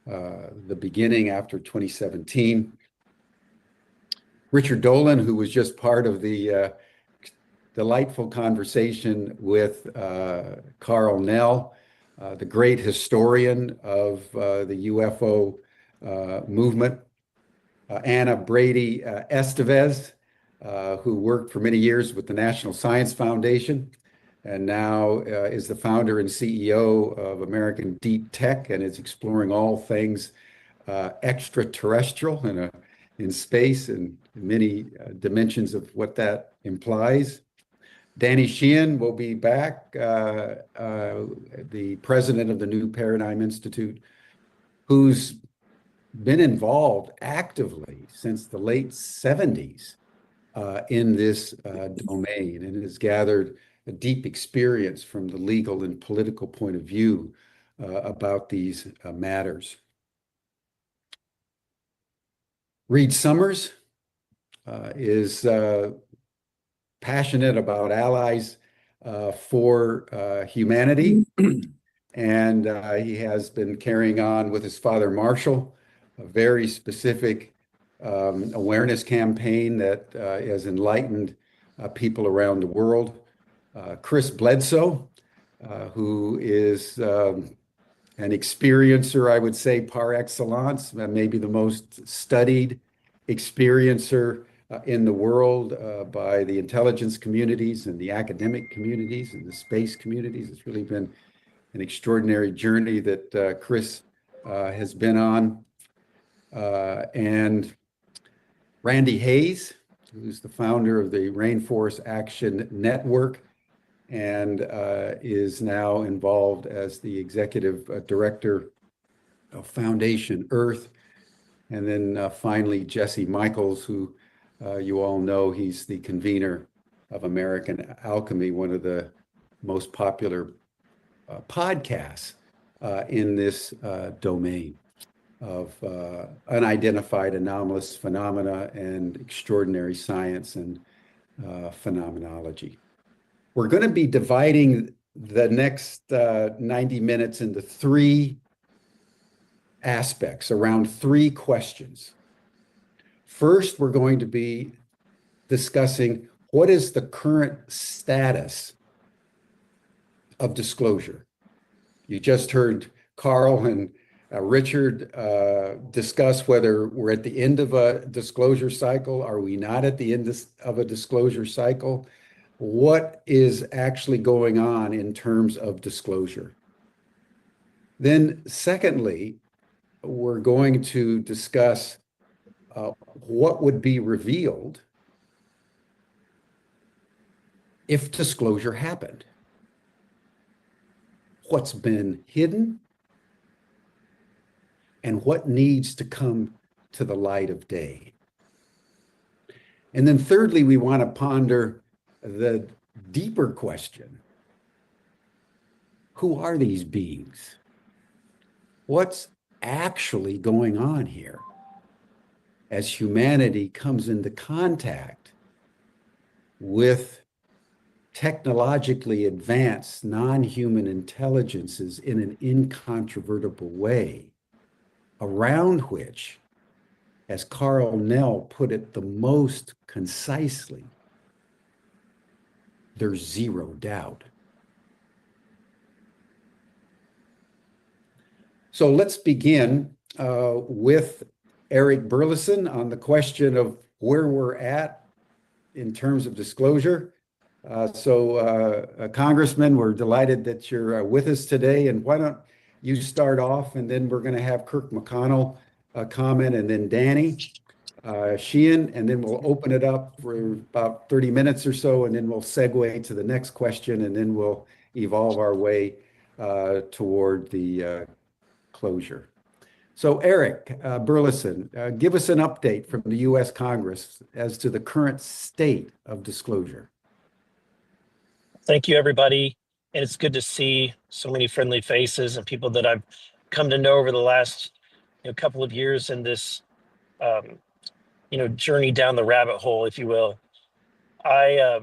the beginning after 2017. Richard Dolan, who was just part of the delightful conversation with Carl Nell, the great historian of the UFO movement. Anna Brady Estevez, who worked for many years with the National Science Foundation and now is the founder and CEO of American Deep Tech and is exploring all things extraterrestrial in space and many dimensions of what that implies. Danny Sheehan will be back, the president of the New Paradigm Institute, who's been involved actively since the late 70s in this domain and has gathered a deep experience from the legal and political point of view about these matters. Reed Summers is passionate about allies for humanity, and he has been carrying on with his father Marshall, a very specific awareness campaign that has enlightened people around the world. Chris Bledsoe, who is an experiencer, I would say, par excellence, maybe the most studied experiencer in the world by the intelligence communities and the academic communities and the space communities. It's really been an extraordinary journey that Chris has been on. And Randy Hayes, who's the founder of the Rainforest Action Network and is now involved as the executive director of Foundation Earth. And then finally, Jesse Michaels, who you all know, he's the convener of American Alchemy, one of the most popular podcasts in this domain of unidentified anomalous phenomena and extraordinary science and phenomenology. We're going to be dividing the next 90 minutes into three aspects around three questions. First, we're going to be discussing what is the current status of disclosure. You just heard Carl and Richard discuss whether we're at the end of a disclosure cycle. Are we not at the end of a disclosure cycle? What is actually going on in terms of disclosure? Then secondly, we're going to discuss what would be revealed if disclosure happened. What's been hidden and what needs to come to the light of day. And then thirdly, we want to ponder the deeper question: who are these beings? What's actually going on here as humanity comes into contact with technologically advanced non-human intelligences in an incontrovertible way, around which, as Carl Nell put it the most concisely, there's zero doubt. So let's begin with Eric Burleson on the question of where we're at in terms of disclosure. Congressman, we're delighted that you're with us today. And why don't you start off, and then we're going to have Kirk McConnell comment, and then Danny Sheehan, and then we'll open it up for about 30 minutes or so, and then we'll segue to the next question, and then we'll evolve our way toward the closure. So Eric Burleson, give us an update from the U.S. Congress as to the current state of disclosure. Thank you, everybody. And it's good to see so many friendly faces and people that I've come to know over the last couple of years in this journey down the rabbit hole, if you will. I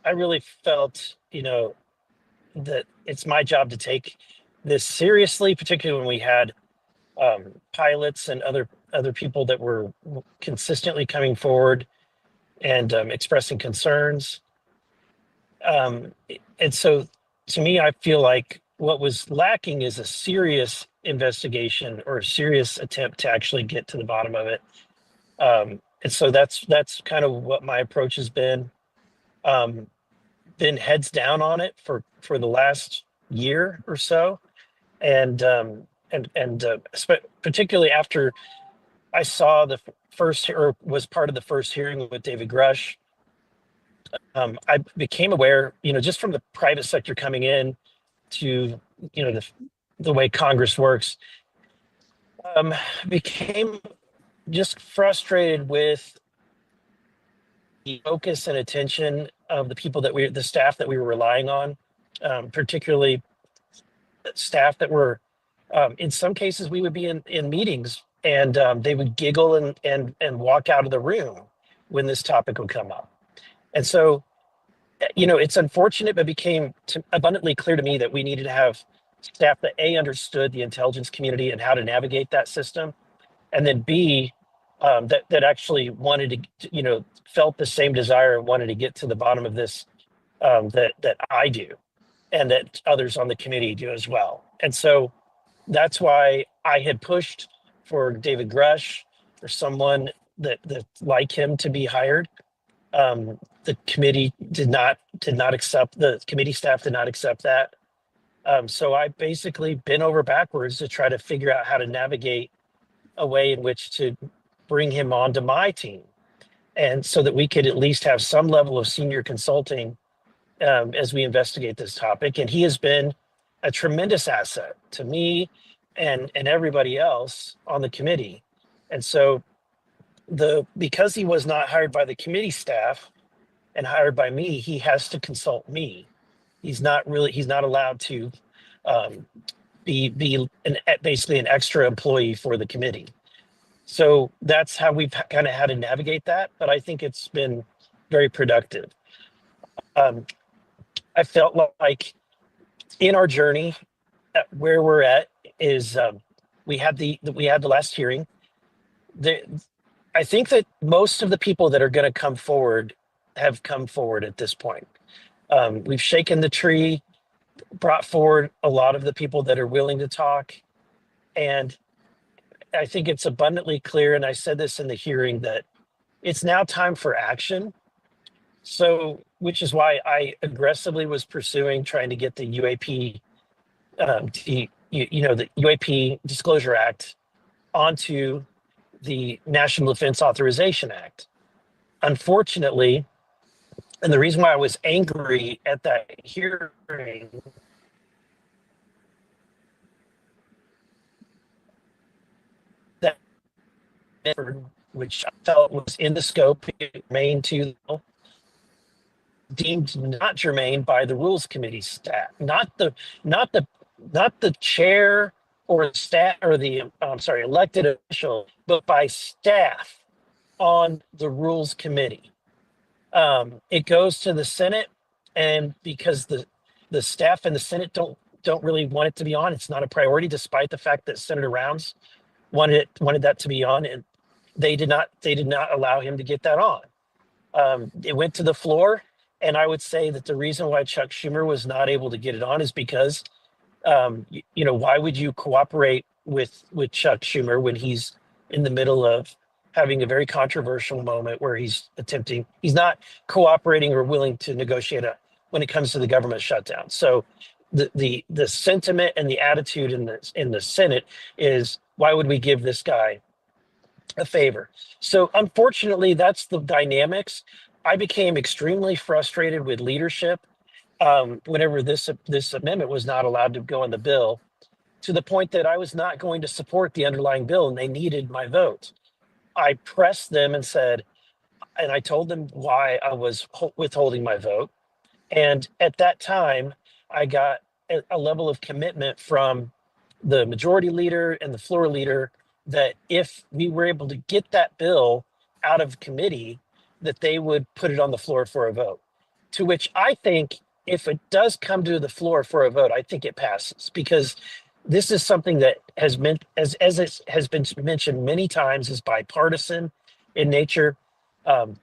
really felt that it's my job to take this seriously, particularly when we had pilots and other people that were consistently coming forward and expressing concerns. And so to me, I feel like what was lacking is a serious investigation or a serious attempt to actually get to the bottom of it. And so that's kind of what my approach has been. Been heads down on it for the last year or so. And particularly after I saw the first, or was part of the first hearing with David Grush, I became aware, just from the private sector coming in to, the way Congress works, became just frustrated with the focus and attention of the people the staff that we were relying on, particularly staff that were, in some cases, we would be in meetings and they would giggle and walk out of the room when this topic would come up. And so, it's unfortunate, but became abundantly clear to me that we needed to have staff that understood the intelligence community and how to navigate that system, and then B, that actually wanted to, felt the same desire and wanted to get to the bottom of this, that I do, and that others on the committee do as well. And so that's why I had pushed for David Grush, for someone that like him to be hired. The committee did not accept, the committee staff did not accept that. So I basically bent over backwards to try to figure out how to navigate a way in which to bring him onto my team, and so that we could at least have some level of senior consulting as we investigate this topic. And he has been a tremendous asset to me and everybody else on the committee. And so because he was not hired by the committee staff and hired by me, he has to consult me. He's not allowed to be basically an extra employee for the committee. So that's how we've kind of had to navigate that, but I think it's been very productive. I felt like in our journey, where we're at is we had the last hearing. I think that most of the people that are going to come forward have come forward at this point. We've shaken the tree, brought forward a lot of the people that are willing to talk, and I think it's abundantly clear, and I said this in the hearing, that it's now time for action. So, which is why I aggressively was pursuing trying to get the UAP, the UAP Disclosure Act onto the National Defense Authorization Act. Unfortunately, and the reason why I was angry at that hearing which I felt was in the scope, germane to, deemed not germane by the Rules Committee staff, not the chair or staff or the elected official, but by staff on the Rules Committee. It goes to the Senate and because the staff and the Senate don't really want it to be on. It's not a priority, despite the fact that Senator Rounds wanted that to be on, and they did not allow him to get that on. It went to the floor, and I would say that the reason why Chuck Schumer was not able to get it on is because why would you cooperate with Chuck Schumer when he's in the middle of having a very controversial moment where he's not cooperating or willing to negotiate when it comes to the government shutdown. So the sentiment and the attitude in the Senate is, why would we give this guy a favor? So unfortunately, that's the dynamics. I became extremely frustrated with leadership whenever this amendment was not allowed to go in the bill, to the point that I was not going to support the underlying bill, and they needed my vote. I pressed them and I told them why I was withholding my vote. And at that time, I got a level of commitment from the majority leader and the floor leader that if we were able to get that bill out of committee, that they would put it on the floor for a vote. To which I think, if it does come to the floor for a vote, I think it passes, because this is something that has been, as it has been mentioned many times, is bipartisan in nature.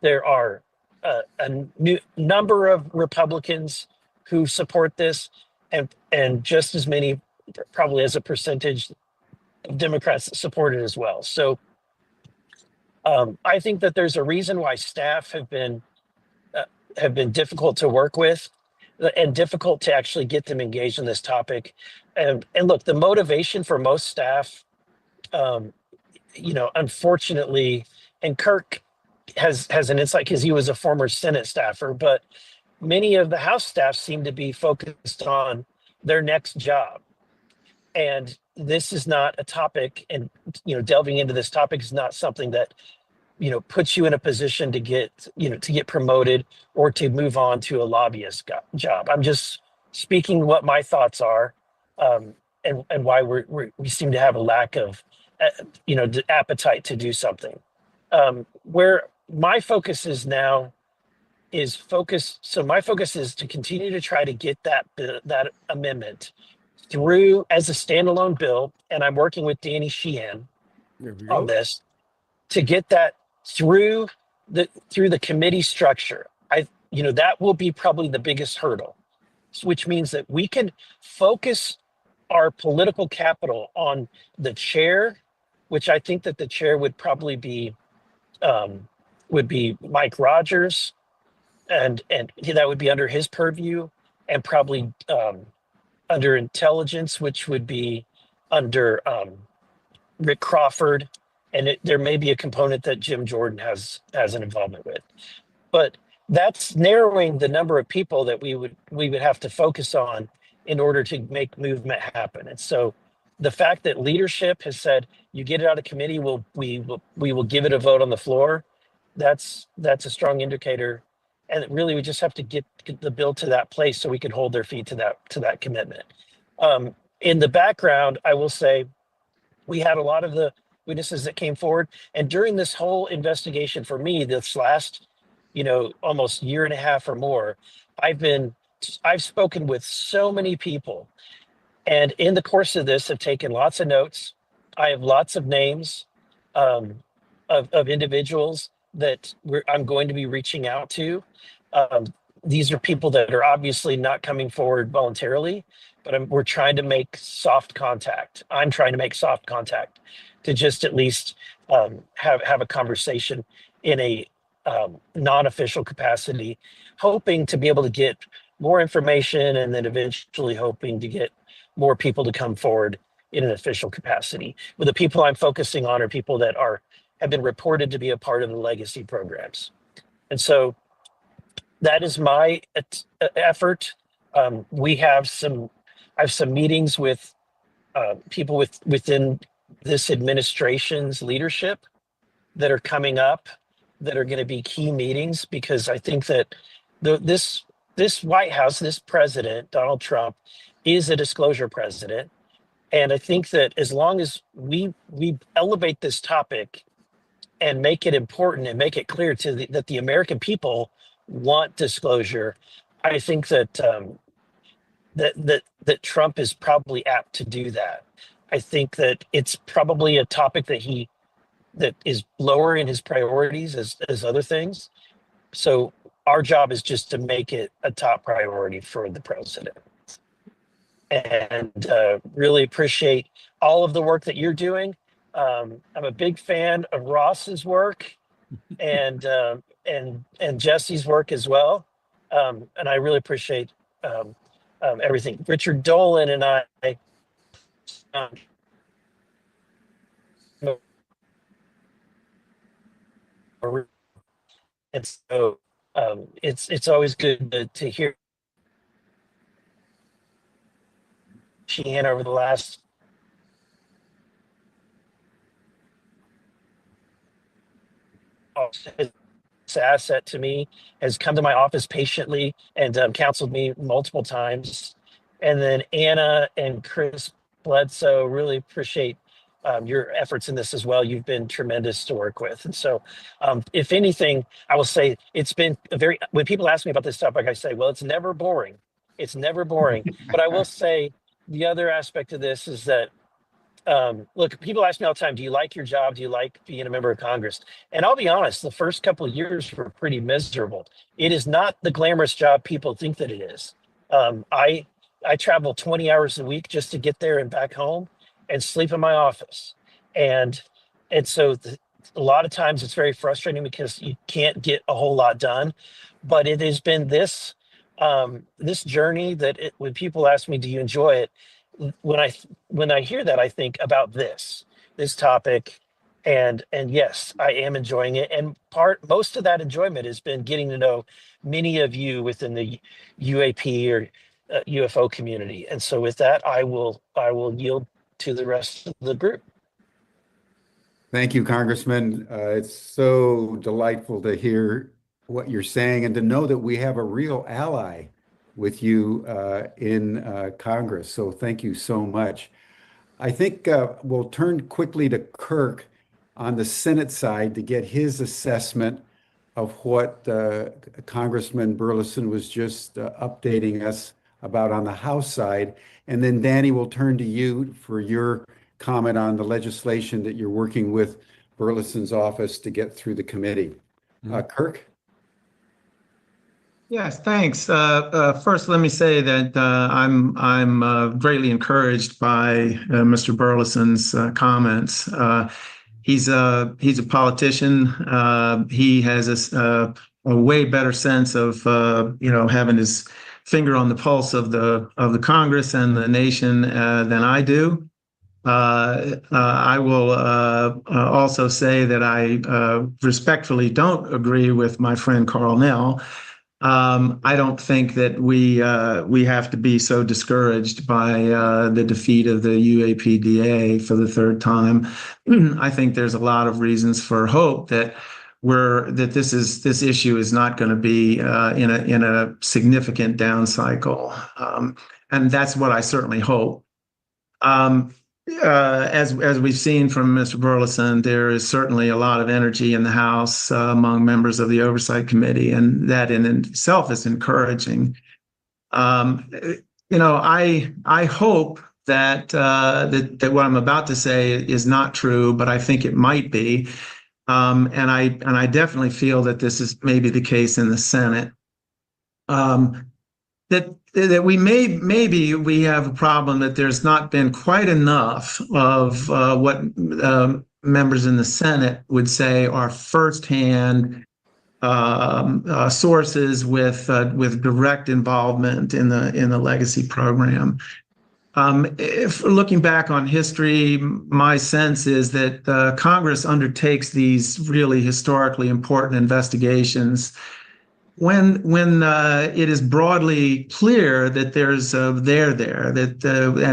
There are a new number of Republicans who support this, and just as many, probably as a percentage, of Democrats that support it as well. So I think that there's a reason why staff have been difficult to work with, and difficult to actually get them engaged in this topic. And look, the motivation for most staff, unfortunately, and Kirk has an insight because he was a former Senate staffer, but many of the House staff seem to be focused on their next job. And this is not a topic, and delving into this topic is not something that puts you in a position to get promoted or to move on to a lobbyist job. I'm just speaking what my thoughts are, and why we seem to have a lack of the appetite to do something. Where my focus is now is my focus is to continue to try to get that amendment through as a standalone bill, and I'm working with Danny Sheehan on this to get that through the committee structure. That will be probably the biggest hurdle, which means that we can focus our political capital on the chair, which I think that the chair would probably be Mike Rogers, and that would be under his purview, and probably under intelligence, which would be under Rick Crawford, and there may be a component that Jim Jordan has an involvement with. But that's narrowing the number of people that we would have to focus on in order to make movement happen. And so the fact that leadership has said, you get it out of committee, we will give it a vote on the floor, that's a strong indicator. And really, we just have to get the bill to that place so we can hold their feet to that commitment. In the background, I will say, we had a lot of the witnesses that came forward, and during this whole investigation, for me, this last almost year and a half or more, I've spoken with so many people, and in the course of this, have taken lots of notes. I have lots of names of individuals that I'm going to be reaching out to. These are people that are obviously not coming forward voluntarily, but we're trying to make soft contact. I'm trying to make soft contact to just at least have a conversation in a non-official capacity, hoping to be able to get more information, and then eventually hoping to get more people to come forward in an official capacity. But the people I'm focusing on are people that have been reported to be a part of the legacy programs. And so that is my effort. I have some meetings with people within this administration's leadership that are coming up, that are going to be key meetings, because I think that this White House, this president, Donald Trump, is a disclosure president. And I think that as long as we elevate this topic and make it important and make it clear that the American people want disclosure, I think that that Trump is probably apt to do that. I think that it's probably a topic that is lower in his priorities as other things. So our job is just to make it a top priority for the president. And really appreciate all of the work that you're doing. I'm a big fan of Ross's work and Jesse's work as well. And I really appreciate everything. Richard Dolan and I. And so it's always good to hear Sheehan over the last asset to me, has come to my office patiently and counseled me multiple times. And then Anna and Chris Bledsoe, really appreciate your efforts in this as well. You've been tremendous to work with. And so if anything, I will say it's been when people ask me about this topic, I say, well, it's never boring. It's never boring. But I will say the other aspect of this is that look, people ask me all the time, do you like your job? Do you like being a member of Congress? And I'll be honest, the first couple of years were pretty miserable. It is not the glamorous job people think that it is. I travel 20 hours a week just to get there and back home and sleep in my office. And so a lot of times it's very frustrating because you can't get a whole lot done. But it has been this journey that when people ask me, do you enjoy it? When I hear that, I think about this topic, and yes, I am enjoying it. And most of that enjoyment has been getting to know many of you within the UAP or UFO community. And so with that, I will yield to the rest of the group. Thank you, Congressman. It's so delightful to hear what you're saying and to know that we have a real ally with you in Congress. So thank you so much. I think we'll turn quickly to Kirk on the Senate side to get his assessment of what Congressman Burleson was just updating us about on the House side. And then Danny, will turn to you for your comment on the legislation that you're working with Burleson's office to get through the committee. Kirk? Yes, thanks. First, let me say that I'm greatly encouraged by Mr. Burleson's comments. He's a politician. He has a way better sense of having his finger on the pulse of the Congress and the nation than I do. I will also say that I respectfully don't agree with my friend Carl Nell. I don't think that we have to be so discouraged by the defeat of the UAPDA for the third time. I think there's a lot of reasons for hope that this issue is not going to be in a significant down cycle, and that's what I certainly hope. As we've seen from Mr. Burleson, there is certainly a lot of energy in the House among members of the Oversight Committee, and that in itself is encouraging. I hope that what I'm about to say is not true, but I think it might be, and I definitely feel that this is maybe the case in the Senate. That we have a problem that there's not been quite enough of what members in the Senate would say are firsthand sources with direct involvement in the legacy program. If looking back on history, my sense is that Congress undertakes these really historically important investigations when it is broadly clear that there's and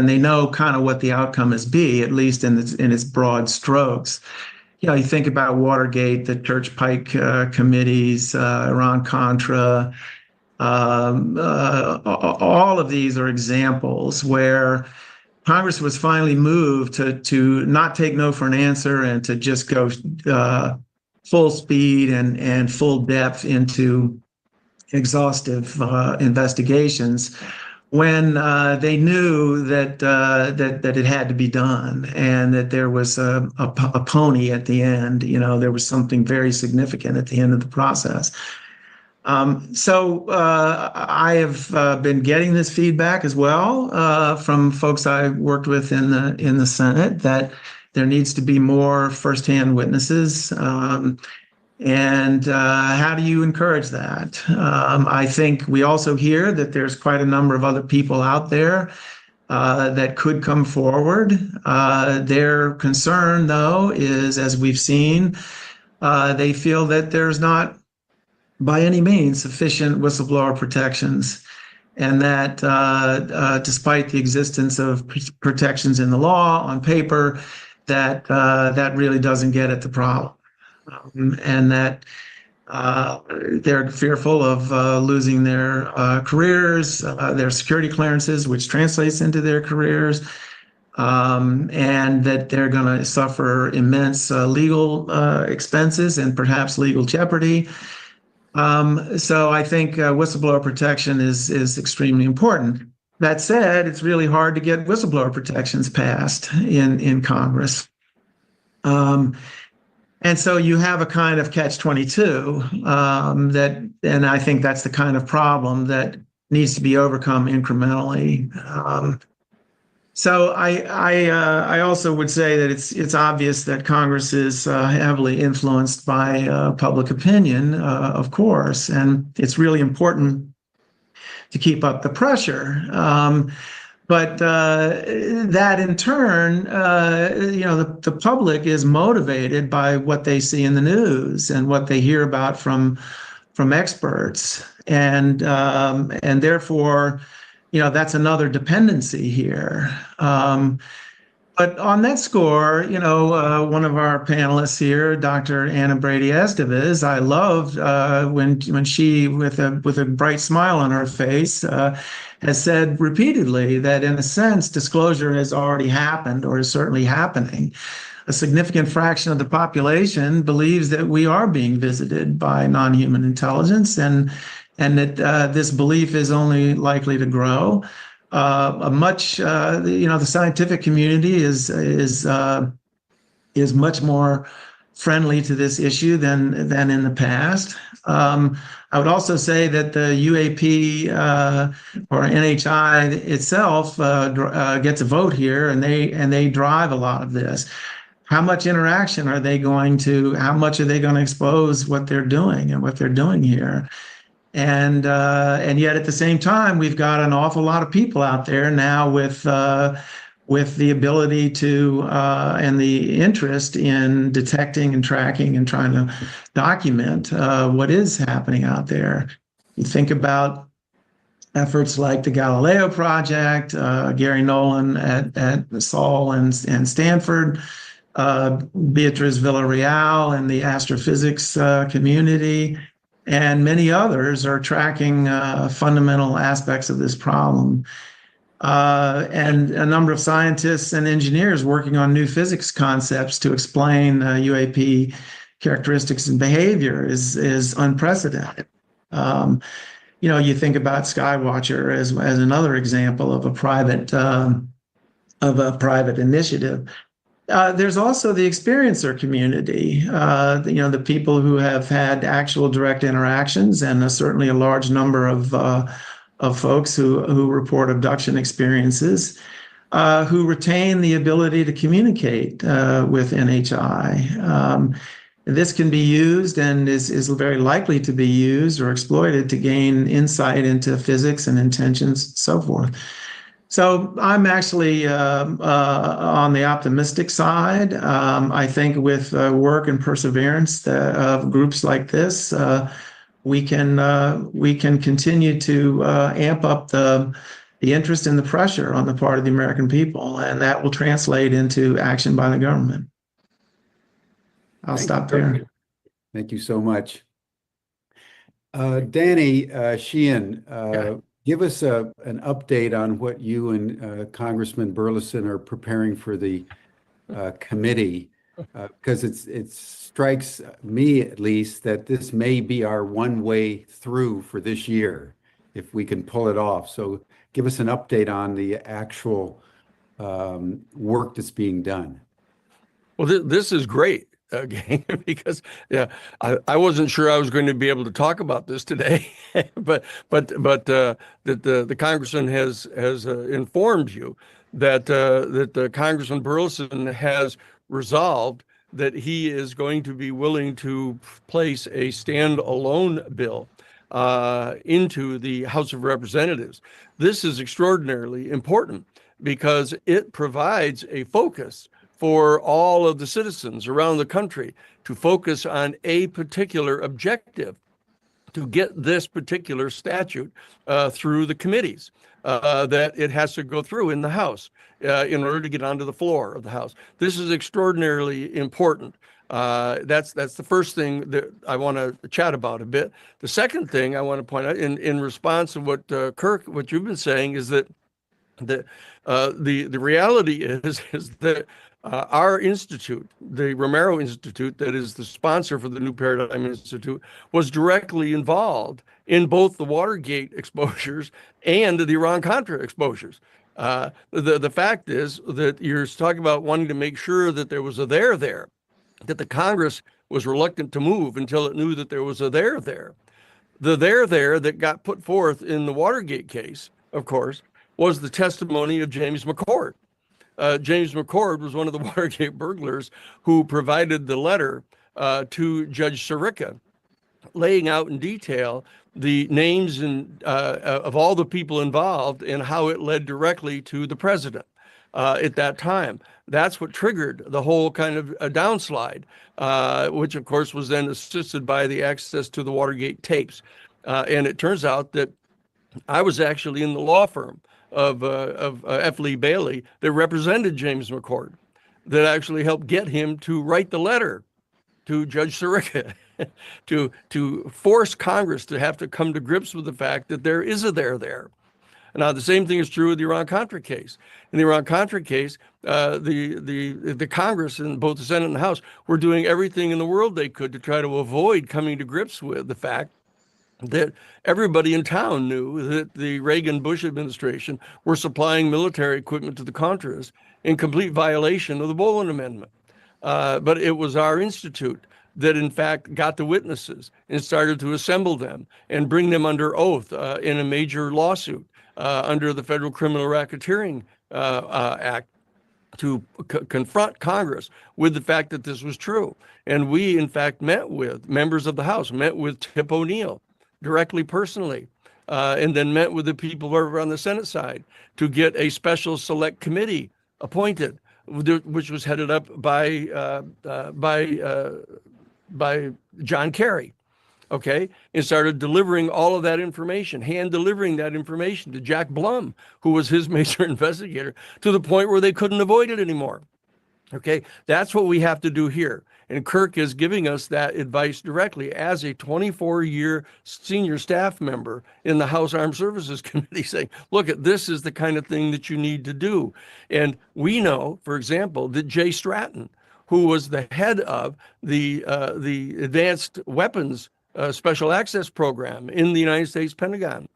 they know kind of what the outcome is at least in its broad strokes. You think about Watergate, the Church Pike committees, Iran-Contra. All of these are examples where Congress was finally moved to not take no for an answer and to just go full speed and full depth into exhaustive investigations when they knew that it had to be done and that there was a pony at the end. You know, there was something very significant at the end of the process. So I have been getting this feedback as well from folks I worked with in the Senate, that there needs to be more firsthand witnesses. And how do you encourage that? I think we also hear that there's quite a number of other people out there that could come forward. Their concern, though, is, as we've seen, they feel that there's not by any means sufficient whistleblower protections, and that despite the existence of protections in the law on paper, that really doesn't get at the problem. And that they're fearful of losing their careers, their security clearances, which translates into their careers, and that they're going to suffer immense legal expenses and perhaps legal jeopardy. So I think whistleblower protection is extremely important. That said, it's really hard to get whistleblower protections passed in Congress. And so you have a kind of catch-22 and I think that's the kind of problem that needs to be overcome incrementally. So I also would say that it's obvious that Congress is heavily influenced by public opinion, of course, and it's really important to keep up the pressure. But that in turn, the public is motivated by what they see in the news and what they hear about from experts, and therefore, that's another dependency here. But on that score, one of our panelists here, Dr. Anna Brady-Estevez, I loved when she, with a bright smile on her face, has said repeatedly that in a sense, disclosure has already happened or is certainly happening. A significant fraction of the population believes that we are being visited by non-human intelligence, and that this belief is only likely to grow. The scientific community is much more friendly to this issue than in the past. I would also say that the UAP or NHI itself gets a vote here, and they drive a lot of this. How much interaction are they going to? How much are they going to expose what they're doing and what they're doing here? And yet at the same time, we've got an awful lot of people out there now with the ability to and the interest in detecting and tracking and trying to document what is happening out there. You think about efforts like the Galileo Project, Gary Nolan at Saul and Stanford, Beatriz Villarreal and the astrophysics community, and many others are tracking fundamental aspects of this problem. And a number of scientists and engineers working on new physics concepts to explain UAP characteristics and behavior is unprecedented. You think about Skywatcher as another example of a private initiative. There's also the experiencer community, the people who have had actual direct interactions, and certainly a large number of folks who report abduction experiences, who retain the ability to communicate with NHI. This can be used and is very likely to be used or exploited to gain insight into physics and intentions and so forth. So I'm actually on the optimistic side. I think with work and perseverance of groups like this, we can continue to amp up the interest and the pressure on the part of the American people, and that will translate into action by the government. I'll stop there. Thank you so much. Danny Sheehan, give us an update on what you and Congressman Burleson are preparing for the committee because it strikes me at least that this may be our one way through for this year, if we can pull it off. So give us an update on the actual work that's being done. Well, this is great, gang, because yeah, I wasn't sure I was going to be able to talk about this today, but that the congressman has informed you that Congressman Burleson has resolved that he is going to be willing to place a standalone bill into the House of Representatives. This is extraordinarily important because it provides a focus for all of the citizens around the country to focus on a particular objective, to get this particular statute through the committees that it has to go through in the House in order to get onto the floor of the House. This is extraordinarily important. That's the first thing that I want to chat about a bit. The second thing I want to point out in response to what Kirk, what you've been saying, is that the reality is that our institute, the Romero Institute, that is the sponsor for the New Paradigm Institute, was directly involved in both the Watergate exposures and the Iran-Contra exposures. The fact is that you're talking about wanting to make sure that there was a there, that the Congress was reluctant to move until it knew that there was a there. The there that got put forth in the Watergate case, of course, was the testimony of James McCord. James McCord was one of the Watergate burglars who provided the letter to Judge Sirica, laying out in detail the names of all the people involved and how it led directly to the president at that time. That's what triggered the whole kind of downslide, which of course was then assisted by the access to the Watergate tapes. And it turns out that I was actually in the law firm of F. Lee Bailey that represented James McCord, that actually helped get him to write the letter to Judge Sirica to force Congress to have to come to grips with the fact that there is a there. Now, the same thing is true with the Iran-Contra case. In the Iran-Contra case, the Congress, in both the Senate and the House, were doing everything in the world they could to try to avoid coming to grips with the fact that everybody in town knew that the Reagan-Bush administration were supplying military equipment to the Contras in complete violation of the Boland Amendment. But it was our institute that in fact got the witnesses and started to assemble them and bring them under oath in a major lawsuit under the Federal Criminal Racketeering Act to confront Congress with the fact that this was true. And we, in fact, met with members of the House, met with Tip O'Neill directly, personally, and then met with the people over on the Senate side to get a special select committee appointed, which was headed up by John Kerry, okay, and started delivering all of that information, hand delivering that information to Jack Blum, who was his major investigator, to the point where they couldn't avoid it anymore. Okay, that's what we have to do here. And Kirk is giving us that advice directly as a 24-year senior staff member in the House Armed Services Committee, saying, look, this is the kind of thing that you need to do. And we know, for example, that Jay Stratton, who was the head of the Advanced Weapons Special Access Program in the United States Pentagon,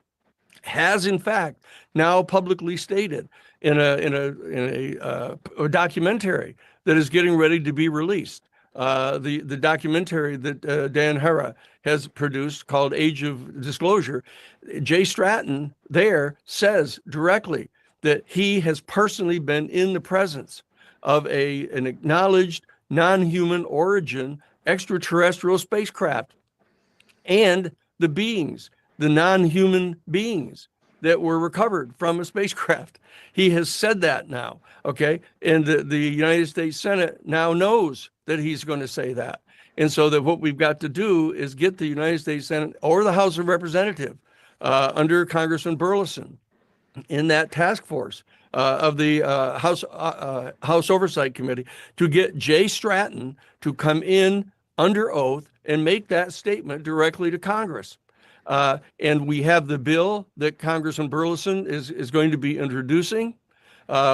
has in fact now publicly stated in a documentary that is getting ready to be released. The documentary that Dan Hara has produced called Age of Disclosure, Jay Stratton there says directly that he has personally been in the presence of an acknowledged non-human origin extraterrestrial spacecraft and the beings, the non-human beings that were recovered from a spacecraft. He has said that now, okay? And the United States Senate now knows that he's going to say that. And so that what we've got to do is get the United States Senate or the House of Representatives under Congressman Burleson in that task force of the House Oversight Committee to get Jay Stratton to come in under oath and make that statement directly to Congress. And we have the bill that Congressman Burleson is going to be introducing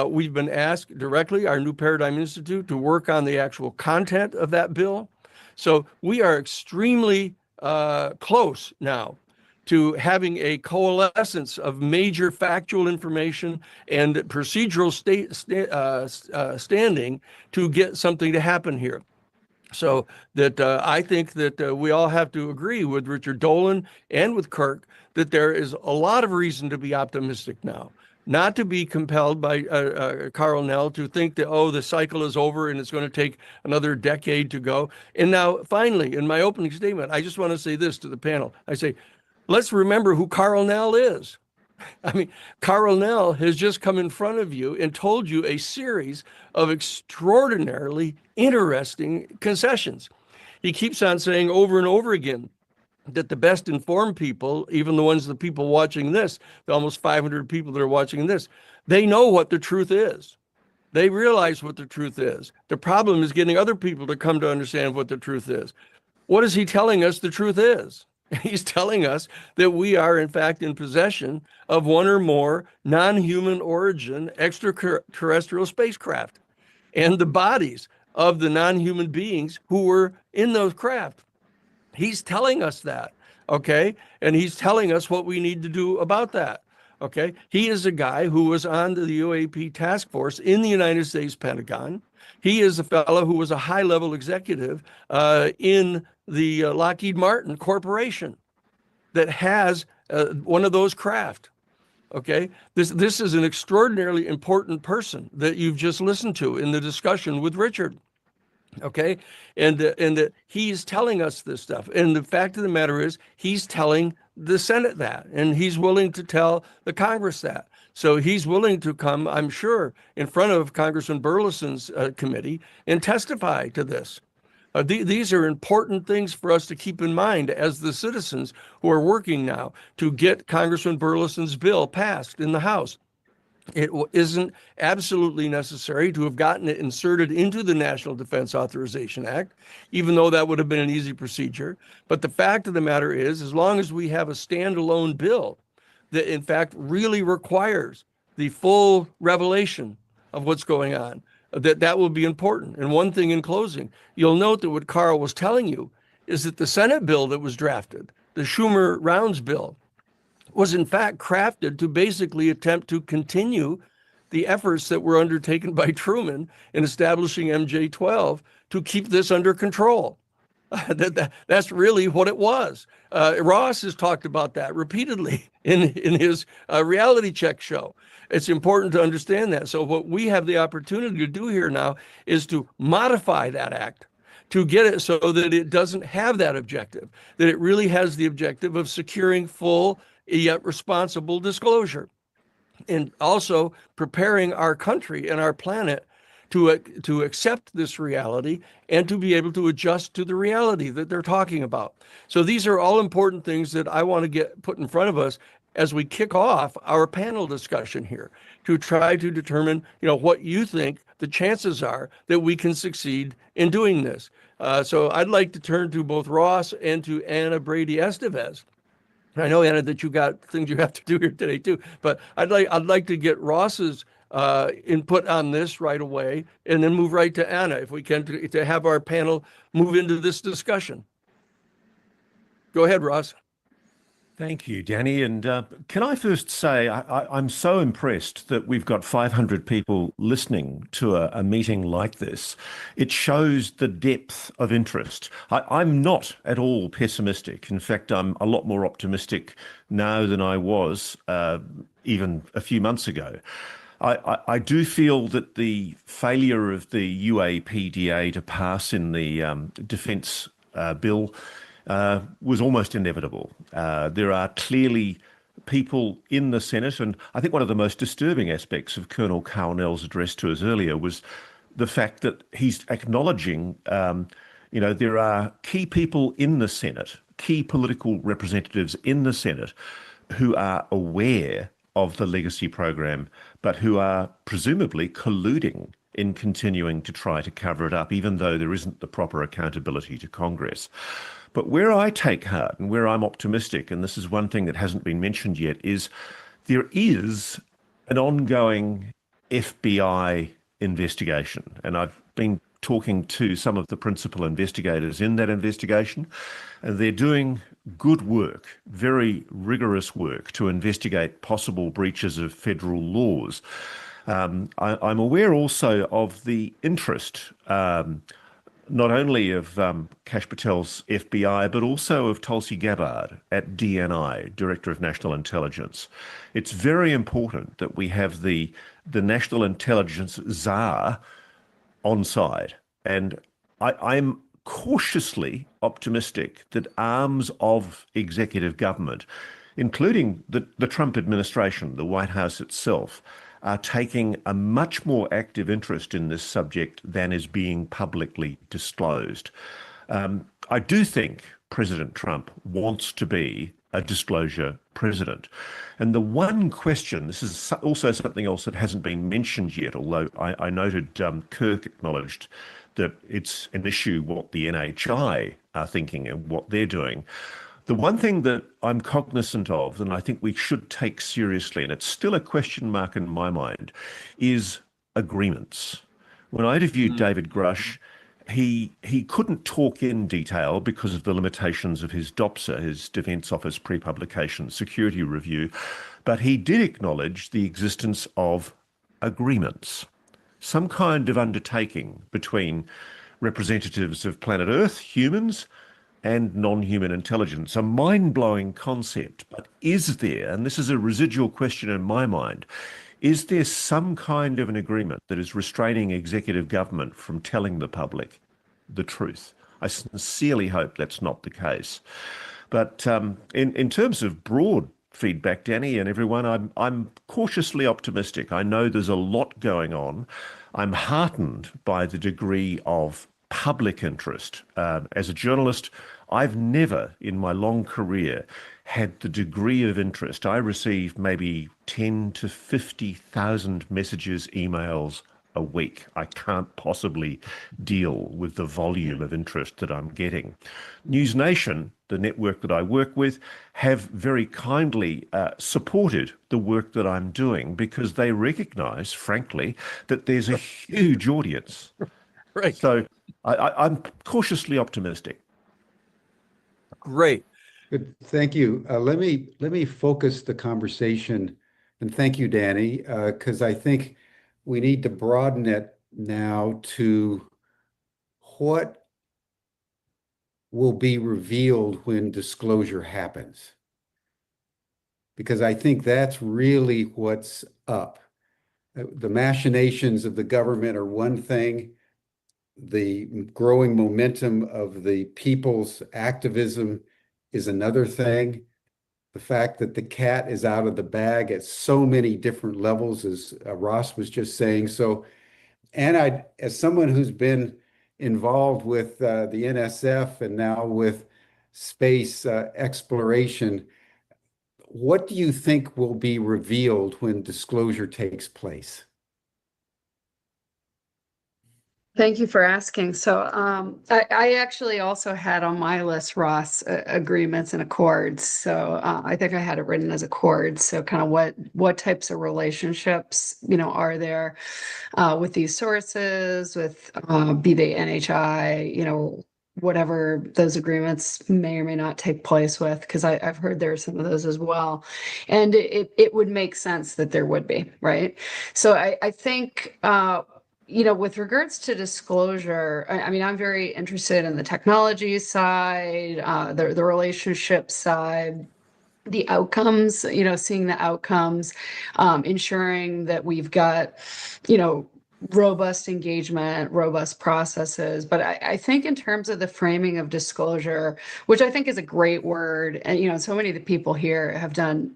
We've been asked directly, our New Paradigm Institute, to work on the actual content of that bill. So we are extremely close now to having a coalescence of major factual information and procedural standing to get something to happen here. So that I think that we all have to agree with Richard Dolan and with Kirk that there is a lot of reason to be optimistic now, not to be compelled by Carl Nell to think that, oh, the cycle is over and it's going to take another decade to go. And now, finally, in my opening statement, I just want to say this to the panel. I say, let's remember who Carl Nell is. I mean, Carl Nell has just come in front of you and told you a series of extraordinarily interesting concessions. He keeps on saying over and over again that the best informed people, even the people watching this, the almost 500 people that are watching this, they know what the truth is. They realize what the truth is. The problem is getting other people to come to understand what the truth is. What is he telling us the truth is? He's telling us that we are, in fact, in possession of one or more non-human origin extraterrestrial spacecraft and the bodies of the non-human beings who were in those craft. He's telling us that, okay? And he's telling us what we need to do about that, okay? He is a guy who was on the UAP task force in the United States Pentagon. He is a fellow who was a high-level executive in the Lockheed Martin Corporation that has one of those craft. Okay, this is an extraordinarily important person that you've just listened to in the discussion with Richard. Okay, and that he's telling us this stuff. And the fact of the matter is, he's telling the Senate that, and he's willing to tell the Congress that. So he's willing to come, I'm sure, in front of Congressman Burleson's committee and testify to this. These are important things for us to keep in mind as the citizens who are working now to get Congressman Burleson's bill passed in the House. It isn't absolutely necessary to have gotten it inserted into the National Defense Authorization Act, even though that would have been an easy procedure. But the fact of the matter is, as long as we have a standalone bill that in fact really requires the full revelation of what's going on, that will be important. And one thing in closing, you'll note that what Carl was telling you is that the Senate bill that was drafted, the Schumer-Rounds bill, was in fact crafted to basically attempt to continue the efforts that were undertaken by Truman in establishing MJ-12 to keep this under control. That's really what it was. Ross has talked about that repeatedly in his reality check show. It's important to understand that. So what we have the opportunity to do here now is to modify that act to get it so that it doesn't have that objective, that it really has the objective of securing full yet responsible disclosure, and also preparing our country and our planet to accept this reality and to be able to adjust to the reality that they're talking about. So these are all important things that I want to get put in front of us as we kick off our panel discussion here to try to determine, what you think the chances are that we can succeed in doing this. So I'd like to turn to both Ross and to Anna Brady Estevez. I know, Anna, that you got things you have to do here today too, but I'd like to get Ross's input on this right away, and then move right to Anna, if we can, to have our panel move into this discussion. Go ahead, Ross. Thank you, Danny. And can I first say I'm so impressed that we've got 500 people listening to a meeting like this. It shows the depth of interest. I'm not at all pessimistic. In fact, I'm a lot more optimistic now than I was even a few months ago. I do feel that the failure of the UAPDA to pass in the defence bill was almost inevitable. There are clearly people in the Senate, and I think one of the most disturbing aspects of Colonel Carnell's address to us earlier was the fact that he's acknowledging, there are key people in the Senate, key political representatives in the Senate who are aware of the legacy program, but who are presumably colluding in continuing to try to cover it up, even though there isn't the proper accountability to Congress. But where I take heart and where I'm optimistic, and this is one thing that hasn't been mentioned yet, is there is an ongoing FBI investigation. And I've been talking to some of the principal investigators in that investigation, and they're doing good work, very rigorous work to investigate possible breaches of federal laws. I'm aware also of the interest, not only of Kash Patel's FBI, but also of Tulsi Gabbard at DNI, Director of National Intelligence. It's very important that we have the National Intelligence czar on side. And I'm cautiously optimistic that arms of executive government, including the Trump administration, the White House itself, are taking a much more active interest in this subject than is being publicly disclosed. I do think President Trump wants to be a disclosure president. And the one question, this is also something else that hasn't been mentioned yet, although I noted Kirk acknowledged that it's an issue what the NHI are thinking and what they're doing. The one thing that I'm cognizant of, and I think we should take seriously, and it's still a question mark in my mind, is agreements. When I interviewed David Grush, he couldn't talk in detail because of the limitations of his DOPSA, his Defence Office Pre-Publication Security Review, but he did acknowledge the existence of agreements, some kind of undertaking between representatives of planet Earth, humans, and non-human intelligence. A mind-blowing concept, but is there, and this is a residual question in my mind, is there some kind of an agreement that is restraining executive government from telling the public the truth? I sincerely hope that's not the case. But in terms of broad feedback, Danny and everyone, I'm cautiously optimistic. I know there's a lot going on. I'm heartened by the degree of public interest. As a journalist, I've never in my long career had the degree of interest. I receive maybe 10 to 50,000 messages, emails a week. I can't possibly deal with the volume of interest that I'm getting. News Nation, the network that I work with, have very kindly supported the work that I'm doing because they recognize, frankly, that there's a huge audience. Right. So I'm cautiously optimistic. Great. Good. Thank you. Let me focus the conversation, and thank you, Danny, because I think we need to broaden it now to what will be revealed when disclosure happens. Because I think that's really what's up. The machinations of the government are one thing. The growing momentum of the people's activism is another thing. The fact that the cat is out of the bag at so many different levels, as Ross was just saying. So, and as someone who's been involved with the NSF and now with space exploration, what do you think will be revealed when disclosure takes place? Thank you for asking. So I actually also had on my list, Ross, agreements and accords. So I think I had it written as accords. So kind of what types of relationships, are there with these sources, with be they NHI, whatever those agreements may or may not take place with, because I've heard there are some of those as well. And it would make sense that there would be, right? So I think with regards to disclosure, I mean, I'm very interested in the technology side, the relationship side, the outcomes, seeing the outcomes, ensuring that we've got, robust engagement, robust processes. But I think in terms of the framing of disclosure, which I think is a great word, and so many of the people here have done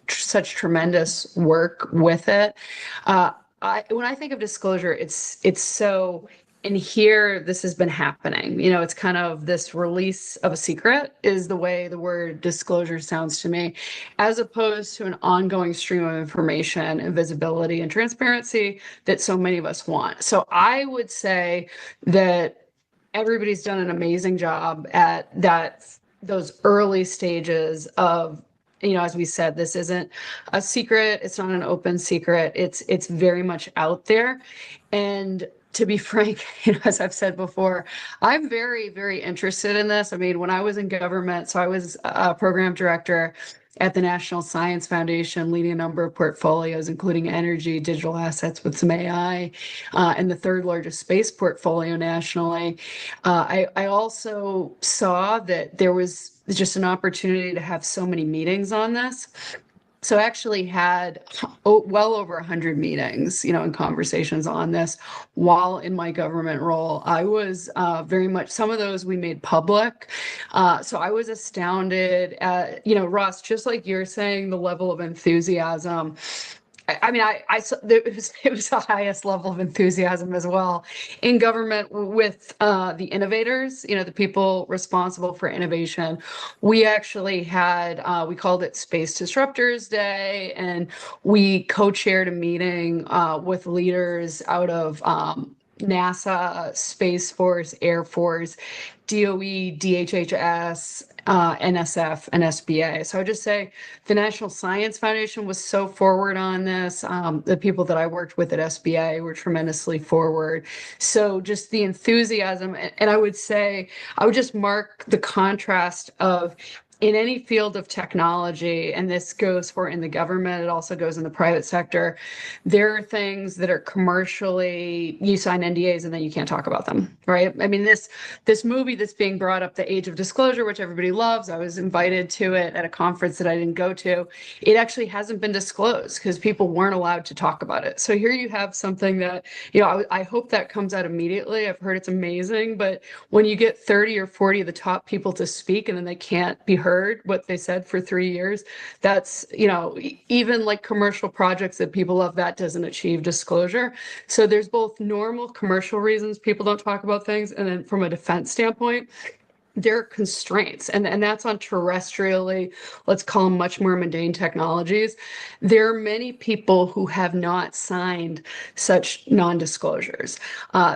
such tremendous work with it. When I think of disclosure, it's so, and here this has been happening. It's kind of this release of a secret is the way the word disclosure sounds to me, as opposed to an ongoing stream of information and visibility and transparency that so many of us want. So I would say that everybody's done an amazing job at those early stages of as we said, this isn't a secret. It's not an open secret. It's very much out there. And to be frank, as I've said before, I'm very, very interested in this. I mean, when I was in government, so I was a program director at the National Science Foundation, leading a number of portfolios, including energy, digital assets with some AI, and the third largest space portfolio nationally. I also saw that there was just an opportunity to have so many meetings on this. So I actually had well over 100 meetings, and conversations on this while in my government role. I was very much, some of those we made public. So I was astounded at, Ross, just like you're saying, the level of enthusiasm. I mean, it was the highest level of enthusiasm as well in government with the innovators, the people responsible for innovation. We actually had, we called it Space Disruptors Day, and we co-chaired a meeting with leaders out of NASA, Space Force, Air Force, DOE, DHHS, NSF, and SBA. So I would just say the National Science Foundation was so forward on this. The people that I worked with at SBA were tremendously forward. So just the enthusiasm, and I would say, I would just mark the contrast of in any field of technology, and this goes for in the government, it also goes in the private sector, there are things that are commercially, you sign NDAs and then you can't talk about them, right? I mean, this movie that's being brought up, The Age of Disclosure, which everybody loves, I was invited to it at a conference that I didn't go to. It actually hasn't been disclosed because people weren't allowed to talk about it. So here you have something that, I hope that comes out immediately. I've heard it's amazing, but when you get 30 or 40 of the top people to speak and then they can't be heard what they said for 3 years, that's, even like commercial projects that people love, that doesn't achieve disclosure. So there's both normal commercial reasons people don't talk about things, and then from a defense standpoint, there are constraints, and that's on terrestrially, let's call them much more mundane technologies. There are many people who have not signed such non-disclosures.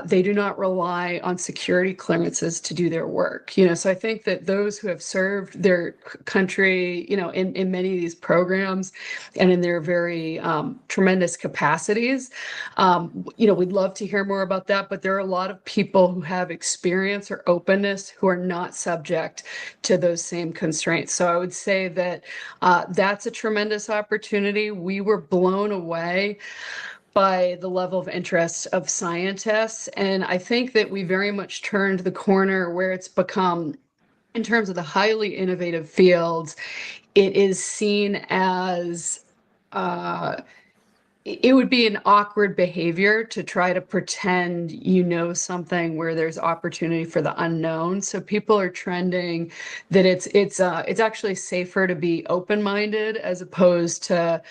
They do not rely on security clearances to do their work. So I think that those who have served their country, in many of these programs and in their very tremendous capacities, we'd love to hear more about that, but there are a lot of people who have experience or openness who are not subject to those same constraints. So I would say that that's a tremendous opportunity. We were blown away by the level of interest of scientists. And I think that we very much turned the corner where it's become, in terms of the highly innovative fields, it is seen as it would be an awkward behavior to try to pretend something where there's opportunity for the unknown. So people are trending that it's actually safer to be open-minded as opposed to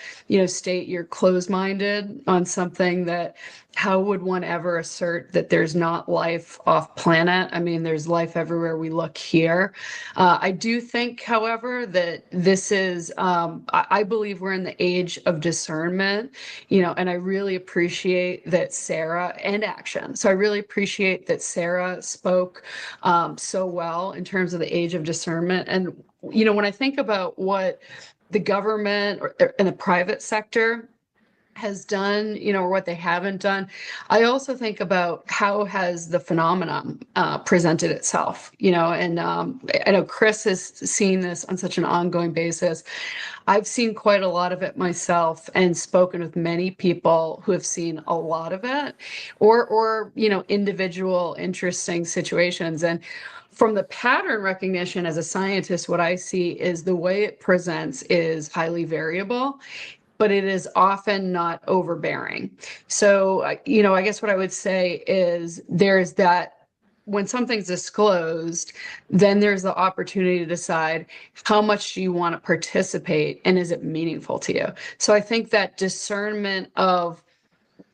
state you're closed-minded on something that, how would one ever assert that there's not life off planet? I mean, there's life everywhere we look here. I do think, however, that this is, I believe we're in the age of discernment, and I really appreciate that Sarah, and action. So I really appreciate that Sarah spoke so well in terms of the age of discernment. And, when I think about what the government and the private sector has done, or what they haven't done, I also think about how has the phenomenon presented itself, and I know Chris has seen this on such an ongoing basis. I've seen quite a lot of it myself and spoken with many people who have seen a lot of it, or individual interesting situations. And from the pattern recognition as a scientist, what I see is the way it presents is highly variable, but it is often not overbearing. So, I guess what I would say is there's that when something's disclosed, then there's the opportunity to decide how much do you want to participate and is it meaningful to you? So I think that discernment of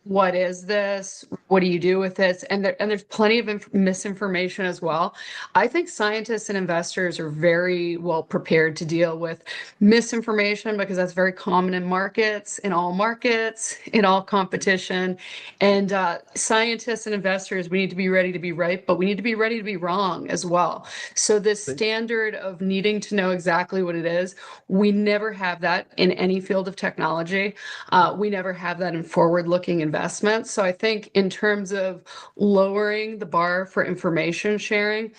what is this? What do you do with this? And there's plenty of misinformation as well. I think scientists and investors are very well prepared to deal with misinformation because that's very common in markets, in all competition. And scientists and investors, we need to be ready to be right, but we need to be ready to be wrong as well. So this standard of needing to know exactly what it is, we never have that in any field of technology. We never have that in forward-looking investments. So I think in terms of lowering the bar for information sharing,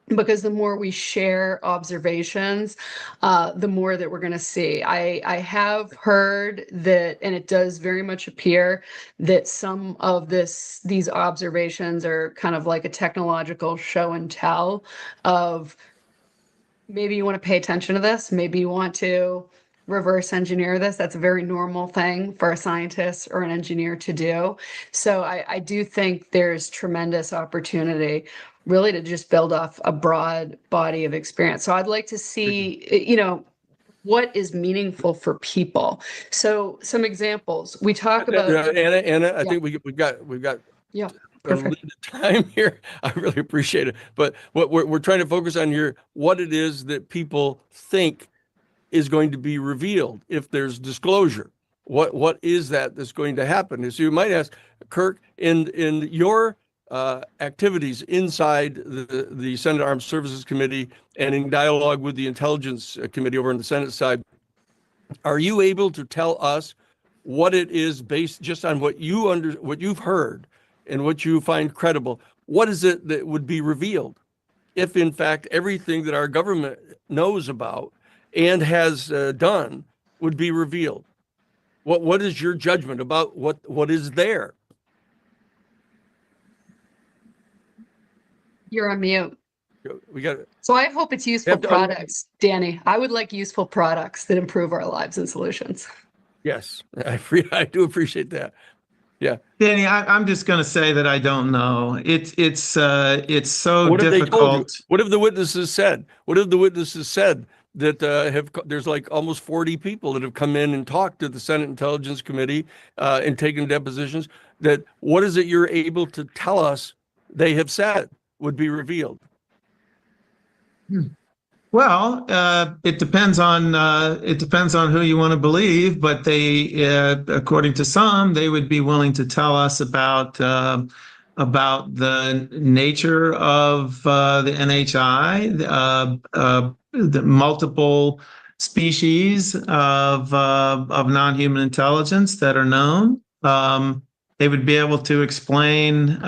because the more we share observations, the more that we're going to see. I have heard that, and it does very much appear that some of these observations are kind of like a technological show and tell of maybe you want to pay attention to this, maybe you want to reverse engineer this. That's a very normal thing for a scientist or an engineer to do. So I do think there's tremendous opportunity really to just build off a broad body of experience. So I'd like to see, what is meaningful for people. So some examples. We talk about Anna, I Yeah. think we've got Yeah. a Perfect. limited time here. I really appreciate it. But what we're trying to focus on here, what it is that people think is going to be revealed if there's disclosure. What is that's going to happen? So you might ask, Kirk, in your activities inside the Senate Armed Services Committee and in dialogue with the Intelligence Committee over on the Senate side, are you able to tell us what it is based just on what you've heard and what you find credible? What is it that would be revealed if, in fact, everything that our government knows about and has done would be revealed? What is your judgment about what is there? You're on mute. We got. So I hope it's useful products, Danny. I would like useful products that improve our lives and solutions. Yes, I do appreciate that. Yeah, Danny, I'm just going to say that I don't know. It's so what have they told you? difficult. What have the witnesses said? What have the witnesses said that there's like almost 40 people that have come in and talked to the Senate Intelligence Committee and taken depositions? That what is it you're able to tell us they have said would be revealed? Well, it depends on who you want to believe, but they, according to some, they would be willing to tell us about the nature of the NHI, the multiple species of non-human intelligence that are known. They would be able to explain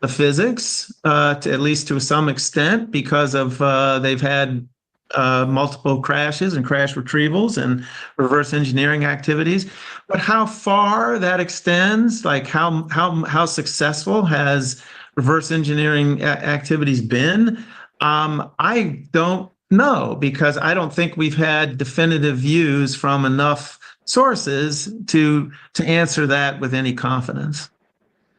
the physics, at least to some extent, because of they've had multiple crashes and crash retrievals and reverse engineering activities. But how far that extends, like how successful has reverse engineering activities been? I don't know, because I don't think we've had definitive views from enough sources to answer that with any confidence.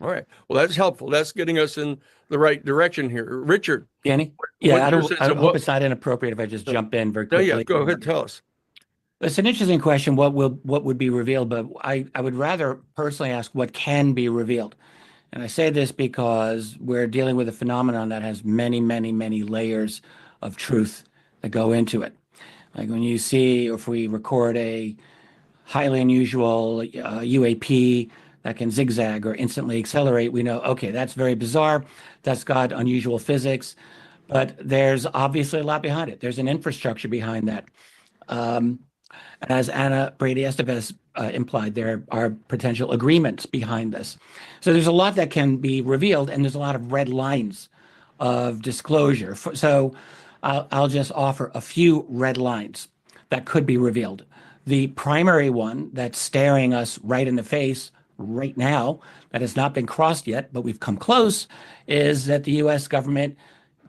All right. Well, that's helpful. That's getting us in the right direction here. Richard. Danny? Yeah, I hope it's not inappropriate if I just jump in very quickly. Yeah, go ahead. Tell us. It's an interesting question, what would be revealed, but I would rather personally ask what can be revealed. And I say this because we're dealing with a phenomenon that has many, many, many layers of truth that go into it. Like when you see, if we record a highly unusual UAP that can zigzag or instantly accelerate, we know, okay, that's very bizarre. That's got unusual physics, but there's obviously a lot behind it. There's an infrastructure behind that. As Anna Brady-Estevez implied, there are potential agreements behind this. So there's a lot that can be revealed, and there's a lot of red lines of disclosure. So I'll just offer a few red lines that could be revealed. The primary one that's staring us right in the face right now, that has not been crossed yet, but we've come close, is that the U.S. government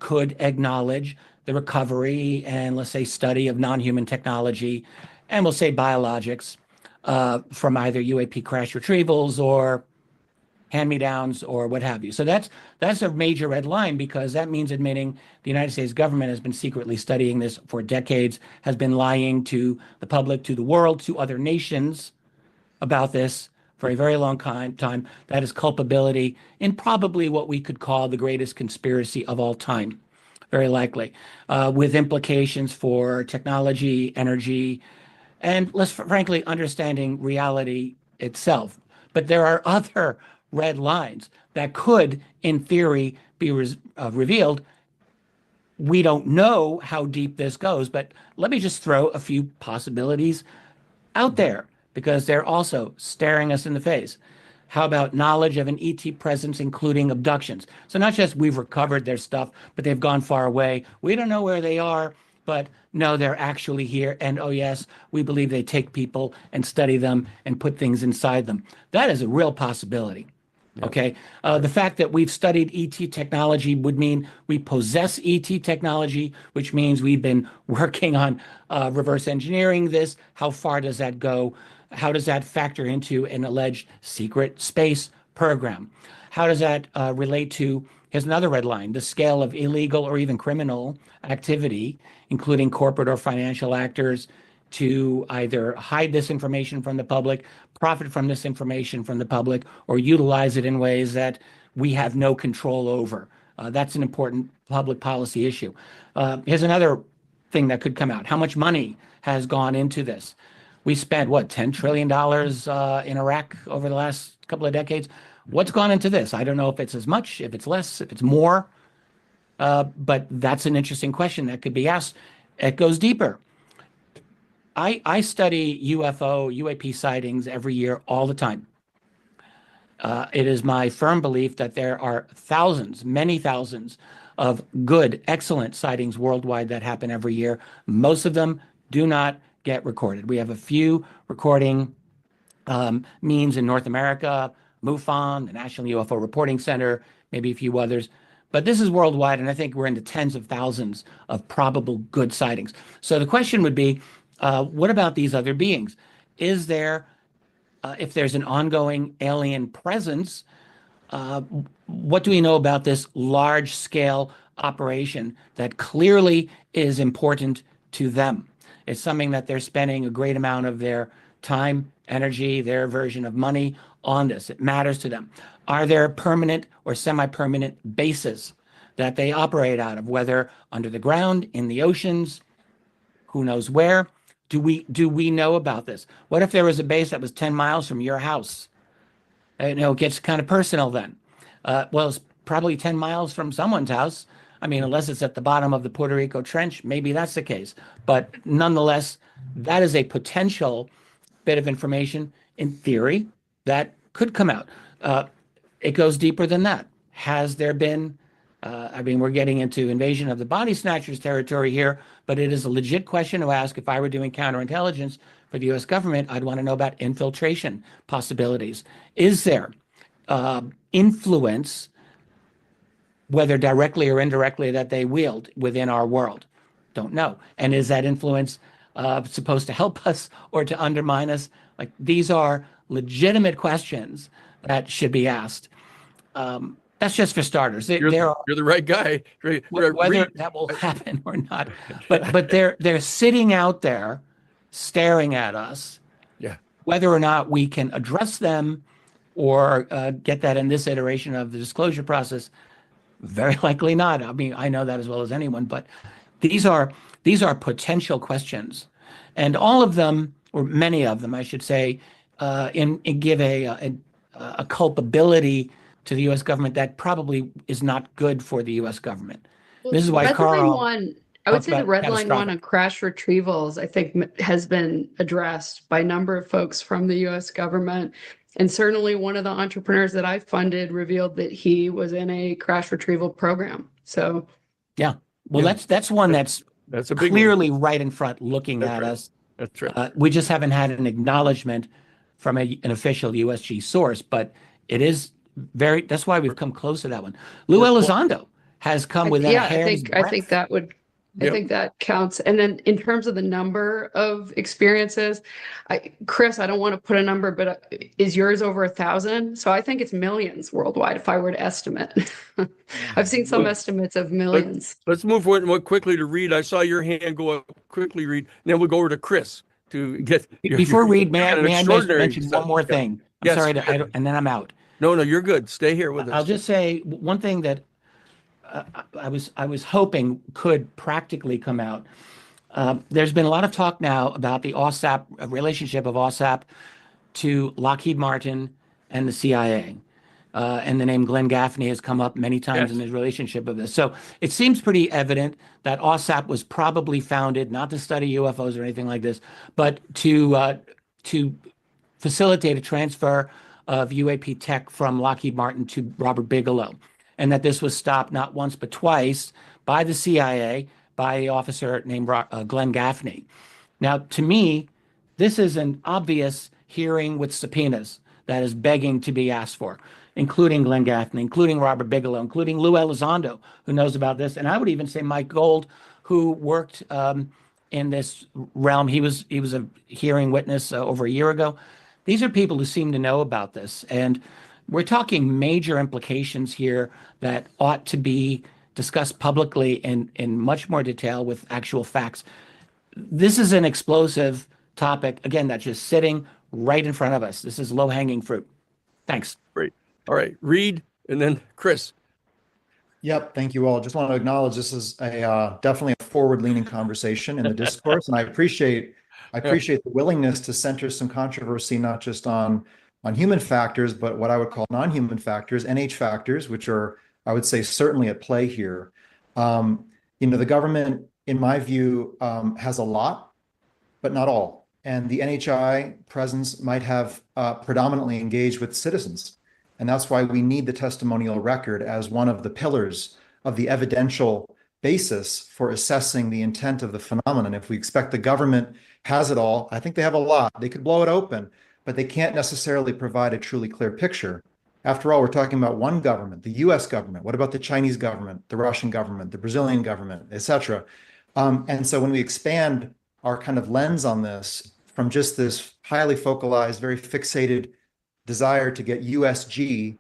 could acknowledge the recovery and, let's say, study of non-human technology, and we'll say biologics, from either UAP crash retrievals or hand-me-downs or what have you. So that's a major red line, because that means admitting the United States government has been secretly studying this for decades, has been lying to the public, to the world, to other nations about this for a very long time. That is culpability in probably what we could call the greatest conspiracy of all time, very likely, with implications for technology, energy, and less frankly, understanding reality itself. But there are other red lines that could, in theory, be revealed. We don't know how deep this goes, but let me just throw a few possibilities out there because they're also staring us in the face. How about knowledge of an ET presence, including abductions? So not just we've recovered their stuff, but they've gone far away. We don't know where they are, but no, they're actually here. And oh yes, we believe they take people and study them and put things inside them. That is a real possibility. Okay. The fact that we've studied ET technology would mean we possess ET technology, which means we've been working on reverse engineering this. How far does that go? How does that factor into an alleged secret space program? How does that relate to, here's another red line, the scale of illegal or even criminal activity, including corporate or financial actors, to either hide this information from the public, profit from this information from the public, or utilize it in ways that we have no control over. That's an important public policy issue. Here's another thing that could come out. How much money has gone into this? We spent, what, $10 trillion in Iraq over the last couple of decades? What's gone into this? I don't know if it's as much, if it's less, if it's more, but that's an interesting question that could be asked. It goes deeper. I study UAP sightings every year all the time. It is my firm belief that there are thousands, many thousands of good, excellent sightings worldwide that happen every year. Most of them do not get recorded. We have a few recording means in North America, MUFON, the National UFO Reporting Center, maybe a few others. But this is worldwide, and I think we're into tens of thousands of probable good sightings. So the question would be, what about these other beings? Is there, if there's an ongoing alien presence, what do we know about this large-scale operation that clearly is important to them? It's something that they're spending a great amount of their time, energy, their version of money on this. It matters to them. Are there permanent or semi-permanent bases that they operate out of, whether under the ground, in the oceans, who knows where? Do we know about this? What if there was a base that was 10 miles from your house? It gets kind of personal then. Well, it's probably 10 miles from someone's house. I mean, unless it's at the bottom of the Puerto Rico Trench, maybe that's the case. But nonetheless, that is a potential bit of information in theory that could come out. It goes deeper than that. Has there been, I mean, we're getting into invasion of the body snatchers territory here, but it is a legit question to ask. If I were doing counterintelligence for the U.S. government, I'd want to know about infiltration possibilities. Is there influence, whether directly or indirectly, that they wield within our world? Don't know. And is that influence supposed to help us or to undermine us? Like, these are legitimate questions that should be asked. That's just for starters. You're the right guy. Whether that will happen or not, but they're sitting out there, staring at us. Yeah. Whether or not we can address them or get that in this iteration of the disclosure process, very likely not. I mean, I know that as well as anyone. But these are potential questions, and all of them, or many of them, I should say, give a culpability to the U.S. government that probably is not good for the U.S. government. Well, this is why Carl. I would say the red line one on crash retrievals, I think, has been addressed by a number of folks from the U.S. government. And certainly one of the entrepreneurs that I funded revealed that he was in a crash retrieval program. So, yeah, well, that's one that's a big clearly right in front looking at us. That's right. We just haven't had an acknowledgement from an official USG source, but it is very, that's why we've come close to that one. Lou Elizondo has come with that. Yeah, I think that would, I think that counts. And then in terms of the number of experiences, Chris, I don't want to put a number, but is yours over 1,000? So I think it's millions worldwide if I were to estimate. I've seen some estimates of millions. Let's move forward quickly to Reed. I saw your hand go up quickly, Reed. And then we'll go over to Chris to get. Before Reed, may I mention one more thing? I'm sorry, and then I'm out. No, you're good. Stay here with us. I'll just say one thing that I was hoping could practically come out. There's been a lot of talk now about the OSAP relationship of OSAP to Lockheed Martin and the CIA. And the name Glenn Gaffney has come up many times in his relationship of this. So it seems pretty evident that OSAP was probably founded not to study UFOs or anything like this, but to facilitate a transfer of UAP tech from Lockheed Martin to Robert Bigelow. And that this was stopped not once but twice by the CIA, by an officer named Glenn Gaffney. Now, to me, this is an obvious hearing with subpoenas that is begging to be asked for, including Glenn Gaffney, including Robert Bigelow, including Lou Elizondo, who knows about this. And I would even say Mike Gold, who worked in this realm. He was a hearing witness over a year ago. These are people who seem to know about this. And we're talking major implications here that ought to be discussed publicly in much more detail with actual facts. This is an explosive topic, again, that's just sitting right in front of us. This is low-hanging fruit. Thanks. Great. All right, Reed, and then Chris. Yep, thank you all. Just want to acknowledge this is definitely a forward-leaning conversation in the discourse, and I appreciate the willingness to center some controversy, not just on human factors, but what I would call non-human factors, NH factors, which are, I would say, certainly at play here. The government, in my view, has a lot, but not all. And the NHI presence might have predominantly engaged with citizens. And that's why we need the testimonial record as one of the pillars of the evidential basis for assessing the intent of the phenomenon. If we expect the government has it all, I think they have a lot. They could blow it open, but they can't necessarily provide a truly clear picture. After all, we're talking about one government, the US government. What about the Chinese government, the Russian government, the Brazilian government, et cetera? And so when we expand our kind of lens on this from just this highly focalized, very fixated desire to get USG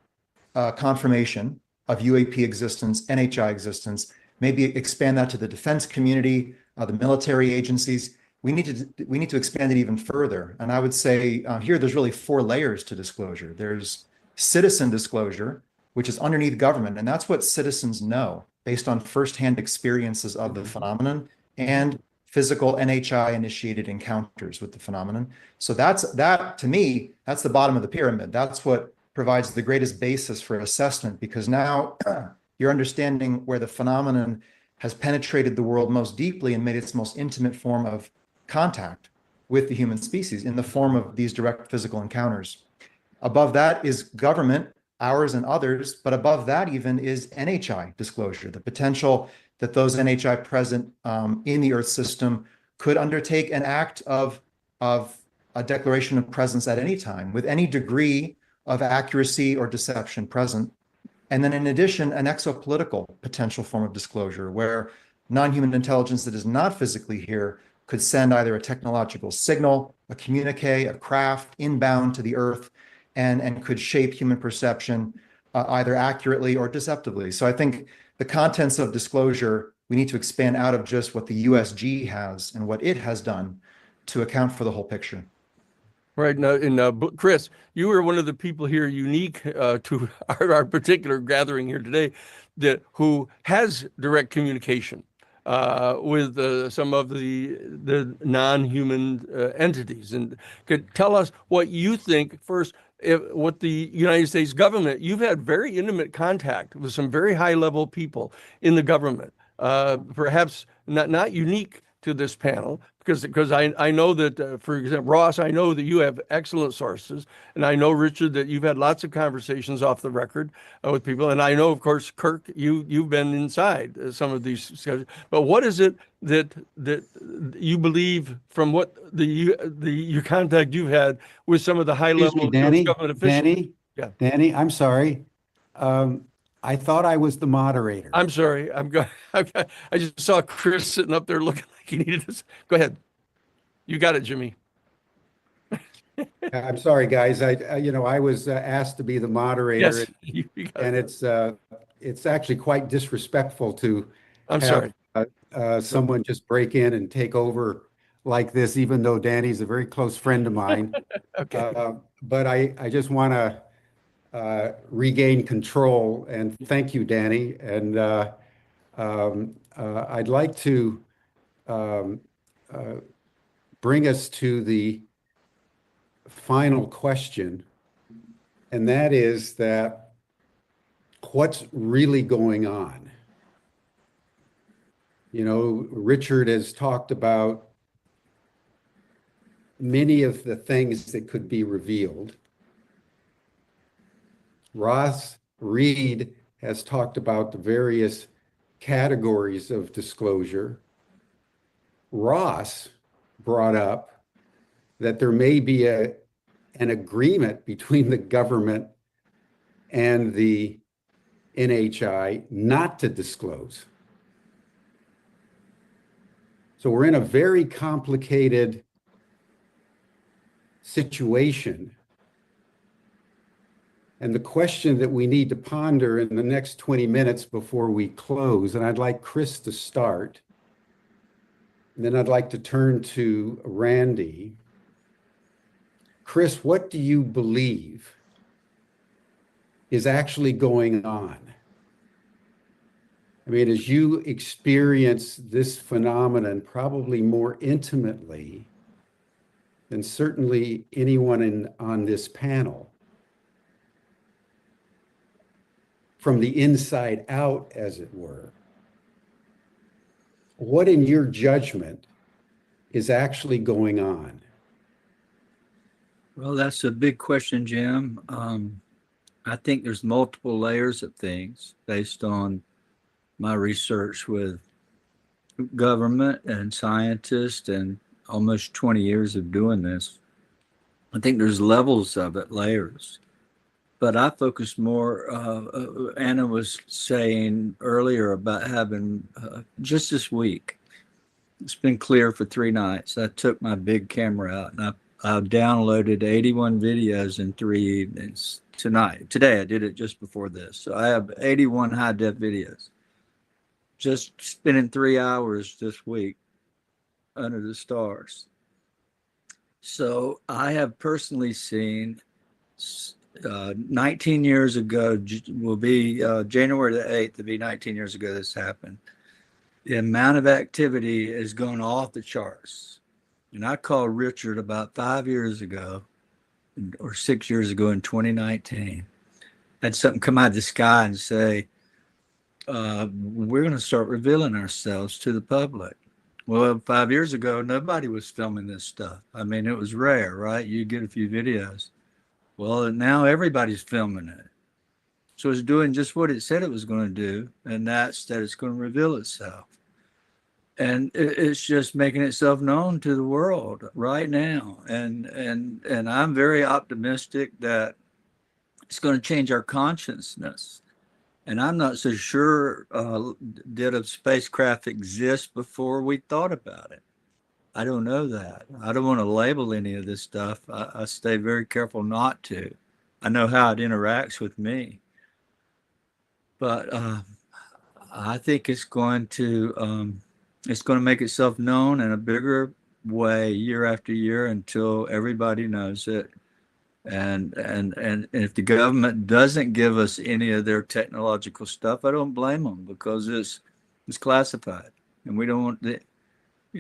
confirmation of UAP existence, NHI existence, maybe expand that to the defense community, the military agencies. We need to expand it even further. And I would say here there's really 4 layers to disclosure. There's citizen disclosure, which is underneath government, and that's what citizens know based on firsthand experiences of the phenomenon and physical NHI initiated encounters with the phenomenon. So that to me, that's the bottom of the pyramid. That's what provides the greatest basis for assessment, because now you're understanding where the phenomenon has penetrated the world most deeply and made its most intimate form of contact with the human species in the form of these direct physical encounters. Above that is government, ours and others, but above that even is NHI disclosure, the potential that those NHI present in the Earth system could undertake an act of a declaration of presence at any time with any degree of accuracy or deception present. And then in addition, an exopolitical potential form of disclosure where non-human intelligence that is not physically here could send either a technological signal, a communique, a craft inbound to the Earth, and could shape human perception either accurately or deceptively. So I think the contents of disclosure, we need to expand out of just what the USG has and what it has done to account for the whole picture. Right now, Chris, you were one of the people here unique to our particular gathering here today, who has direct communication with some of the non-human entities, and could tell us what you think first. What the United States government, you've had very intimate contact with some very high-level people in the government, perhaps not unique to this panel, because I know that, for example, Ross, I know that you have excellent sources, and I know, Richard, that you've had lots of conversations off the record with people, and I know, of course, Kirk, you've been inside some of these discussions. But what is it that you believe from what your contact you've had with some of the high-level government officials? Danny, I'm sorry. I thought I was the moderator. I'm sorry. I just saw Chris sitting up there looking like he needed this. Go ahead. You got it, Jimmy. I'm sorry, guys. I was asked to be the moderator, yes, and it's actually quite disrespectful to have someone just break in and take over like this, even though Danny's a very close friend of mine. Okay. but I just want to regain control. And thank you, Danny. And I'd like to um, bring us to the final question, and that is that what's really going on? You know, Richard has talked about many of the things that could be revealed. Ross Reed has talked about the various categories of disclosure. Ross brought up that there may be an agreement between the government and the NHI not to disclose. So we're in a very complicated situation. And the question that we need to ponder in the next 20 minutes before we close, and I'd like Chris to start, and then I'd like to turn to Randy. Chris, what do you believe is actually going on? I mean, as you experience this phenomenon probably more intimately than certainly anyone on this panel, from the inside out, as it were, what in your judgment is actually going on? Well, that's a big question, Jim. I think there's multiple layers of things based on my research with government and scientists and almost 20 years of doing this. I think there's levels of it, layers. But I focus more, Anna was saying earlier about having, just this week, it's been clear for 3 nights. I took my big camera out and I downloaded 81 videos in 3 evenings Today, I did it just before this. So I have 81 high-def videos. Just spending 3 hours this week under the stars. So I have personally seen 19 years ago, will be January the 8th, it'll be 19 years ago this happened. The amount of activity has gone off the charts. And I called Richard about 5 years ago, or 6 years ago in 2019. Had something come out of the sky and say, we're going to start revealing ourselves to the public. Well, 5 years ago, nobody was filming this stuff. I mean, it was rare, right? You get a few videos. Well, now everybody's filming it. So it's doing just what it said it was going to do, and that's that it's going to reveal itself. And it's just making itself known to the world right now. And I'm very optimistic that it's going to change our consciousness. And I'm not so sure, did a spacecraft exist before we thought about it? I don't know that. I don't want to label any of this stuff. I stay very careful not to. I know how it interacts with me. But I think it's going to make itself known in a bigger way year after year until everybody knows it. And if the government doesn't give us any of their technological stuff, I don't blame them, because it's classified, and we don't want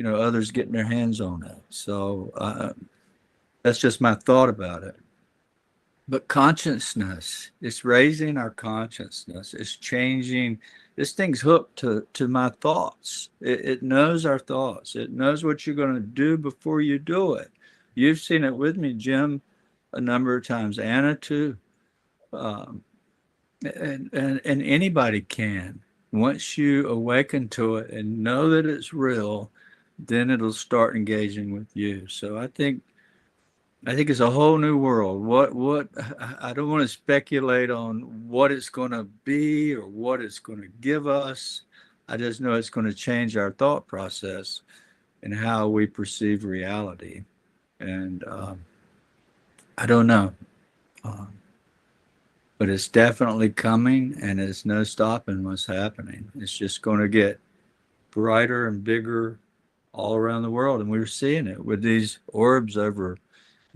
others getting their hands on it. So that's just my thought about it. But consciousness, it's raising our consciousness. It's changing. This thing's hooked to my thoughts. It knows our thoughts. It knows what you're going to do before you do it. You've seen it with me, Jim, a number of times. Anna too. And anybody can. Once you awaken to it and know that it's real, then it'll start engaging with you. So I think it's a whole new world. What I don't want to speculate on what it's going to be or what it's going to give us. I just know it's going to change our thought process and how we perceive reality. And I don't know. But it's definitely coming, and there's no stopping what's happening. It's just going to get brighter and bigger all around the world. And we're seeing it with these orbs over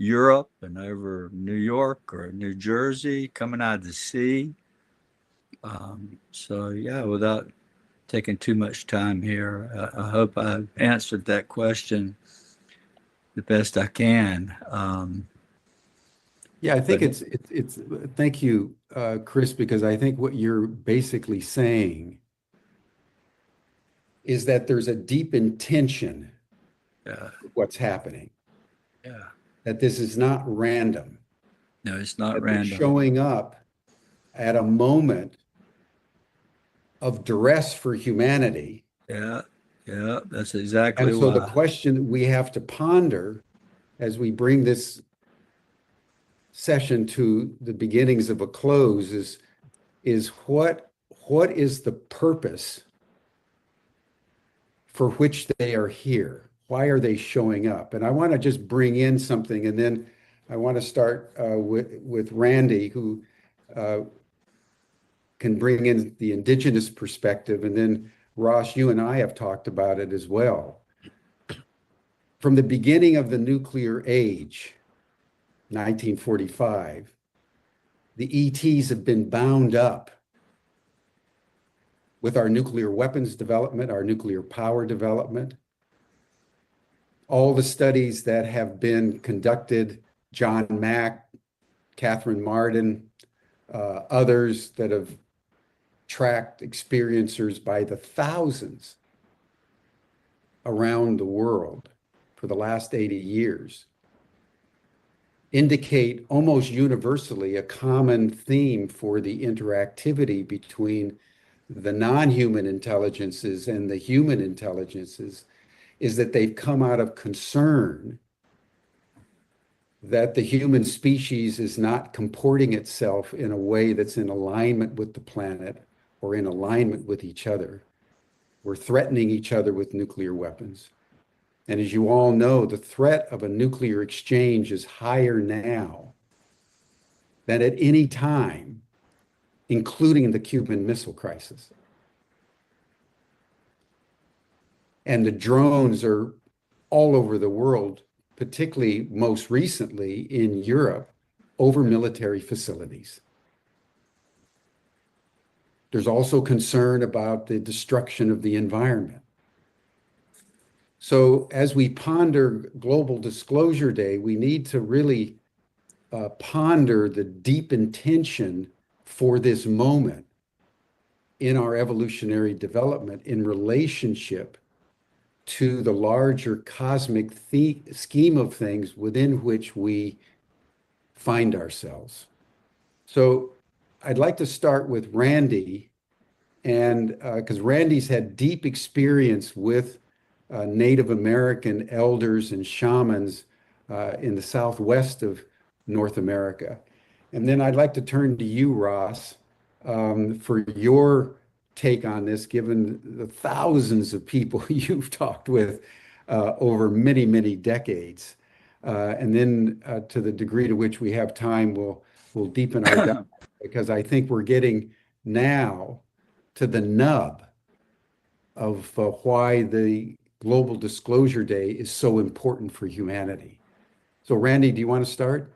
Europe and over New York or New Jersey, coming out of the sea. So yeah, without taking too much time here, I hope I answered that question the best I can. Yeah, I think it's thank you, Chris, because I think what you're basically saying is that there's a deep intention Yeah. of what's happening, Yeah. that this is not random, No, it's not that they're random. showing up at a moment of duress for humanity. Yeah, yeah, that's exactly And so the why. question that we have to ponder as we bring this session to the beginnings of a close is what is the purpose for which they are here? Why are they showing up? And I want to just bring in something, and then I want to start with Randy, who can bring in the indigenous perspective, and then Ross, you and I have talked about it as well. From the beginning of the nuclear age, 1945, the ETs have been bound up with our nuclear weapons development, our nuclear power development. All the studies that have been conducted, John Mack, Catherine Martin, others that have tracked experiencers by the thousands around the world for the last 80 years, indicate almost universally a common theme for the interactivity between the non-human intelligences and the human intelligences, is that they've come out of concern that the human species is not comporting itself in a way that's in alignment with the planet or in alignment with each other. We're threatening each other with nuclear weapons. And as you all know, the threat of a nuclear exchange is higher now than at any time, including the Cuban Missile Crisis. And the drones are all over the world, particularly most recently in Europe, over military facilities. There's also concern about the destruction of the environment. So as we ponder Global Disclosure Day, we need to really ponder the deep intention for this moment in our evolutionary development in relationship to the larger cosmic scheme of things within which we find ourselves. So I'd like to start with Randy, and because Randy's had deep experience with Native American elders and shamans in the Southwest of North America. And then I'd like to turn to you, Ross, for your take on this, given the thousands of people you've talked with over many, many decades. And then to the degree to which we have time, we'll deepen our dive, because I think we're getting now to the nub of why the Global Disclosure Day is so important for humanity. So Randy, do you want to start?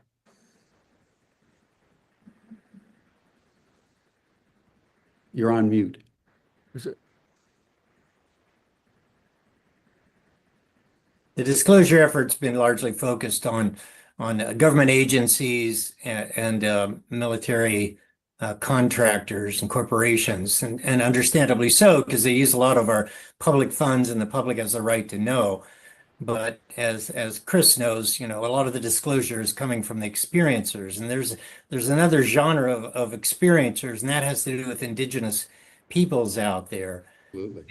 You're on mute. The disclosure effort's been largely focused on government agencies and military contractors and corporations, and understandably so, because they use a lot of our public funds, and the public has the right to know. But as Chris knows, a lot of the disclosure is coming from the experiencers, and there's another genre of experiencers, and that has to do with indigenous peoples out there. Absolutely.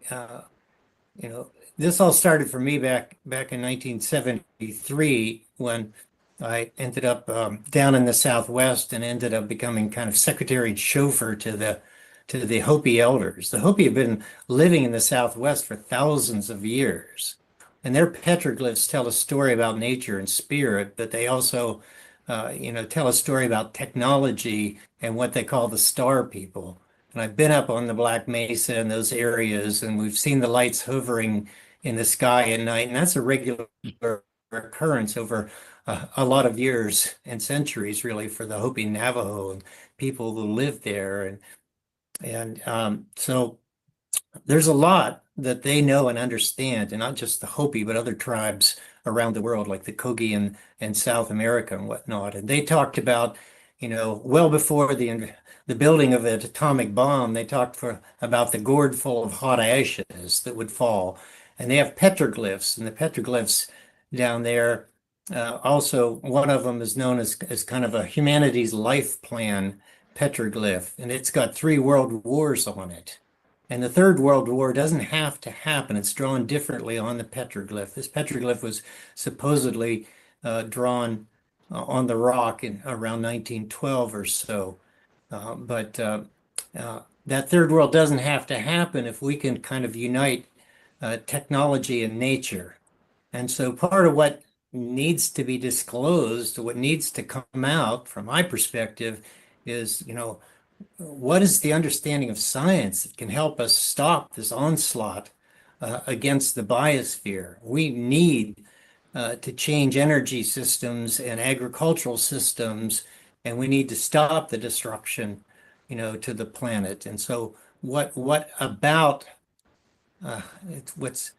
And this all started for me back in 1973, when I ended up down in the Southwest and ended up becoming kind of secretary and chauffeur to the Hopi elders. The Hopi have been living in the Southwest for thousands of years, and their petroglyphs tell a story about nature and spirit, but they also, tell a story about technology and what they call the star people. And I've been up on the Black Mesa in those areas, and we've seen the lights hovering in the sky at night, and that's a regular occurrence over a lot of years and centuries, really, for the Hopi Navajo and people who live there. So there's a lot that they know and understand, and not just the Hopi, but other tribes around the world, like the Kogi and South America and whatnot. And they talked about, well before the building of an atomic bomb, they talked about the gourd full of hot ashes that would fall. And they have petroglyphs, and the petroglyphs down there, also one of them is known as kind of a humanity's life plan petroglyph, and it's got 3 world wars on it. And the Third World War doesn't have to happen. It's drawn differently on the petroglyph. This petroglyph was supposedly drawn on the rock in around 1912 or so. But that Third World doesn't have to happen if we can kind of unite technology and nature. And so part of what needs to be disclosed, what needs to come out from my perspective is, what is the understanding of science that can help us stop this onslaught against the biosphere? We need to change energy systems and agricultural systems, and we need to stop the destruction, to the planet. And so what about what's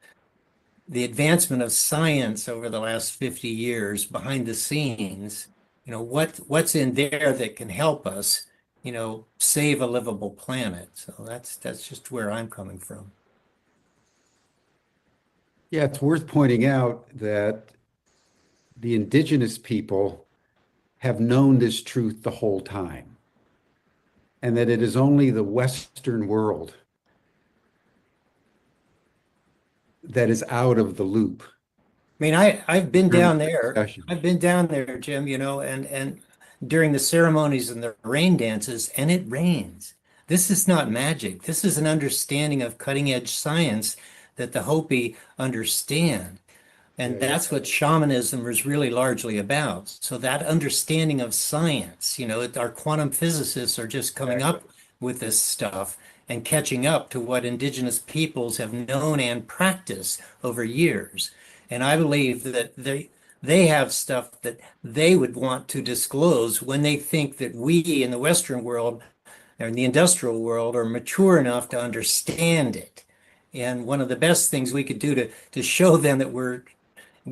the advancement of science over the last 50 years behind the scenes? What's in there that can help us save a livable planet? So that's just where I'm coming from. Yeah, it's worth pointing out that the indigenous people have known this truth the whole time, and that it is only the Western world that is out of the loop. I mean, I've been down there. I've been down there, Jim, and during the ceremonies and the rain dances, and it rains. This is not magic. This is an understanding of cutting edge science that the Hopi understand. And that's what shamanism is really largely about. So that understanding of science, our quantum physicists are just coming up with this stuff and catching up to what indigenous peoples have known and practiced over years. And I believe that they have stuff that they would want to disclose when they think that we in the Western world or in the industrial world are mature enough to understand it. And one of the best things we could do to show them that we're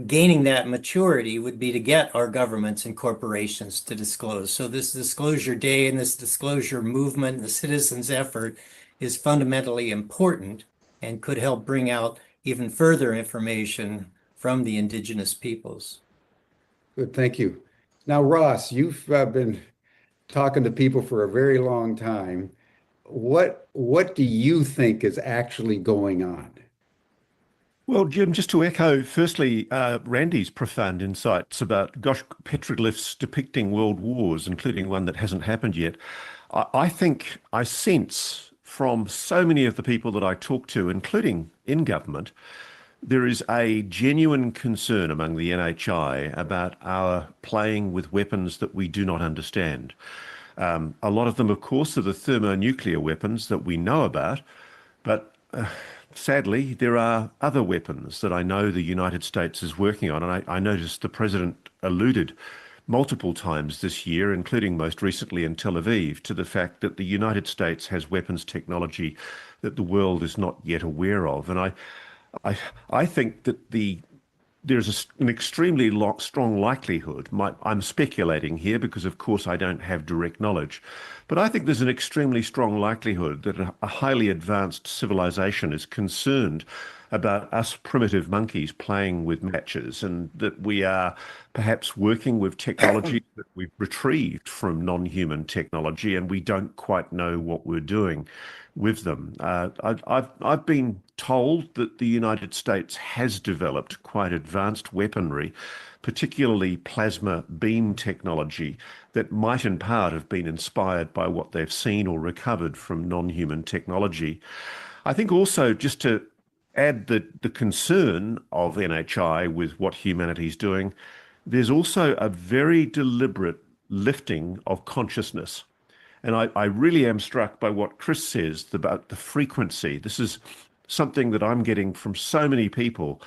gaining that maturity would be to get our governments and corporations to disclose. So this disclosure day and this disclosure movement, the citizens' effort, is fundamentally important and could help bring out even further information from the indigenous peoples. Good, thank you. Now, Ross, you've been talking to people for a very long time. What do you think is actually going on? Well, Jim, just to echo, firstly, Randy's profound insights about, petroglyphs depicting world wars, including one that hasn't happened yet. I think I sense from so many of the people that I talk to, including in government, there is a genuine concern among the NHI about our playing with weapons that we do not understand. A lot of them, of course, are the thermonuclear weapons that we know about, but sadly, there are other weapons that I know the United States is working on. And I noticed the president alluded multiple times this year, including most recently in Tel Aviv, to the fact that the United States has weapons technology that the world is not yet aware of. And I think that there's an extremely strong likelihood, I'm speculating here because of course I don't have direct knowledge, but I think there's an extremely strong likelihood that a highly advanced civilization is concerned about us primitive monkeys playing with matches, and that we are perhaps working with technology that we've retrieved from non-human technology and we don't quite know what we're doing with them. I've been told that the United States has developed quite advanced weaponry, particularly plasma beam technology, that might in part have been inspired by what they've seen or recovered from non-human technology. I think also, just to add the concern of NHI with what humanity's doing, there's also a very deliberate lifting of consciousness. And I really am struck by what Chris says about the frequency. This is something that I'm getting from so many people,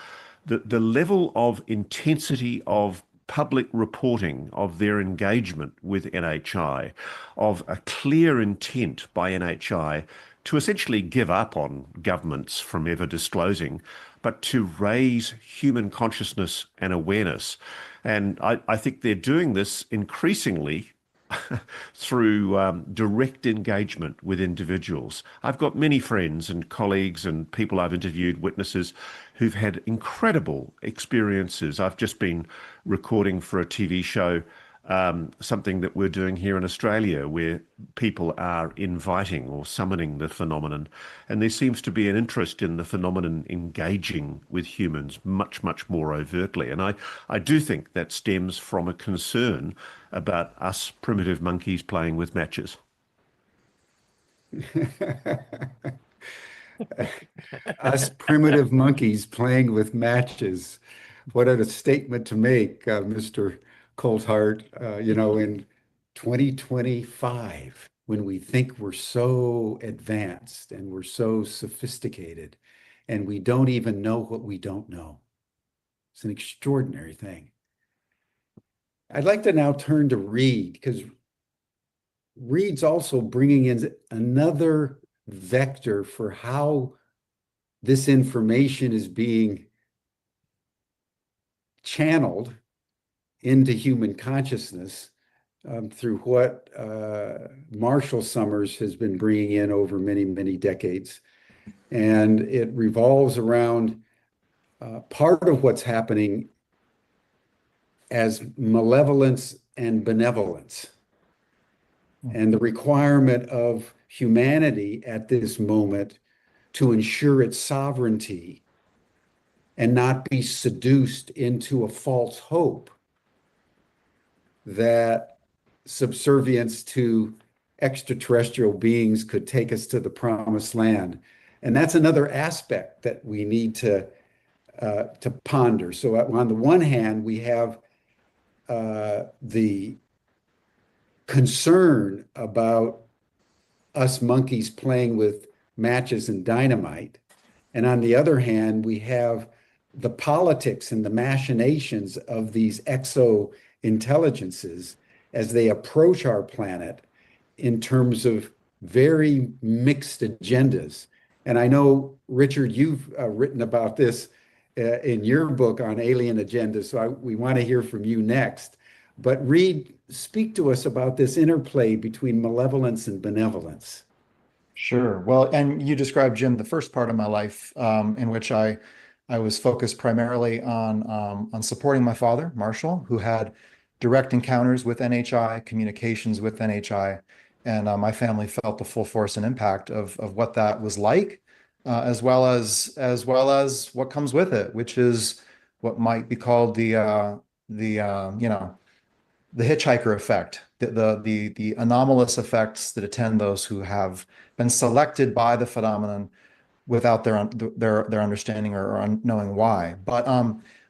that the level of intensity of public reporting of their engagement with NHI, of a clear intent by NHI to essentially give up on governments from ever disclosing, but to raise human consciousness and awareness. And I think they're doing this increasingly through direct engagement with individuals. I've got many friends and colleagues and people I've interviewed, witnesses, who've had incredible experiences. I've just been recording for a TV show something that we're doing here in Australia where people are inviting or summoning the phenomenon. And there seems to be an interest in the phenomenon engaging with humans much, much more overtly. And I do think that stems from a concern about us primitive monkeys playing with matches. Us primitive monkeys playing with matches. What a statement to make, Mr. Coulthart, in 2025, when we think we're so advanced and we're so sophisticated, and we don't even know what we don't know. It's an extraordinary thing. I'd like to now turn to Reed, because Reed's also bringing in another vector for how this information is being channeled into human consciousness through what Marshall Summers has been bringing in over many, many decades. And it revolves around part of what's happening as malevolence and benevolence, and the requirement of humanity at this moment to ensure its sovereignty and not be seduced into a false hope that subservience to extraterrestrial beings could take us to the promised land. And that's another aspect that we need to ponder. So on the one hand, we have the concern about us monkeys playing with matches and dynamite. And on the other hand, we have the politics and the machinations of these exo-intelligences as they approach our planet in terms of very mixed agendas. And I know, Richard, you've written about this in your book on alien agendas, so we want to hear from you next. But Reed, speak to us about this interplay between malevolence and benevolence. Sure. Well, and you described, Jim, the first part of my life in which I was focused primarily on supporting my father, Marshall, who had direct encounters with NHI, communications with NHI, and my family felt the full force and impact of what that was like, as well as what comes with it, which is what might be called the hitchhiker effect, the anomalous effects that attend those who have been selected by the phenomenon without their understanding or knowing why. But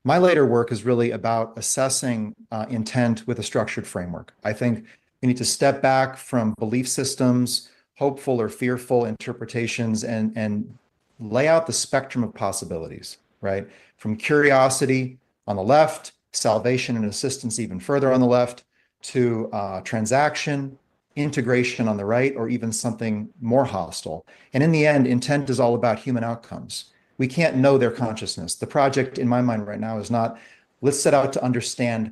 my later work is really about assessing intent with a structured framework. I think we need to step back from belief systems, hopeful or fearful interpretations, and lay out the spectrum of possibilities, right? From curiosity on the left, salvation and assistance even further on the left, to transaction, integration on the right, or even something more hostile. And in the end, intent is all about human outcomes. We can't know their consciousness. The project in my mind right now is not, let's set out to understand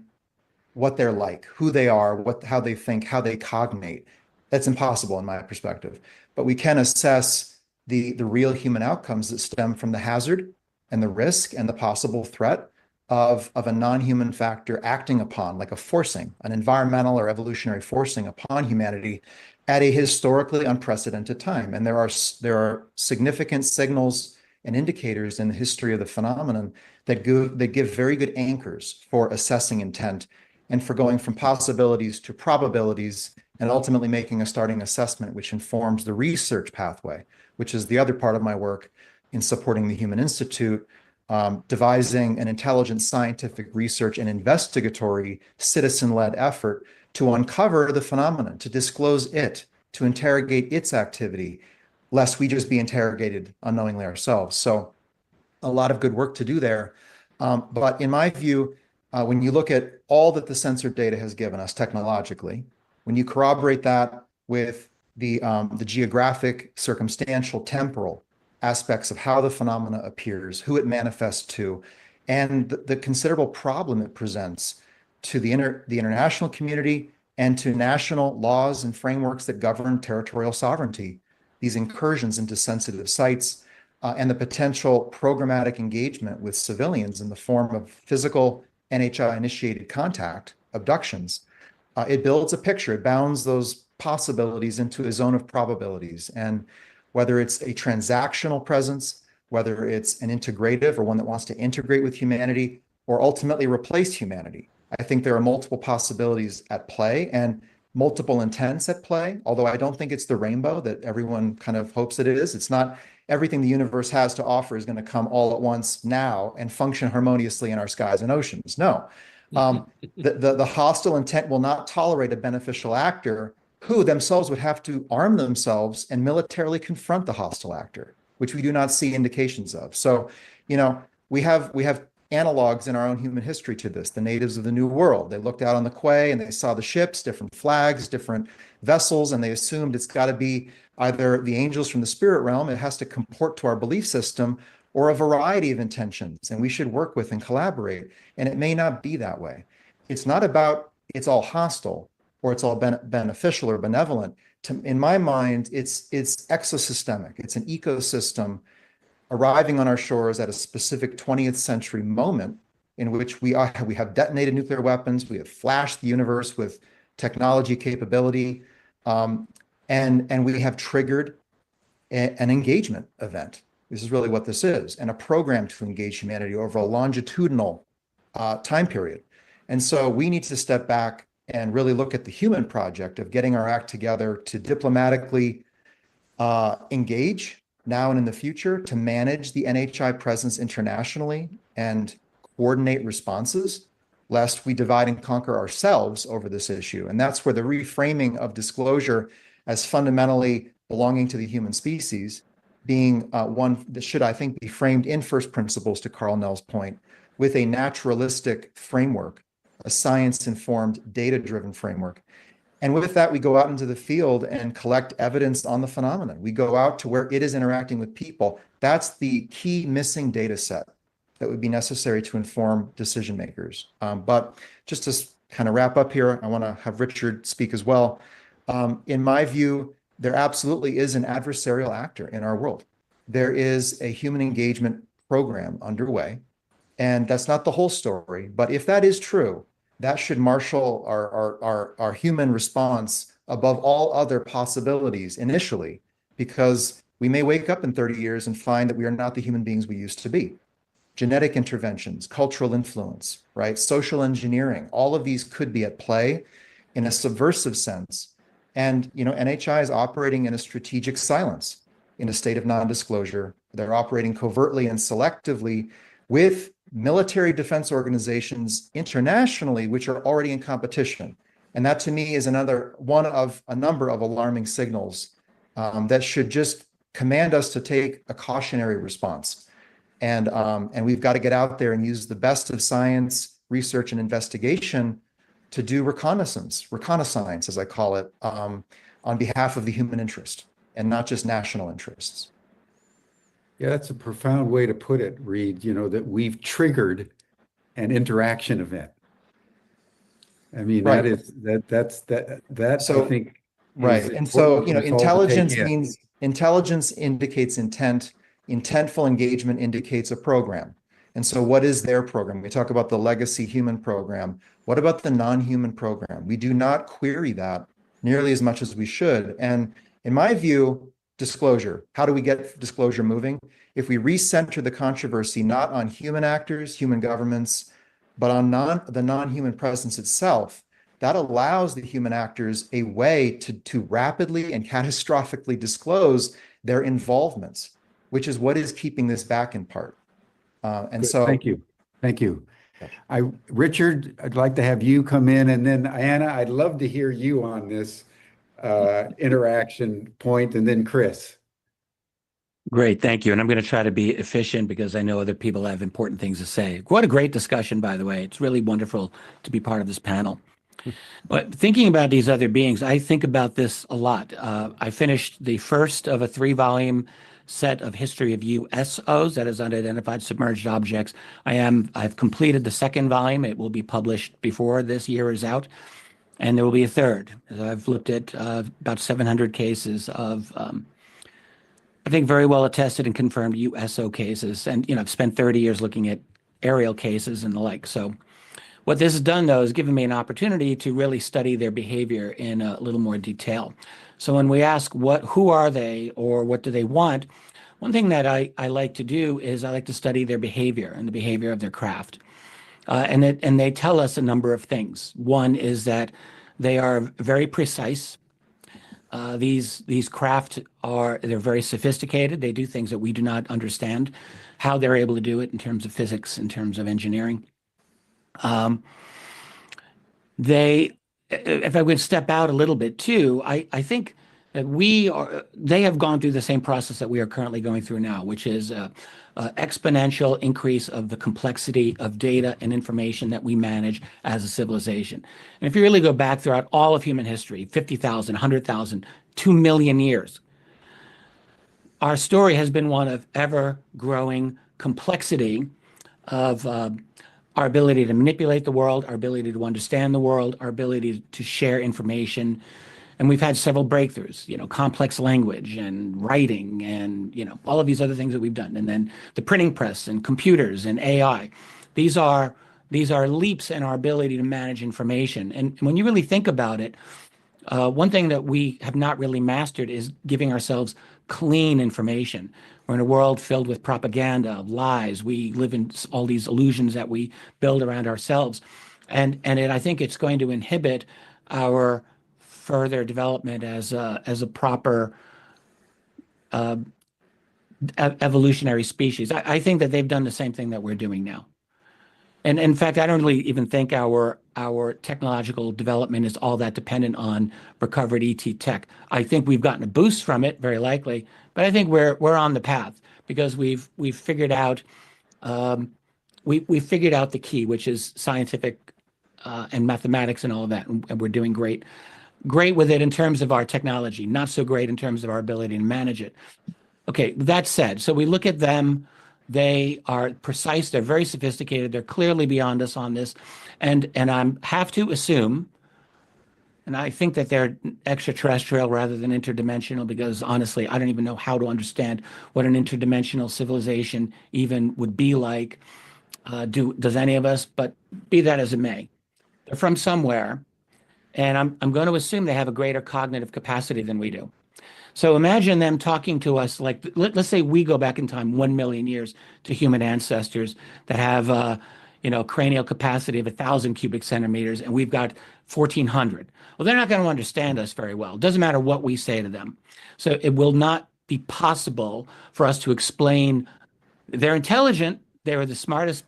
what they're like, who they are, how they think, how they cognate. That's impossible in my perspective. But we can assess the real human outcomes that stem from the hazard and the risk and the possible threat of a non-human factor acting upon, like a forcing, an environmental or evolutionary forcing upon humanity at a historically unprecedented time. And there are significant signals and indicators in the history of the phenomenon that give very good anchors for assessing intent and for going from possibilities to probabilities and ultimately making a starting assessment, which informs the research pathway, which is the other part of my work in supporting the Human Institute, devising an intelligent scientific research and investigatory citizen-led effort to uncover the phenomenon, to disclose it, to interrogate its activity, lest we just be interrogated unknowingly ourselves. So a lot of good work to do there. But in my view, when you look at all that the sensor data has given us technologically, when you corroborate that with the geographic, circumstantial, temporal aspects of how the phenomena appears, who it manifests to, and the considerable problem it presents to the international community and to national laws and frameworks that govern territorial sovereignty, these incursions into sensitive sites, and the potential programmatic engagement with civilians in the form of physical NHI-initiated contact, abductions, it builds a picture. It bounds those possibilities into a zone of probabilities. And whether it's a transactional presence, whether it's an integrative or one that wants to integrate with humanity or ultimately replace humanity, I think there are multiple possibilities at play and multiple intents at play, although I don't think it's the rainbow that everyone kind of hopes that it is. It's not everything the universe has to offer is going to come all at once now and function harmoniously in our skies and oceans. No. The hostile intent will not tolerate a beneficial actor who themselves would have to arm themselves and militarily confront the hostile actor, which we do not see indications of. So, you know, we have analogs in our own human history to this. The natives of the New World, they looked out on the quay and they saw the ships, different flags, different vessels, and they assumed it's got to be either the angels from the spirit realm, it has to comport to our belief system, or a variety of intentions, and we should work with and collaborate. And it may not be that way. It's not about it's all hostile or it's all beneficial or benevolent. In my mind, it's exosystemic. It's an ecosystem arriving on our shores at a specific 20th century moment in which we have detonated nuclear weapons, we have flashed the universe with technology capability, and we have triggered an engagement event. This is really what this is, and a program to engage humanity over a longitudinal time period. And so we need to step back and really look at the human project of getting our act together to diplomatically engage now and in the future, to manage the NHI presence internationally and coordinate responses, lest we divide and conquer ourselves over this issue. And that's where the reframing of disclosure as fundamentally belonging to the human species, being one that should, I think, be framed in first principles, to Carl Nell's point, with a naturalistic framework, a science-informed, data-driven framework. And with that, we go out into the field and collect evidence on the phenomenon. We go out to where it is interacting with people. That's the key missing data set that would be necessary to inform decision makers. But just to kind of wrap up here, I want to have Richard speak as well. In my view, there absolutely is an adversarial actor in our world. There is a human engagement program underway, and that's not the whole story. But if that is true, that should marshal our human response above all other possibilities initially, because we may wake up in 30 years and find that we are not the human beings we used to be. Genetic interventions, cultural influence, right? Social engineering, all of these could be at play in a subversive sense. And, you know, NHI is operating in a strategic silence, in a state of non-disclosure. They're operating covertly and selectively with military defense organizations internationally, which are already in competition. And that, to me, is another one of a number of alarming signals that should just command us to take a cautionary response. And we've got to get out there and use the best of science, research, and investigation to do reconnaissance, as I call it, on behalf of the human interest and not just national interests. Yeah, that's a profound way to put it, Reed, you know, that we've triggered an interaction event. I mean, Right. I think. Right. And so, you know, intelligence indicates intent. Intentful engagement indicates a program. And so what is their program? We talk about the legacy human program. What about the non-human program? We do not query that nearly as much as we should. And in my view, disclosure, how do we get disclosure moving? If we recenter the controversy not on human actors, human governments, but on the non-human presence itself, that allows the human actors a way to rapidly and catastrophically disclose their involvements, which is what is keeping this back in part. Good. So thank you. Richard, I'd like to have you come in, and then Anna, I'd love to hear you on this interaction point, and then Chris. Great, thank you. And I'm going to try to be efficient because I know other people have important things to say. What a great discussion, by the way. It's really wonderful to be part of this panel. But thinking about these other beings, I think about this a lot. I finished the first of a 3-volume set of history of USOs, that is unidentified submerged objects. I've completed the second volume. It will be published before this year is out. And there will be a third. I've looked at about 700 cases of I think very well attested and confirmed USO cases. And, I've spent 30 years looking at aerial cases and the like. So what this has done, though, is given me an opportunity to really study their behavior in a little more detail. So when we ask who are they or what do they want, one thing that I like to do is I like to study their behavior and the behavior of their craft. And they tell us a number of things. One is that they are very precise. These craft they're very sophisticated. They do things that we do not understand, how they're able to do it in terms of physics, in terms of engineering. If I would step out a little bit too, I think that they have gone through the same process that we are currently going through now, which is exponential increase of the complexity of data and information that we manage as a civilization. And if you really go back throughout all of human history, 50,000, 100,000, 2 million years, our story has been one of ever-growing complexity of our ability to manipulate the world, our ability to understand the world, our ability to share information. And we've had several breakthroughs, complex language and writing and, all of these other things that we've done. And then the printing press and computers and AI. These are leaps in our ability to manage information. And when you really think about it, one thing that we have not really mastered is giving ourselves clean information. We're in a world filled with propaganda, lies. We live in all these illusions that we build around ourselves. And I think it's going to inhibit our further development as a proper evolutionary species. I think that they've done the same thing that we're doing now. And in fact, I don't really even think our technological development is all that dependent on recovered ET tech. I think we've gotten a boost from it, very likely, but I think we're on the path because we've figured out we figured out the key, which is scientific and mathematics and all of that, and we're doing great with it in terms of our technology, not so great in terms of our ability to manage it. Okay, that said, so we look at them. They are precise. They're very sophisticated. They're clearly beyond us on this. And I have to assume, and I think that they're extraterrestrial rather than interdimensional because, honestly, I don't even know how to understand what an interdimensional civilization even would be like. Does any of us? But be that as it may. They're from somewhere, and I'm going to assume they have a greater cognitive capacity than we do. So imagine them talking to us like, let's say we go back in time 1 million years to human ancestors that have, cranial capacity of 1,000 cubic centimeters, and we've got 1,400. Well, they're not going to understand us very well. It doesn't matter what we say to them. So it will not be possible for us to explain. They're intelligent. They were the smartest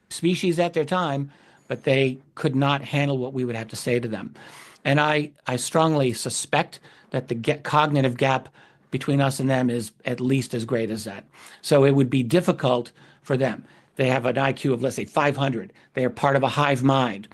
species at their time, but they could not handle what we would have to say to them. And I strongly suspect that the cognitive gap between us and them is at least as great as that. So it would be difficult for them. They have an IQ of, let's say, 500. They are part of a hive mind.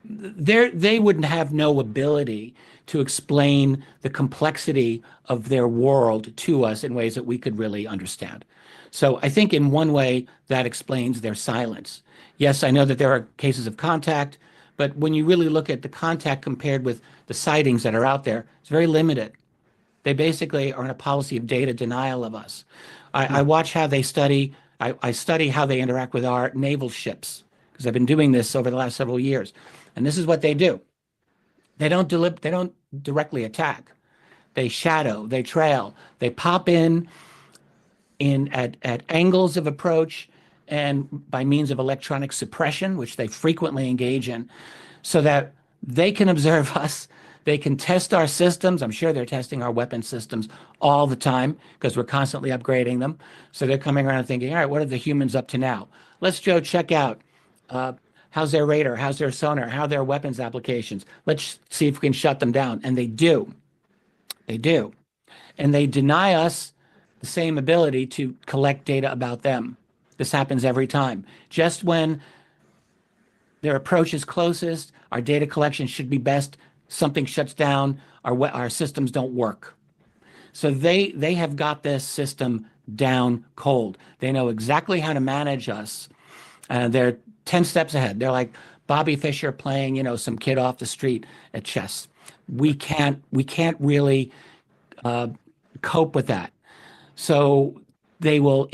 They wouldn't have no ability to explain the complexity of their world to us in ways that we could really understand. So I think in one way that explains their silence. Yes, I know that there are cases of contact, but when you really look at the contact compared with the sightings that are out there, it's very limited. They basically are in a policy of data denial of us. I watch how they study. I study how they interact with our naval ships because I've been doing this over the last several years. And this is what they do. They don't directly attack. They shadow, they trail, they pop in at angles of approach and by means of electronic suppression, which they frequently engage in, so that they can observe us. They can test our systems. I'm sure they're testing our weapon systems all the time because we're constantly upgrading them. So they're coming around thinking, all right, what are the humans up to now? Let's go check out how's their radar, how's their sonar, how are their weapons applications. Let's see if we can shut them down. And they do. They do. And they deny us the same ability to collect data about them. This happens every time. Just when their approach is closest, our data collection should be best, something shuts down, our systems don't work. So they have got this system down cold. They know exactly how to manage us. They're 10 steps ahead. They're like Bobby Fischer playing, some kid off the street at chess. We can't really cope with that. So they will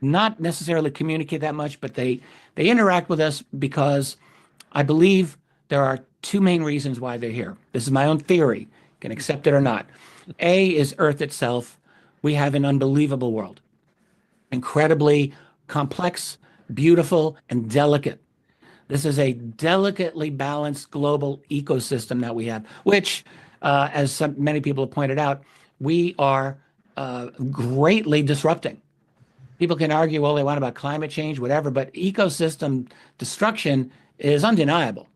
not necessarily communicate that much, but they interact with us because I believe there are two main reasons why they're here. This is my own theory. You can accept it or not. A is Earth itself. We have an unbelievable world, incredibly complex, beautiful, and delicate. This is a delicately balanced global ecosystem that we have, which, as many people have pointed out, we are greatly disrupting. People can argue all they want about climate change, whatever, but ecosystem destruction is undeniable.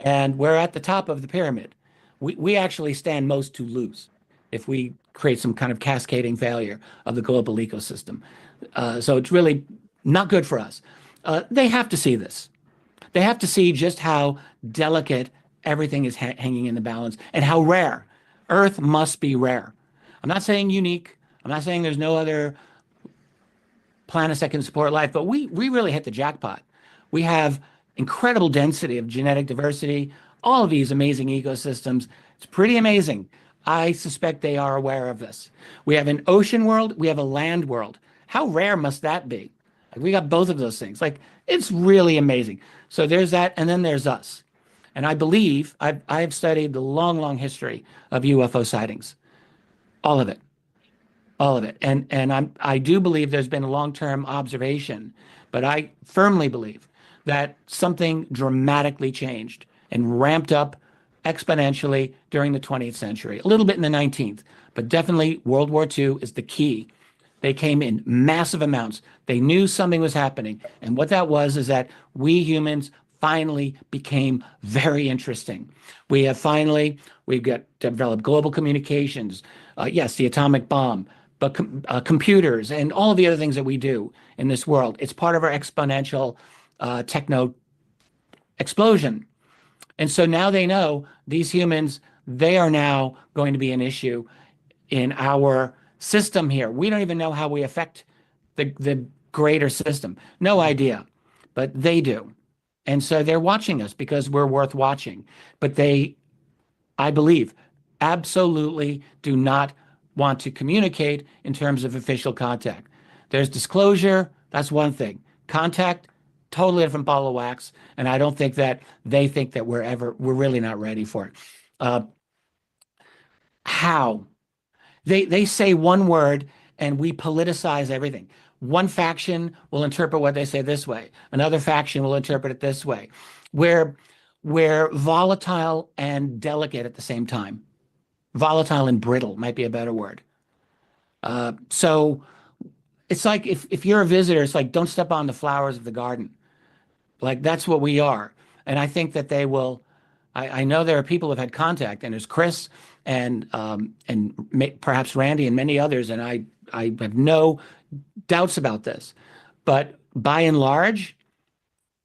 And we're at the top of the pyramid. We actually stand most to lose if we create some kind of cascading failure of the global ecosystem. So it's really not good for us. They have to see this. They have to see just how delicate everything is hanging in the balance and how rare. Earth must be rare. I'm not saying unique. I'm not saying there's no other planets that can support life, but we really hit the jackpot. We have incredible density of genetic diversity, all of these amazing ecosystems. It's pretty amazing. I suspect they are aware of this. We have an ocean world, we have a land world. How rare must that be? We got both of those things. It's really amazing. So there's that, and then there's us. And I believe, I've studied the long, long history of UFO sightings. All of it. All of it. And I do believe there's been a long-term observation, but I firmly believe that something dramatically changed and ramped up exponentially during the 20th century, a little bit in the 19th, but definitely World War II is the key. They came in massive amounts. They knew something was happening. And what that was is that we humans finally became very interesting. We've developed global communications, yes, the atomic bomb, but computers and all of the other things that we do in this world. It's part of our exponential techno explosion. And so now they know these humans, they are now going to be an issue in our system here. We don't even know how we affect the greater system. No idea, but they do. And so they're watching us because we're worth watching. But they, I believe, absolutely do not want to communicate in terms of official contact. There's disclosure, that's one thing. Contact, totally different ball of wax, and I don't think that they think that we're really not ready for it. How? They say one word and we politicize everything. One faction will interpret what they say this way. Another faction will interpret it this way. We're volatile and delicate at the same time. Volatile and brittle might be a better word. So it's like if you're a visitor, it's like don't step on the flowers of the garden. Like that's what we are. And I think that they will, I know there are people who have had contact, and there's Chris and perhaps Randy and many others, and I have no doubts about this. But by and large,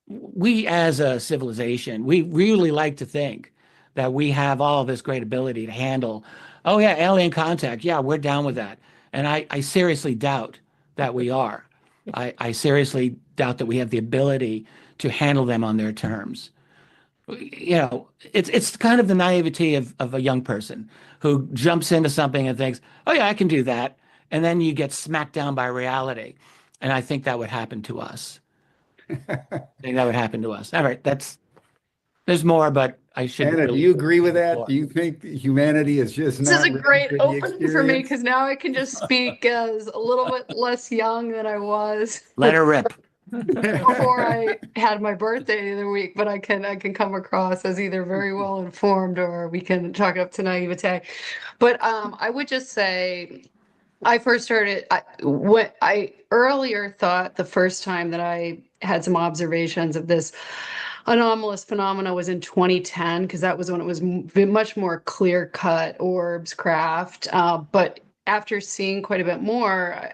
we as a civilization, we really like to think that we have all this great ability to handle, oh yeah, alien contact, yeah, we're down with that. And I seriously doubt that we are. I seriously doubt that we have the ability to handle them on their terms. It's kind of the naivety of a young person who jumps into something and thinks, oh yeah, I can do that. And then you get smacked down by reality. And I think that would happen to us. I think that would happen to us. All right, there's more, but I shouldn't. Anna, really do you agree with that? Do you think humanity is just This not is a ready great for the opening for me experience? because now I can just speak as a little bit less young than I was Let her rip. before I had my birthday the other week. But I can come across as either very well informed or we can chalk it up to naivete. But I would just say I first started what I earlier thought the first time that I had some observations of this anomalous phenomena was in 2010, because that was when it was much more clear cut orbs craft. But after seeing quite a bit more,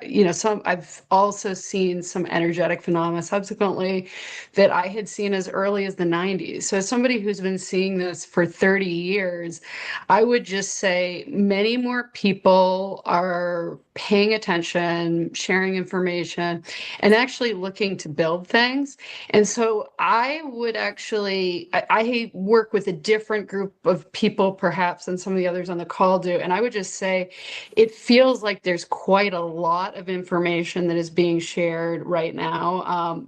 I've also seen some energetic phenomena subsequently that I had seen as early as the 90s. So as somebody who's been seeing this for 30 years, I would just say many more people are paying attention, sharing information, and actually looking to build things. And so I would actually, I work with a different group of people perhaps than some of the others on the call do. And I would just say it feels like there's quite a lot of information that is being shared right now.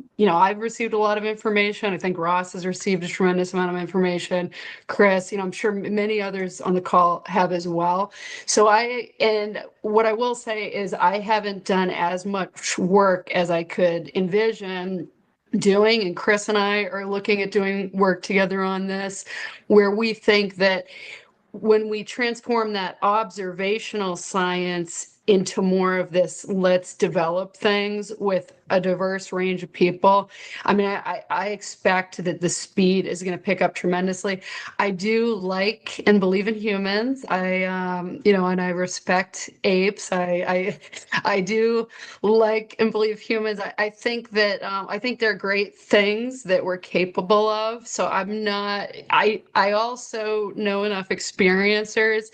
I've received a lot of information. I think Ross has received a tremendous amount of information. Chris, I'm sure many others on the call have as well. And what I will say is I haven't done as much work as I could envision doing, and Chris and I are looking at doing work together on this, where we think that when we transform that observational science into more of this, let's develop things with a diverse range of people. I mean, I expect that the speed is going to pick up tremendously. I do like and believe in humans. And I respect apes. I do like and believe humans. I think that I think they're great things that we're capable of. So I also know enough experiencers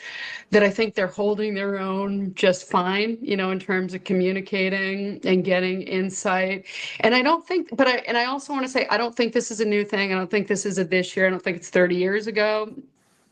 that I think they're holding their own just fine, in terms of communicating and getting insight. And I don't think, I also want to say, I don't think this is a new thing. I don't think this is a this year. I don't think it's 30 years ago.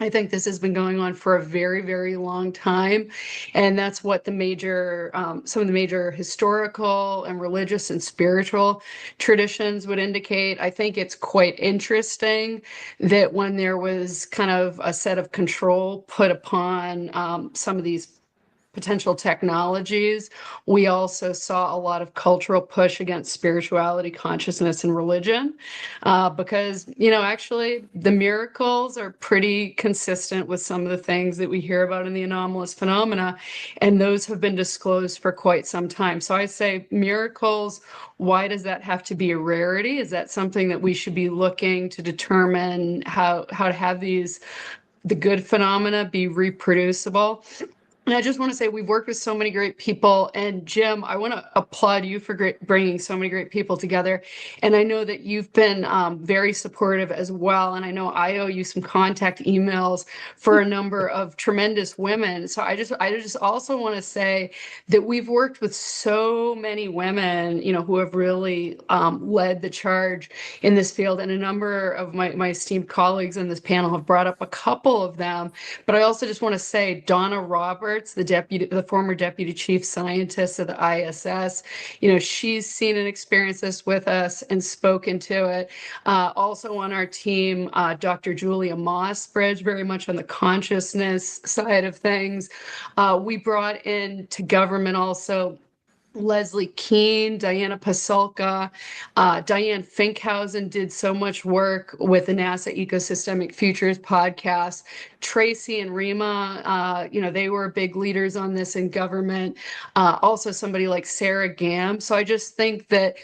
I think this has been going on for a very, very long time. And that's what some of the major historical and religious and spiritual traditions would indicate. I think it's quite interesting that when there was kind of a set of control put upon some of these potential technologies, we also saw a lot of cultural push against spirituality, consciousness, and religion, because, actually the miracles are pretty consistent with some of the things that we hear about in the anomalous phenomena, and those have been disclosed for quite some time. So I say miracles, why does that have to be a rarity? Is that something that we should be looking to determine how to have the good phenomena be reproducible? And I just want to say we've worked with so many great people. And Jim, I want to applaud you for bringing so many great people together. And I know that you've been very supportive as well. And I know I owe you some contact emails for a number of tremendous women. So I just also want to say that we've worked with so many women, who have really led the charge in this field. And a number of my esteemed colleagues in this panel have brought up a couple of them. But I also just want to say Donna Roberts, the former deputy chief scientist of the ISS, she's seen and experienced this with us and spoken to it. Also on our team, Dr. Julia Mossbridge, very much on the consciousness side of things. We brought in to government also Leslie Keene, Diana Pasulka, Diane Finkhausen did so much work with the NASA Ecosystemic Futures podcast. Tracy and Rima, they were big leaders on this in government. Also somebody like Sarah Gam. So I just think that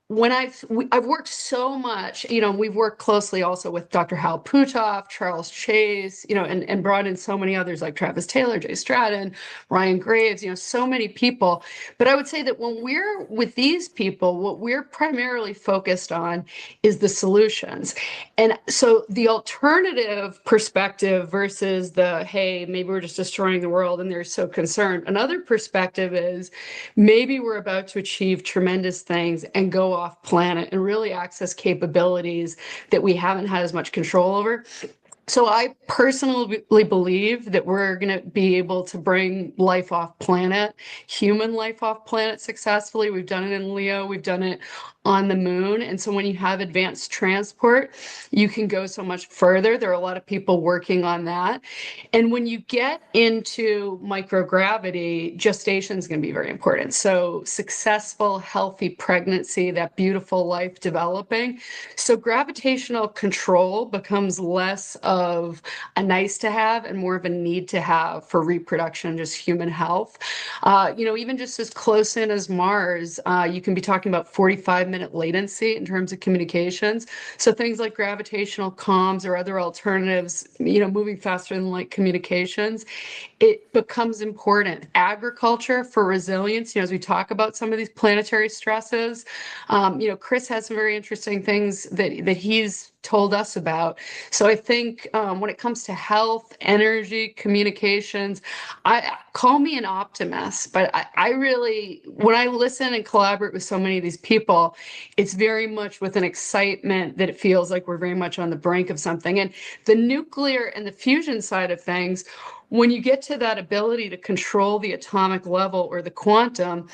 when I've worked so much, we've worked closely also with Dr. Hal Puthoff, Charles Chase, and brought in so many others like Travis Taylor, Jay Stratton, Ryan Graves, so many people. But I would say that when we're with these people, what we're primarily focused on is the solutions. And so the alternative perspective versus the, hey, maybe we're just destroying the world and they're so concerned. Another perspective is maybe we're about to achieve tremendous things and go off planet and really access capabilities that we haven't had as much control over. So I personally believe that we're going to be able to bring life off planet, human life off planet successfully. We've done it in Leo. We've done it on the moon. And so when you have advanced transport, you can go so much further. There are a lot of people working on that. And when you get into microgravity, gestation is going to be very important. So successful, healthy pregnancy, that beautiful life developing. So gravitational control becomes less of a nice to have and more of a need to have for reproduction, just human health. Even just as close in as Mars, you can be talking about 45-minute latency in terms of communications. So things like gravitational comms or other alternatives, moving faster than light communications, it becomes important. Agriculture for resilience, as we talk about some of these planetary stresses, Chris has some very interesting things that he's told us about. So I think when it comes to health, energy, communications, I call me an optimist, but I really, when I listen and collaborate with so many of these people, it's very much with an excitement that it feels like we're very much on the brink of something. And the nuclear and the fusion side of things, when you get to that ability to control the atomic level or the quantum,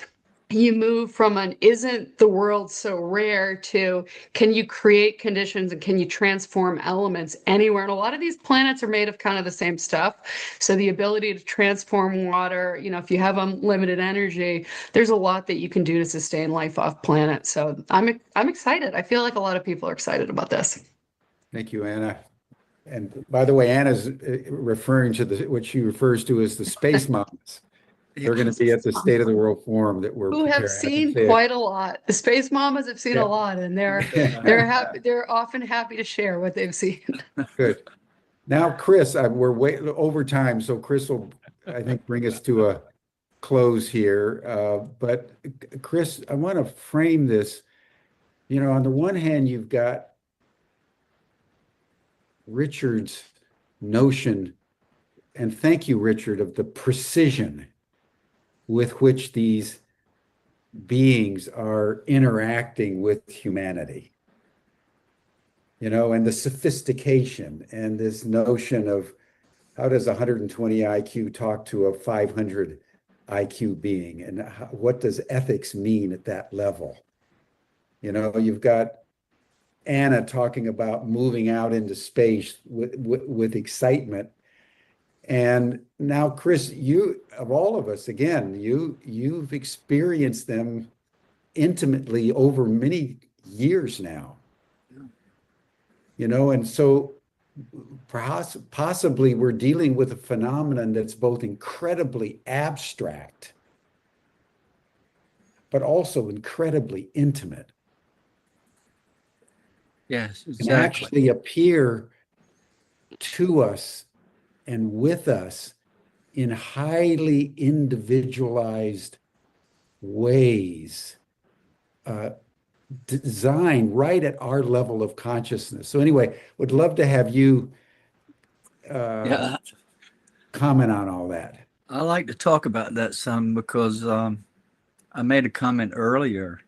you move from an isn't the world so rare to can you create conditions and can you transform elements anywhere? And a lot of these planets are made of kind of the same stuff. So the ability to transform water, if you have unlimited energy, there's a lot that you can do to sustain life off planet. So I'm excited. I feel like a lot of people are excited about this. Thank you, Anna. And by the way, Anna's referring to what she refers to as the space moms. They're going to be at the State of the World Forum that we're Who have preparing. seen quite a lot. The space mamas have seen Yeah. a lot, and they're often happy to share what they've seen. Good. Now, Chris, we're way over time, so Chris will, I think, bring us to a close here. But Chris, I want to frame this. On the one hand, you've got Richard's notion, and thank you, Richard, of the precision with which these beings are interacting with humanity, and the sophistication and this notion of how does 120 IQ talk to a 500 IQ being, and what does ethics mean at that level? You've got Anna talking about moving out into space with excitement. And now, Chris, you, of all of us, again, you've experienced them intimately over many years now. And so perhaps possibly we're dealing with a phenomenon that's both incredibly abstract, but also incredibly intimate. Yes, And exactly. actually appear to us and with us in highly individualized ways, designed right at our level of consciousness. So anyway, would love to have you comment on all that. I like to talk about that some because I made a comment earlier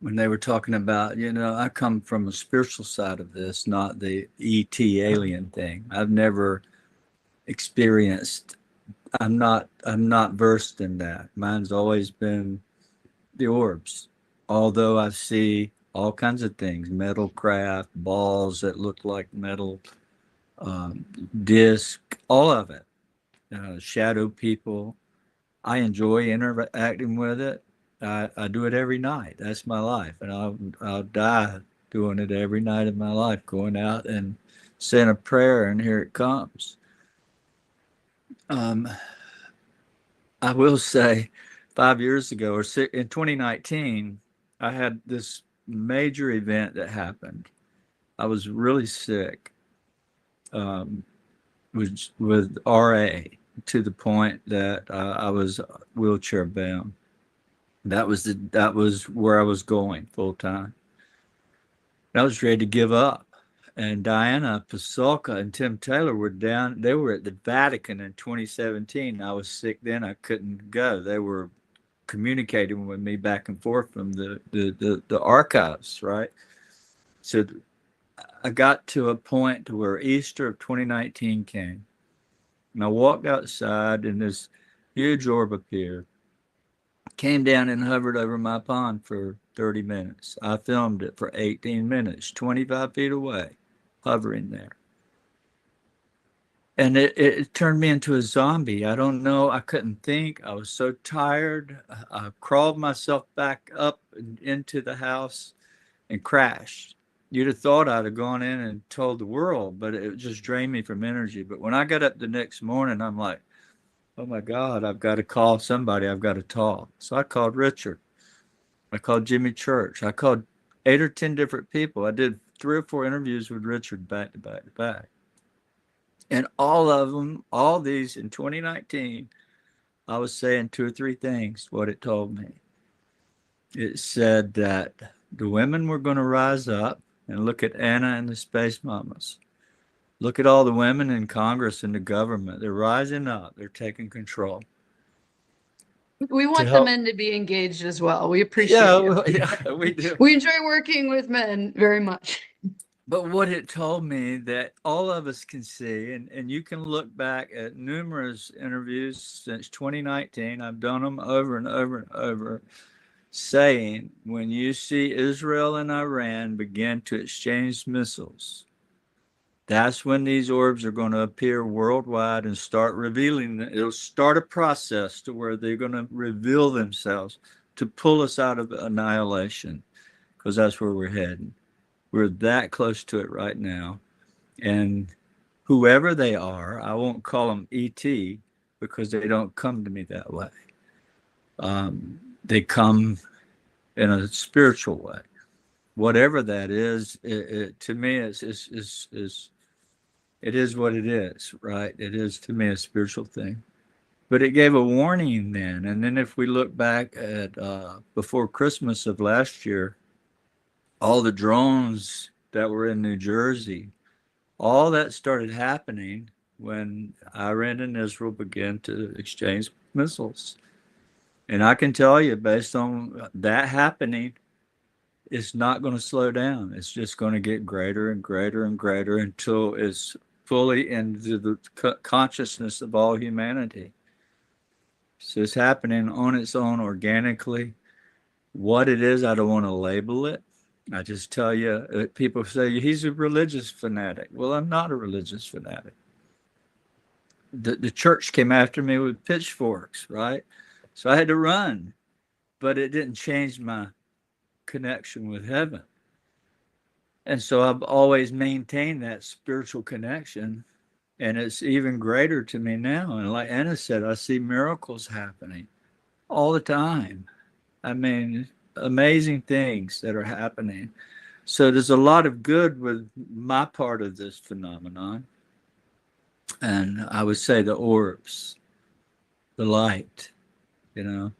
when they were talking about, I come from a spiritual side of this, not the ET alien thing. I've never experienced, I'm not versed in that. Mine's always been the orbs, although I see all kinds of things, metal craft, balls that look like metal, disc, all of it, shadow people. I enjoy interacting with it. I do it every night. That's my life. And I'll die doing it every night of my life, going out and saying a prayer, and here it comes. I will say 5 years ago, or in 2019, I had this major event that happened. I was really sick with RA to the point that I was wheelchair bound. That was where I was going full time. I was ready to give up. And Diana Pasulka and Tim Taylor were down. They were at the Vatican in 2017. I was sick then. I couldn't go. They were communicating with me back and forth from the archives, right? So I got to a point to where Easter of 2019 came. And I walked outside and this huge orb appeared. Came down and hovered over my pond for 30 minutes. I filmed it for 18 minutes, 25 feet away, hovering there. And it turned me into a zombie. I don't know. I couldn't think. I was so tired. I crawled myself back up into the house and crashed. you'd have thought I'd have gone in and told the world, but it just drained me from energy. But when I got up the next morning, I'm like, oh my God, I've got to call somebody. I've got to talk. So I called Richard. I called Jimmy Church. I called 8 or 10 different people. I did 3 or 4 interviews with Richard back to back to back. And all of them, all these in 2019, I was saying 2 or 3 things, what it told me. It said that the women were going to rise up and look at Anna and the Space Mamas. Look at all the women in Congress and the government. They're rising up. They're taking control. We want the help- men to be engaged as well. We appreciate it. Yeah, we do. We enjoy working with men very much. But what it told me that all of us can see, and you can look back at numerous interviews since 2019, I've done them over and over and over, saying when you see Israel and Iran begin to exchange missiles, that's when these orbs are going to appear worldwide and start revealing. It'll start a process to where they're going to reveal themselves to pull us out of annihilation, because that's where we're heading. We're that close to it right now. And whoever they are, I won't call them ET because they don't come to me that way. They come in a spiritual way. Whatever that is, to me, it is what it is, right? It is, to me, a spiritual thing. But it gave a warning then. And then if we look back at before Christmas of last year, all the drones that were in New Jersey, all that started happening when Iran and Israel began to exchange missiles. And I can tell you, based on that happening, it's not going to slow down. It's just going to get greater and greater and greater until it's fully into the consciousness of all humanity. So it's happening on its own organically. What it is, I don't want to label it. I just tell you, people say he's a religious fanatic. Well, I'm not a religious fanatic. The church came after me with pitchforks, right? So I had to run, but it didn't change my connection with heaven. And so I've always maintained that spiritual connection, and it's even greater to me now. And like Anna said, I see miracles happening all the time. I mean, amazing things that are happening. So there's a lot of good with my part of this phenomenon. And I would say the orbs, the light, and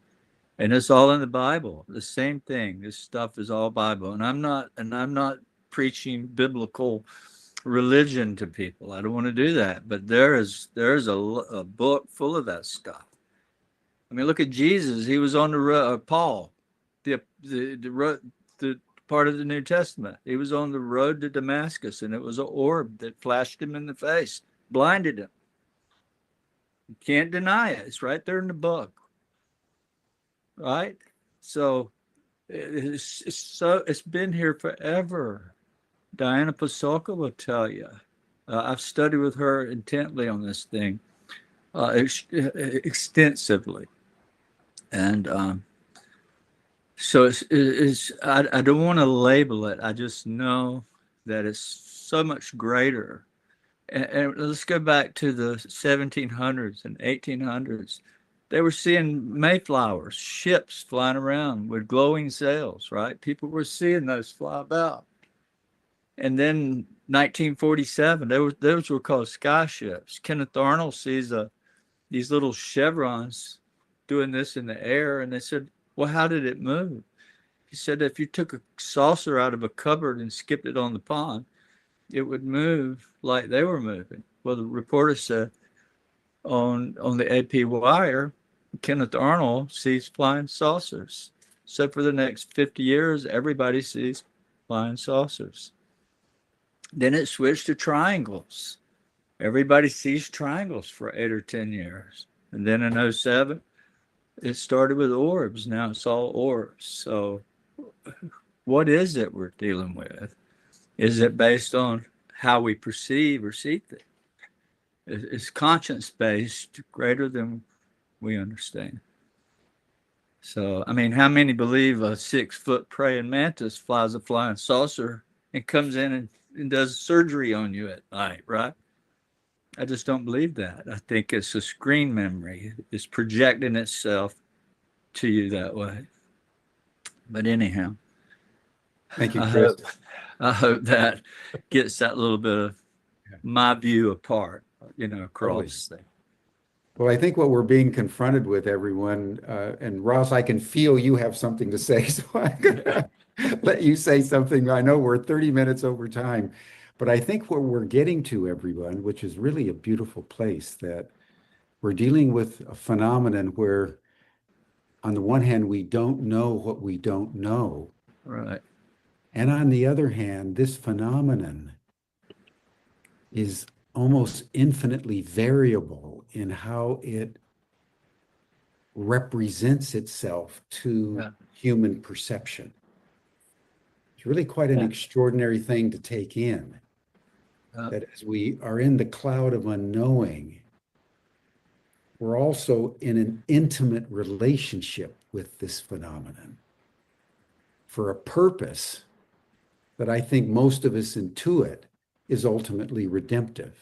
it's all in the Bible. The same thing. This stuff is all Bible. And I'm not preaching biblical religion to people. I don't want to do that. But there's a book full of that stuff. I mean, look at Jesus. He was on the road. Paul, the part of the New Testament. He was on the road to Damascus, and it was an orb that flashed him in the face, blinded him. You can't deny it. It's right there in the book. Right? So it's been here forever. Diana Pasulka will tell you. I've studied with her intently on this thing, extensively. And so I don't want to label it. I just know that it's so much greater. And let's go back to the 1700s and 1800s. They were seeing Mayflowers, ships flying around with glowing sails, right? People were seeing those fly about. And then 1947, those were called sky ships. Kenneth Arnold sees these little chevrons doing this in the air, and they said, well, how did it move? He said, if you took a saucer out of a cupboard and skipped it on the pond, it would move like they were moving. Well, the reporter said on the AP wire, Kenneth Arnold sees flying saucers. So for the next 50 years, everybody sees flying saucers. Then it switched to triangles. Everybody sees triangles for 8 or 10 years. And then in 2007, it started with orbs. Now it's all orbs. So what is it we're dealing with? Is it based on how we perceive or see things? It's conscience-based, greater than we understand. So, I mean, how many believe a 6-foot praying mantis flies a flying saucer and comes in and does surgery on you at night, right? I just don't believe that. I think it's a screen memory. It's projecting itself to you that way. But anyhow, Thank you, Chris. I hope that gets that little bit of my view apart, across there. Well, I think what we're being confronted with, everyone, and Ross, I can feel you have something to say, so I'm gonna let you say something. I know we're 30 minutes over time, but I think what we're getting to, everyone, which is really a beautiful place, that we're dealing with a phenomenon where, on the one hand, we don't know what we don't know. Right. And on the other hand, this phenomenon is almost infinitely variable in how it represents itself to human perception. It's really quite an extraordinary thing to take in, that as we are in the cloud of unknowing, we're also in an intimate relationship with this phenomenon for a purpose that I think most of us intuit is ultimately redemptive.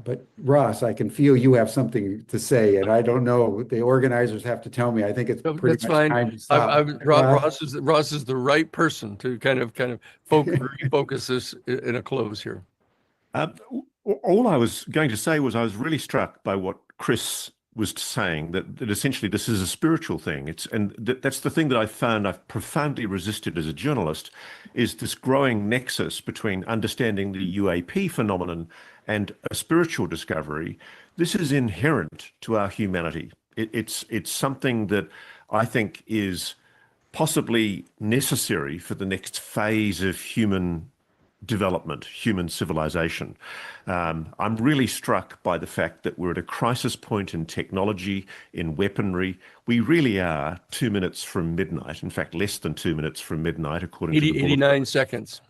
But Ross, I can feel you have something to say, and I don't know, the organizers have to tell me. I think it's pretty That's much fine. time to stop. Ross is the right person to kind of refocus this in a close here. All I was going to say was I was really struck by what Chris was saying, that essentially this is a spiritual thing. That's the thing that I found I've profoundly resisted as a journalist, is this growing nexus between understanding the UAP phenomenon and a spiritual discovery. This is inherent to our humanity. It's something that I think is possibly necessary for the next phase of human development, human civilization. I'm really struck by the fact that we're at a crisis point in technology, in weaponry. We really are 2 minutes from midnight. In fact, less than 2 minutes from midnight, according to the 89 seconds.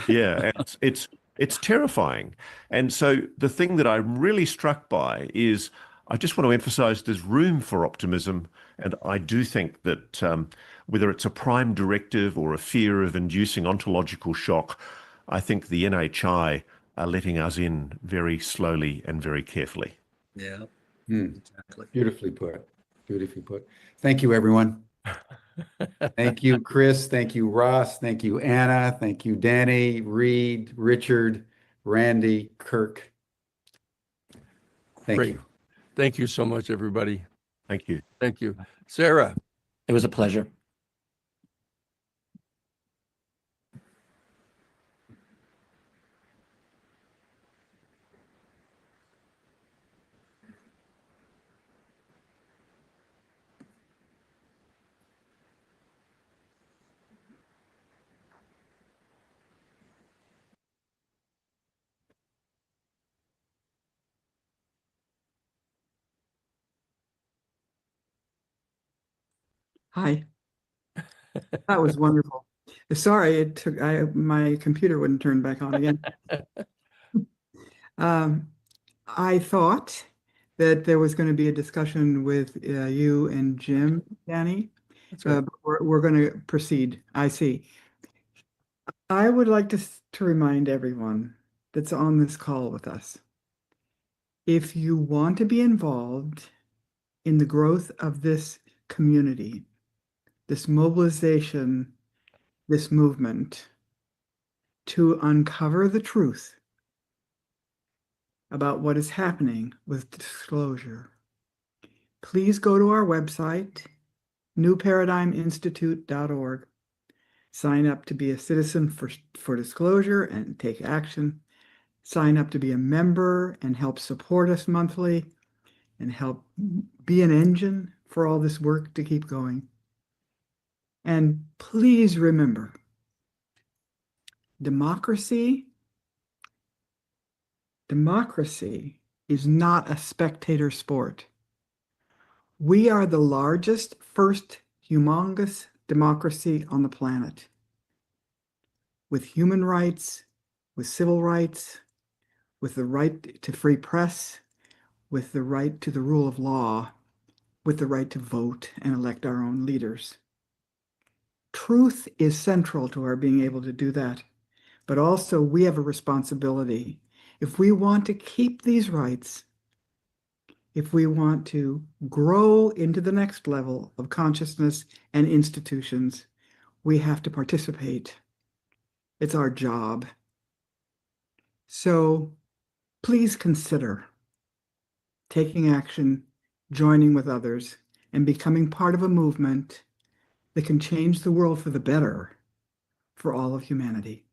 Yeah, and it's terrifying. And so the thing that I'm really struck by is, I just want to emphasize there's room for optimism. And I do think that whether it's a prime directive or a fear of inducing ontological shock, I think the NHI are letting us in very slowly and very carefully. Yeah, exactly. Beautifully put. Beautifully put. Thank you, everyone. Thank you, Chris. Thank you, Ross. Thank you, Anna. Thank you, Danny, Reed, Richard, Randy, Kirk. Thank you. Thank you so much, everybody. Thank you. Thank you. Sarah. It was a pleasure. Hi. That was wonderful. Sorry, my computer wouldn't turn back on again. I thought that there was going to be a discussion with you and Jim, Danny. That's right. We're going to proceed. I see. I would like to remind everyone that's on this call with us, if you want to be involved in the growth of this community, this mobilization, this movement, to uncover the truth about what is happening with disclosure, please go to our website, newparadigminstitute.org. Sign up to be a citizen for disclosure and take action. Sign up to be a member and help support us monthly and help be an engine for all this work to keep going. And please remember, democracy is not a spectator sport. We are the largest, first humongous democracy on the planet, with human rights, with civil rights, with the right to free press, with the right to the rule of law, with the right to vote and elect our own leaders. Truth is central to our being able to do that. But also, we have a responsibility. If we want to keep these rights, if we want to grow into the next level of consciousness and institutions, we have to participate. It's our job. So please consider taking action, joining with others, and becoming part of a movement that can change the world for the better for all of humanity.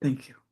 Thank you.